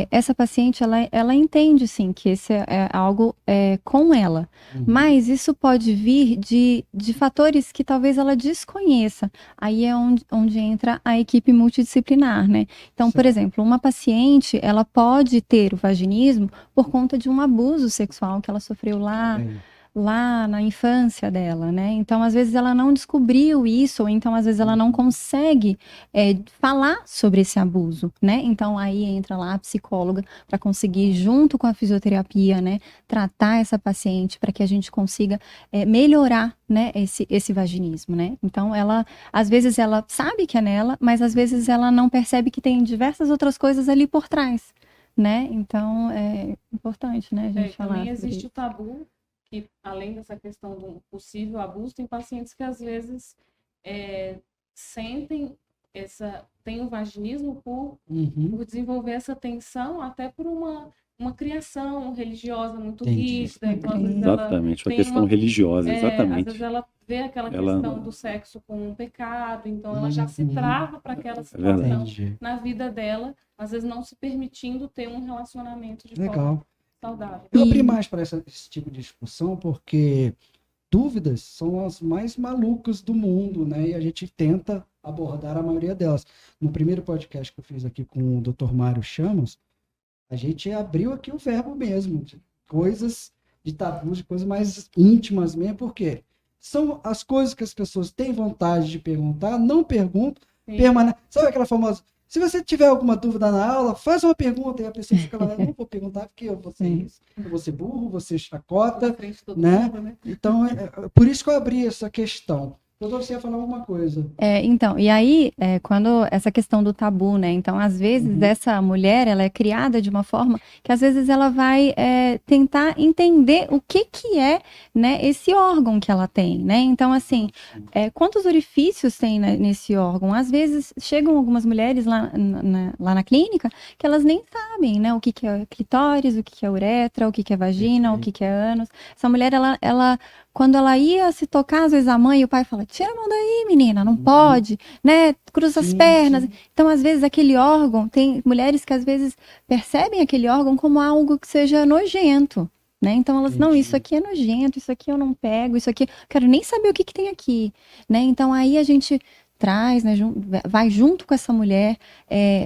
essa paciente, ela entende, sim, que esse é algo com ela. Uhum. Mas isso pode vir de fatores que talvez ela desconheça. Aí é onde entra a equipe multidisciplinar, né? Então, por Certo. exemplo, uma paciente, ela pode ter o vaginismo por conta de um abuso sexual que ela sofreu lá na infância dela, né? Então, às vezes ela não descobriu isso, ou então às vezes ela não consegue falar sobre esse abuso, né? Então, aí entra lá a psicóloga para conseguir, junto com a fisioterapia, né, tratar essa paciente para que a gente consiga melhorar, né, esse vaginismo, né? Então, às vezes ela sabe que é nela, mas às vezes ela não percebe que tem diversas outras coisas ali por trás, né? Então, é importante, né, a gente falar também sobre existe isso. o tabu que, além dessa questão do possível abuso, tem pacientes que às vezes sentem tem um vaginismo por desenvolver essa tensão, até por uma criação religiosa muito Entendi. rígida. Então, às vezes ela Exatamente, uma tem questão religiosa, às exatamente. vezes ela vê aquela Ela- questão do sexo como um pecado, então ela já se trava para aquela verdade. situação Entendi. na vida dela, às vezes não se permitindo ter um relacionamento de forma Legal. saudável. Eu abri mais para esse tipo de discussão porque dúvidas são as mais malucas do mundo, né? E a gente tenta abordar a maioria delas. No primeiro podcast que eu fiz aqui com o Dr. Mário Chamas, a gente abriu aqui o verbo mesmo, de coisas de tabus, de coisas mais íntimas mesmo, porque são as coisas que as pessoas têm vontade de perguntar, não perguntam, Sim. Sabe aquela famosa, se você tiver alguma dúvida na aula, faz uma pergunta, e a pessoa fica lá, eu não vou perguntar porque eu vou ser isso, eu vou ser burro, você chacota, Na frente de todo né? mundo, né? Então, por isso que eu abri essa questão. Doutor, você ia falar alguma coisa. Então, e aí, quando essa questão do tabu, né? Então, às vezes, essa mulher, ela é criada de uma forma que, às vezes, ela vai tentar entender o que é, né, esse órgão que ela tem, né? Então, assim, quantos orifícios tem nesse órgão? Às vezes, chegam algumas mulheres lá na clínica que elas nem sabem, né? O que é clitóris, o que é uretra, o que é vagina, o que é ânus. Essa mulher, ela quando ela ia se tocar, às vezes a mãe e o pai falam, tira a mão daí, menina, não pode, né? Cruza as pernas. Então, às vezes, aquele órgão, tem mulheres que às vezes percebem aquele órgão como algo que seja nojento, né? Então, elas, não, isso aqui é nojento, isso aqui eu não pego, isso aqui, quero nem saber o que tem aqui, né? Então, aí a gente traz, né, vai junto com essa mulher,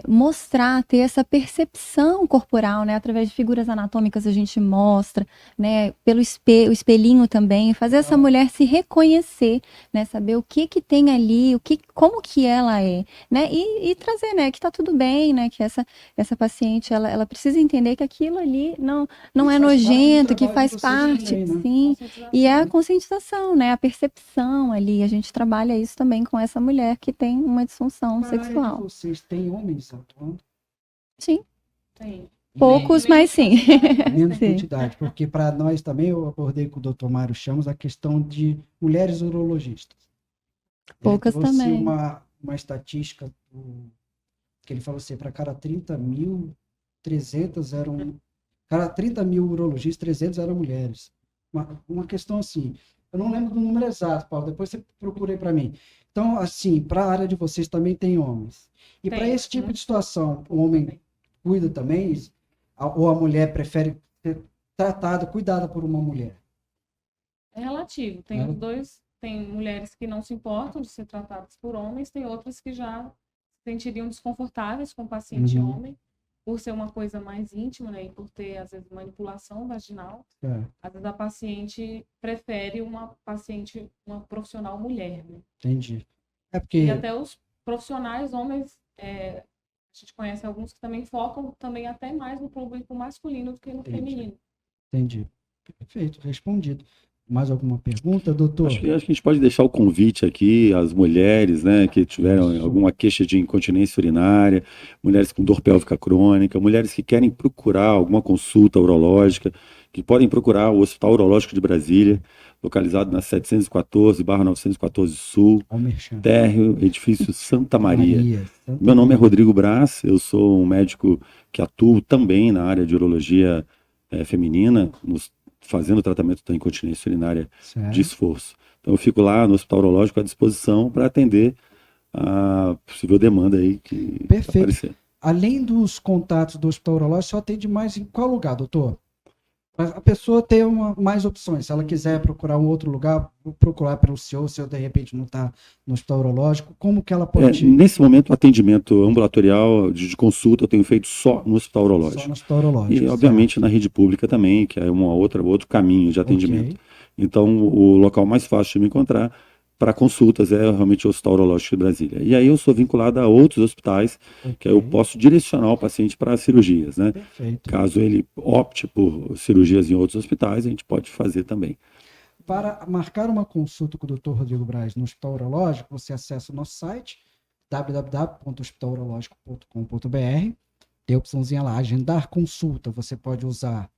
mostrar, ter essa percepção corporal, né, através de figuras anatômicas a gente mostra, né, pelo espelhinho também, fazer essa mulher se reconhecer, né, saber o que tem ali, como que ela é, né, e trazer, né, que tá tudo bem, né, que essa paciente, ela precisa entender que aquilo ali não é nojento, que faz parte, também, né? sim, e é a conscientização, né, a percepção ali, a gente trabalha isso também com essa mulher que tem uma disfunção sexual. Vocês têm homens atuando? Sim. Tem. Poucos, mas sim. Menos Sim. quantidade, porque para nós também, eu abordei com o Dr. Mário Chamas a questão de mulheres urologistas. Poucas ele trouxe também. uma estatística que ele falou assim, para cada 30 mil, 300 eram... Cada 30 mil urologistas, 300 eram mulheres. Uma questão assim, Eu não lembro do número exato, Paulo, depois você procura aí para mim. Então, assim, para a área de vocês também tem homens. E para Tem, esse tipo de muito. situação, o homem cuida também, ou a mulher prefere ser tratada, cuidada por uma mulher? É relativo. Tem É. os dois, tem mulheres que não se importam de ser tratadas por homens, tem outras que já se sentiriam desconfortáveis com o paciente Uhum. homem, por ser uma coisa mais íntima, né, e por ter, às vezes, manipulação vaginal. É, Às vezes a paciente prefere uma profissional mulher, né? entendi. É E porque, até os profissionais homens, a gente conhece alguns que também focam também até mais no público masculino do que no Entendi. feminino. entendi. Perfeito, respondido. Mais alguma pergunta, doutor? Acho que a gente pode deixar o convite aqui às mulheres, né, que tiveram Isso. alguma queixa de incontinência urinária, mulheres com dor pélvica crônica, mulheres que querem procurar alguma consulta urológica, que podem procurar o Hospital Urológico de Brasília, localizado na 714/914 Sul, Ao merchan. térreo, edifício Santa Maria. Santa Meu nome é Maria. Rodrigo Brás, eu sou um médico que atuo também na área de urologia feminina, fazendo tratamento da incontinência urinária Certo. de esforço. Então eu fico lá no Hospital Urológico à disposição para atender a possível demanda aí que Perfeito. aparecer. Além dos contatos do Hospital Urológico, só atende mais em qual lugar, doutor? Pra a pessoa ter mais opções. Se ela quiser procurar um outro lugar, procurar pelo senhor, se eu de repente não está no Hospital Urológico, como que ela pode ir? Nesse momento, o atendimento ambulatorial de consulta eu tenho feito só no Hospital Só Urológico. no Hospital Urológico. E, obviamente, na rede pública também, que é outro caminho de certo. atendimento. Ok. Então, o local mais fácil de me encontrar para consultas é realmente o Hospital Urológico de Brasília. E aí eu sou vinculado a outros hospitais, que aí eu Ok. posso direcionar o paciente para cirurgias, né? Perfeito. Caso ele opte por cirurgias em outros hospitais, a gente pode fazer também. Para marcar uma consulta com o Dr. Rodrigo Braz no Hospital Urológico, você acessa o nosso site www.hospitalurologico.com.br. Tem a opçãozinha lá, agendar consulta. Você pode usar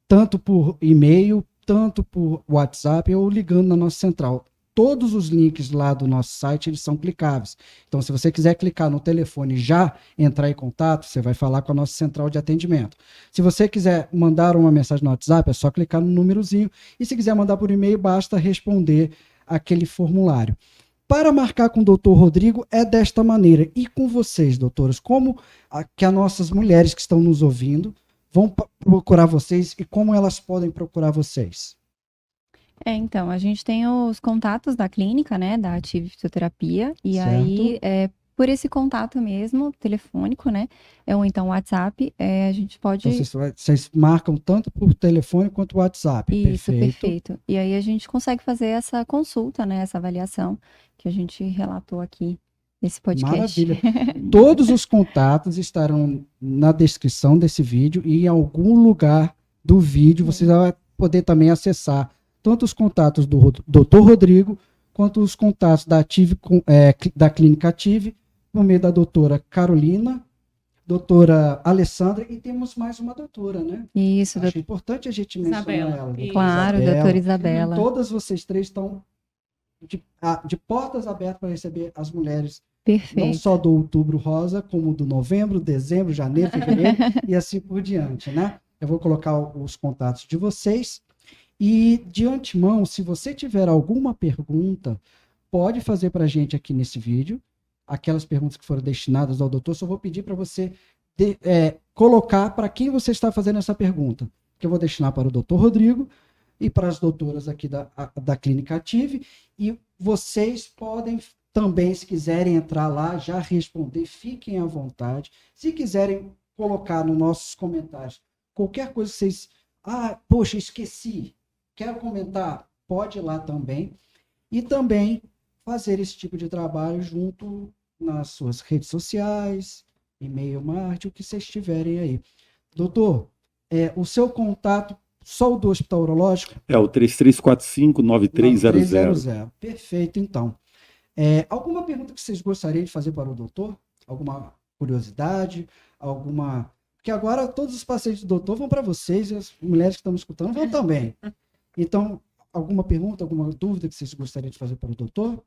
tanto por e-mail, tanto por WhatsApp ou ligando na nossa central. Todos os links lá do nosso site, eles são clicáveis. Então, se você quiser clicar no telefone e já entrar em contato, você vai falar com a nossa central de atendimento. Se você quiser mandar uma mensagem no WhatsApp, é só clicar no númerozinho. E se quiser mandar por e-mail, basta responder aquele formulário. Para marcar com o doutor Rodrigo é desta maneira. E com vocês, doutoras, como que as nossas mulheres que estão nos ouvindo vão procurar vocês e como elas podem procurar vocês? Então, a gente tem os contatos da clínica, né, da Ative Fisioterapia, e Certo. aí, por esse contato mesmo, telefônico, né, ou então WhatsApp, a gente pode... Então, vocês marcam tanto por telefone quanto WhatsApp. Isso, Perfeito. perfeito. E aí a gente consegue fazer essa consulta, né, essa avaliação que a gente relatou aqui nesse podcast. Maravilha. Todos os contatos estarão na descrição desse vídeo e em algum lugar do vídeo você vai poder também acessar tanto os contatos do Dr. Rodrigo quanto os contatos da Clínica Ative, por meio da doutora Carolina, doutora Alessandra, e temos mais uma doutora, né? Isso, Acho importante a gente mencionar Isabela. ela. doutora claro, Isabela. doutora Isabela. Todas vocês três estão de portas abertas para receber as mulheres, não Perfeito. só do Outubro Rosa, como do novembro, dezembro, janeiro, fevereiro e assim por diante, né? Eu vou colocar os contatos de vocês. E, de antemão, se você tiver alguma pergunta, pode fazer para a gente aqui nesse vídeo. Aquelas perguntas que foram destinadas ao doutor, só vou pedir para você colocar para quem você está fazendo essa pergunta. Que eu vou destinar para o doutor Rodrigo e para as doutoras aqui da Clínica Ative. E vocês podem também, se quiserem entrar lá, já responder, fiquem à vontade. Se quiserem colocar nos nossos comentários qualquer coisa que vocês... poxa, esqueci. Quero comentar? Pode ir lá também. E também fazer esse tipo de trabalho junto nas suas redes sociais, e-mail marketing, o que vocês tiverem aí. Doutor, o seu contato, só o do Hospital Urológico? É o 3345-9300. Perfeito, então. Alguma pergunta que vocês gostariam de fazer para o doutor? Alguma curiosidade? Alguma... Porque agora todos os pacientes do doutor vão para vocês e as mulheres que estão me escutando vão também. Então, alguma pergunta, alguma dúvida que vocês gostariam de fazer para o doutor?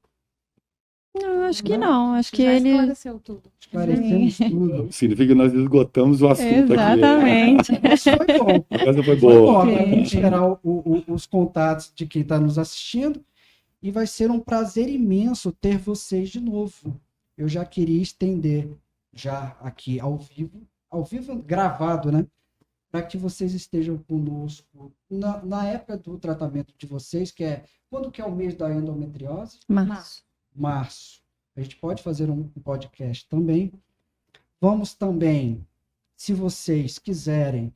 Não, acho que não. Acho que Já ele. esclareceu tudo. Esclarecemos tudo. Significa que nós esgotamos o assunto aqui. Exatamente. Isso foi bom. A coisa foi Foi bom. boa. Agora Sim, vamos sim. esperar os contatos de quem está nos assistindo e vai ser um prazer imenso ter vocês de novo. Eu já queria estender já aqui ao vivo gravado, né? Para que vocês estejam conosco na época do tratamento de vocês, que é quando que é o mês da endometriose? Março. Março. A gente pode fazer um podcast também. Vamos também, se vocês quiserem,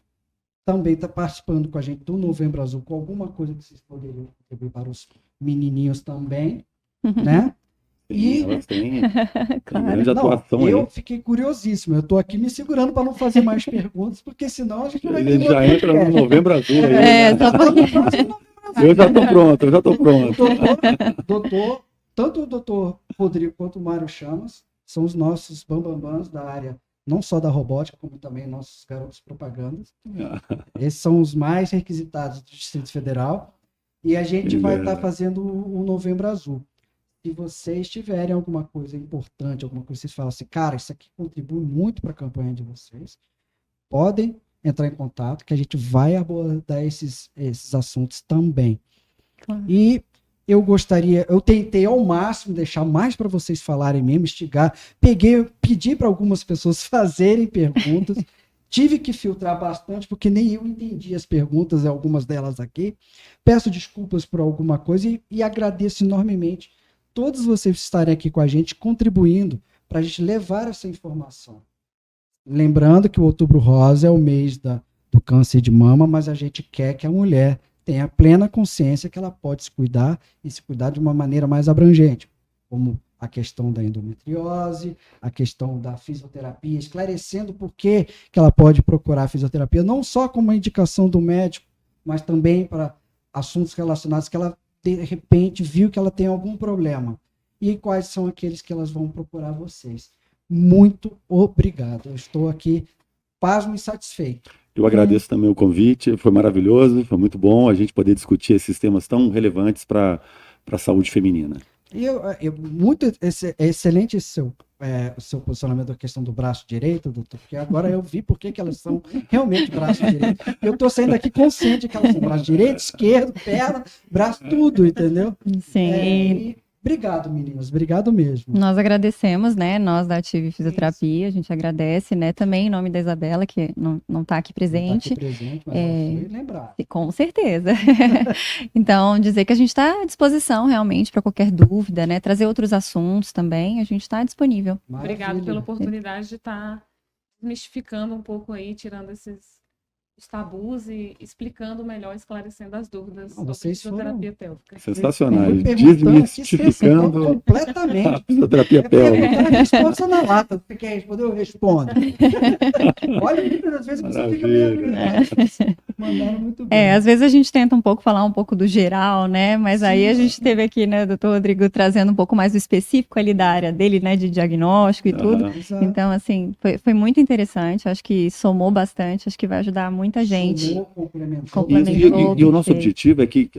também estar participando com a gente do Novembro Azul, com alguma coisa que vocês poderiam contribuir para os menininhos também, né? Sim, E- elas têm Claro. grande atuação eu aí. fiquei curiosíssimo. Eu estou aqui me segurando para não fazer mais perguntas, porque senão a gente não A vai gente ter já outro entra no podcast. Novembro Azul aí. É, né? só porque. Eu já tô pronto, eu já tô pronto. Tanto o doutor Rodrigo quanto o Mário Chamas são os nossos bambambãs da área, não só da robótica, como também nossos garotos propagandas. Esses são os mais requisitados do Distrito Federal. E a gente vai estar fazendo o Novembro Azul. Se vocês tiverem alguma coisa importante, alguma coisa que vocês falam assim, cara, isso aqui contribui muito para a campanha de vocês, podem entrar em contato, que a gente vai abordar esses assuntos também. Claro. E eu tentei ao máximo deixar mais para vocês falarem mesmo, instigar. Pedi para algumas pessoas fazerem perguntas. Tive que filtrar bastante, porque nem eu entendi as perguntas, algumas delas aqui. Peço desculpas por alguma coisa e agradeço enormemente todos vocês estarem aqui com a gente, contribuindo para a gente levar essa informação. Lembrando que o Outubro Rosa é o mês do câncer de mama, mas a gente quer que a mulher tenha plena consciência que ela pode se cuidar e se cuidar de uma maneira mais abrangente, como a questão da endometriose, a questão da fisioterapia, esclarecendo por que ela pode procurar a fisioterapia, não só como uma indicação do médico, mas também para assuntos relacionados que ela, de repente, viu que ela tem algum problema. E quais são aqueles que elas vão procurar vocês. Muito obrigado. Eu estou aqui pasmo e satisfeito. Eu agradeço também o convite, foi maravilhoso, foi muito bom a gente poder discutir esses temas tão relevantes para a saúde feminina. E muito excelente o seu posicionamento da questão do braço direito, doutor, porque agora eu vi por que elas são realmente braço direito. Eu estou saindo aqui consciente que elas são braço direito, esquerdo, perna, braço, tudo, entendeu? Sim. E obrigado, meninas, obrigado mesmo. Nós agradecemos, né? Nós da Ative Fisioterapia, a gente agradece, né? Também em nome da Isabela, que não está aqui presente. Não tá aqui presente, mas ela foi lembrar. Com certeza. Então, dizer que a gente está à disposição realmente para qualquer dúvida, né? Trazer outros assuntos também, a gente está disponível. Obrigado Maravilha. pela oportunidade de estar desmistificando um pouco aí, tirando os tabus e explicando melhor, esclarecendo as dúvidas sobre vocês foram- fisioterapia pélvica. Sensacional, Eu fui perguntando aqui, você desmistificando respondeu completamente. a fisioterapia pélvica. A resposta na lata. Você quer responder? Eu respondo. Olha, muitas das vezes você fica meio... Mandaram muito bem. Às vezes a gente tenta falar um pouco do geral, né? Mas aí a gente teve aqui, né, o doutor Rodrigo trazendo um pouco mais do específico ali da área dele, né, de diagnóstico e tudo. Aham. Exato. Então, assim, foi muito interessante, acho que somou bastante, acho que vai ajudar muita gente. Somou, complementou. Complementou. E o nosso perfeito. objetivo é que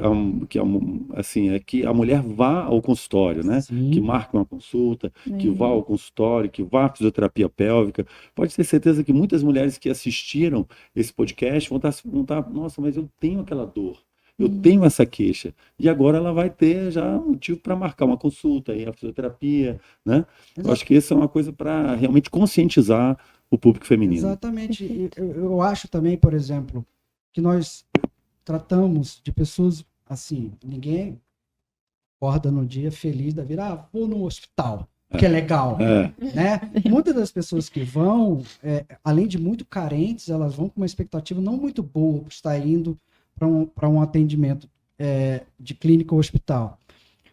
a mulher vá ao consultório, né? Sim. Que marque uma consulta, que Uhum. vá ao consultório, que vá à fisioterapia pélvica. Pode ter certeza que muitas mulheres que assistiram esse podcast vão estar, nossa, mas eu tenho aquela dor, eu tenho essa queixa. E agora ela vai ter já um motivo para marcar uma consulta, ir à fisioterapia, né? Eu acho que isso é uma coisa para realmente conscientizar o público feminino. Exatamente. E eu acho também, por exemplo, que nós tratamos de pessoas assim, ninguém acorda no dia feliz da vida, vou no hospital, que é legal, É. né? Muitas das pessoas que vão, além de muito carentes, elas vão com uma expectativa não muito boa por estar indo para um atendimento de clínica ou hospital.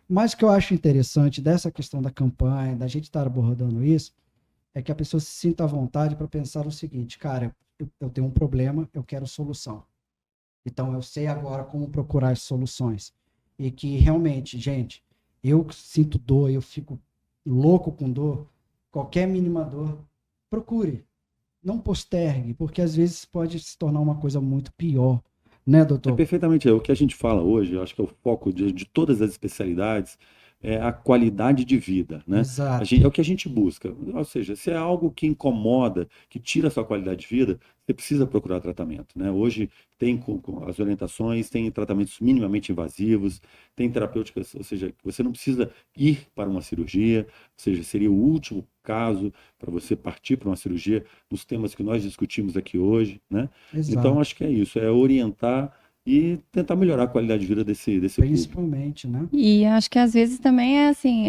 Mas o que eu acho interessante dessa questão da campanha, da gente estar abordando isso, é que a pessoa se sinta à vontade para pensar o seguinte, cara, eu tenho um problema, eu quero solução. Então, eu sei agora como procurar as soluções. E que, realmente, gente, eu sinto dor, eu fico louco com dor, qualquer mínima dor, procure. Não postergue, porque às vezes pode se tornar uma coisa muito pior. Né, doutor? Perfeitamente. O que a gente fala hoje, eu acho que é o foco de todas as especialidades, a qualidade de vida, né? Exato. É o que a gente busca. Ou seja, se é algo que incomoda, que tira a sua qualidade de vida, você precisa procurar tratamento, né? Hoje tem com as orientações, tem tratamentos minimamente invasivos, tem terapêuticas, ou seja, você não precisa ir para uma cirurgia, ou seja, seria o último caso para você partir para uma cirurgia nos temas que nós discutimos aqui hoje, né? Exato. Então, acho que é isso, é orientar e tentar melhorar a qualidade de vida desse público. Principalmente, né? E acho que às vezes também é assim,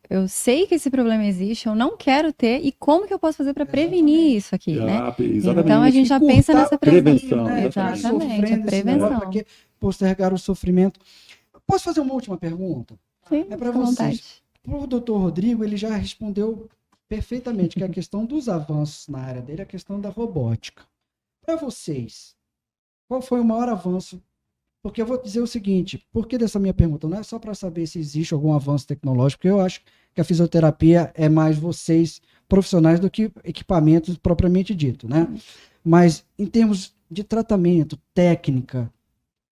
eu sei que esse problema existe, eu não quero ter, e como que eu posso fazer para prevenir isso aqui, né? Exatamente. Então a gente já pensa nessa prevenção, né? Exatamente, a prevenção. Para que postergar o sofrimento. Posso fazer uma última pergunta? Sim, É para fica à vocês. vontade. O doutor Rodrigo, ele já respondeu perfeitamente, que é a questão dos avanços na área dele, a questão da robótica. Para vocês, qual foi o maior avanço? Porque eu vou dizer o seguinte, por que dessa minha pergunta? Não é só para saber se existe algum avanço tecnológico, porque eu acho que a fisioterapia é mais vocês, profissionais, do que equipamentos propriamente dito, né? Mas em termos de tratamento, técnica,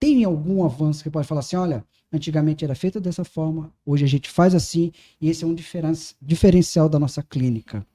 tem algum avanço que pode falar assim, olha, antigamente era feito dessa forma, hoje a gente faz assim, e esse é um diferencial da nossa clínica.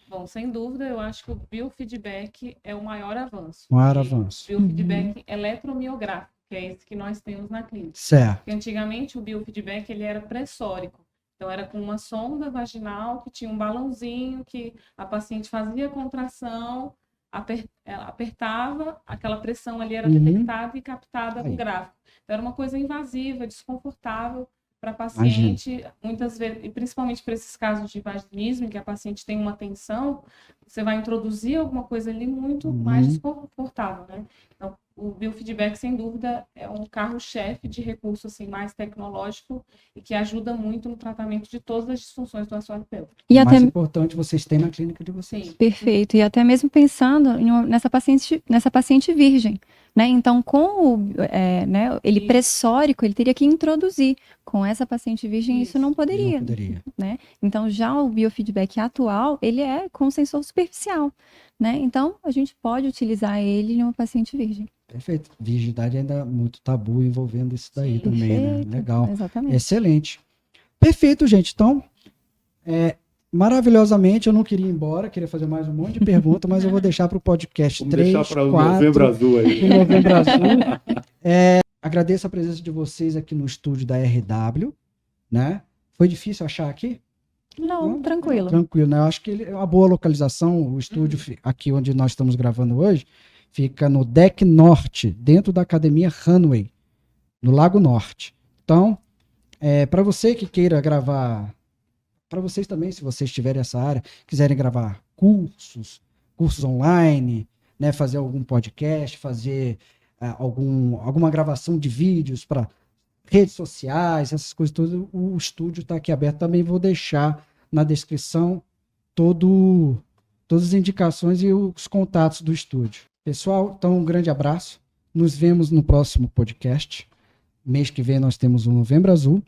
Bom, sem dúvida, eu acho que o biofeedback é o maior avanço. Maior avanço. O biofeedback eletromiográfico, que é esse que nós temos na clínica. Certo. Porque antigamente o biofeedback ele era pressórico. Então era com uma sonda vaginal que tinha um balãozinho que a paciente fazia contração, apertava, aquela pressão ali era detectada e captada no gráfico. Então era uma coisa invasiva, desconfortável para a paciente, muitas vezes, e principalmente para esses casos de vaginismo, em que a paciente tem uma tensão, você vai introduzir alguma coisa ali muito mais desconfortável, né? Então, o biofeedback, sem dúvida, é um carro-chefe de recurso assim, mais tecnológico e que ajuda muito no tratamento de todas as disfunções do assoalho pélvico. E O até mais importante vocês têm na clínica de vocês. Sim. Perfeito. E até mesmo pensando nessa paciente virgem, né? Então, com ele Isso. pressórico, ele teria que introduzir. Com essa paciente virgem, isso não poderia, Não poderia. né? Então, já o biofeedback atual, ele é com sensor superficial, né? Então, a gente pode utilizar ele em uma paciente virgem. Perfeito. Virgindade ainda é muito tabu envolvendo isso daí Sim. também, né? Perfeito. Legal. Exatamente. Excelente. Perfeito, gente. Então, maravilhosamente, eu não queria ir embora, queria fazer mais um monte de perguntas, mas eu vou deixar para o podcast Vamos 3, deixar para o 4, Novembro Azul aí. Novembro Azul. Agradeço a presença de vocês aqui no estúdio da RW, né? Foi difícil achar aqui? Não, tranquilo. Tranquilo, né? Eu acho que é uma boa localização. O estúdio aqui onde nós estamos gravando hoje fica no deck norte, dentro da academia Runway, no Lago Norte. Então, para você que queira gravar, para vocês também, se vocês tiverem essa área, quiserem gravar cursos online, né? Fazer algum podcast, fazer alguma gravação de vídeos para redes sociais, essas coisas todas, o estúdio está aqui aberto. Também vou deixar na descrição todas as indicações e os contatos do estúdio. Pessoal, então um grande abraço. Nos vemos no próximo podcast. Mês que vem nós temos o Novembro Azul.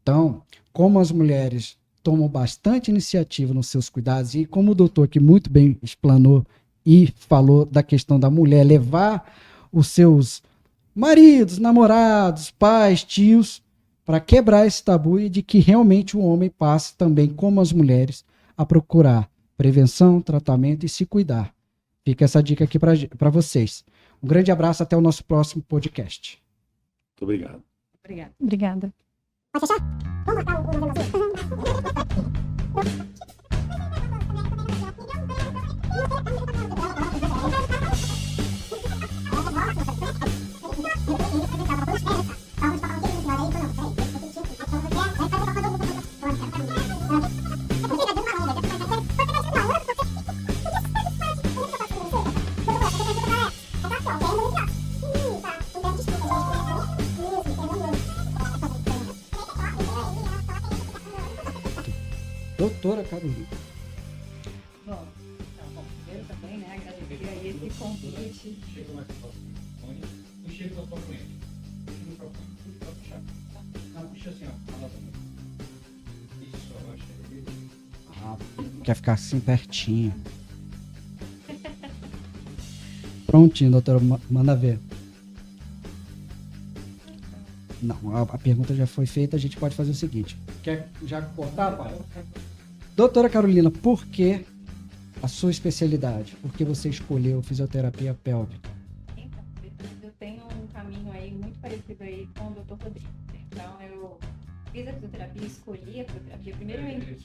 Então, como as mulheres tomam bastante iniciativa nos seus cuidados e como o doutor aqui muito bem explanou e falou da questão da mulher levar os seus maridos, namorados, pais, tios, para quebrar esse tabu e de que realmente o homem passe também, como as mulheres, a procurar prevenção, tratamento e se cuidar. Fica essa dica aqui para vocês. Um grande abraço, até o nosso próximo podcast. Muito obrigado. Obrigada. Obrigada. Pode fechar? Vamos marcar o Novembro Azul? Doutora Carolina. Bom, primeiro também, né, agradecer aí esse convite. Chega mais próximo. Não chega na tua frente. Puxa o microfone. Pode puxar. Não, puxa assim, ó. Isso, abaixa aí. Quer ficar assim pertinho. Prontinho, doutora. Manda ver. Não, a pergunta já foi feita, a gente pode fazer o seguinte. Quer já cortar, pai? Doutora Carolina, por que a sua especialidade? Por que você escolheu fisioterapia pélvica? Então, eu tenho um caminho aí muito parecido aí com o Dr. Rodrigo. Então, eu fiz a fisioterapia, escolhi a fisioterapia. Primeiro eu entrei.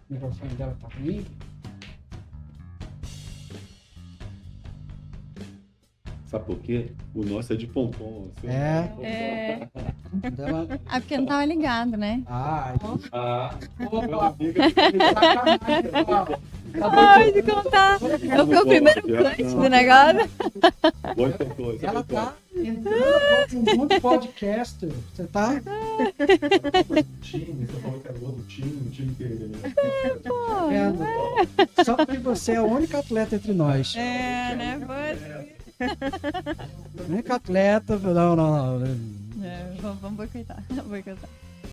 O microfone dela tá ruim? Sabe por quê? O nosso é de pompom. o seu É. não É. Dela... Ah, porque não tava ligado, né? Ah, Ah, meu opa, amigo. sacanagem, pessoal. Ai, de contar. Eu fui o primeiro punch do negócio. Boa coisa. Ela tá entrando agora com muito podcaster. Você tá? Time, você falou que era outro time, um time que ele. Vendo? Só porque você é a única atleta entre nós. É, né? Única atleta. Não. É, vamos boicotar. Boicotar.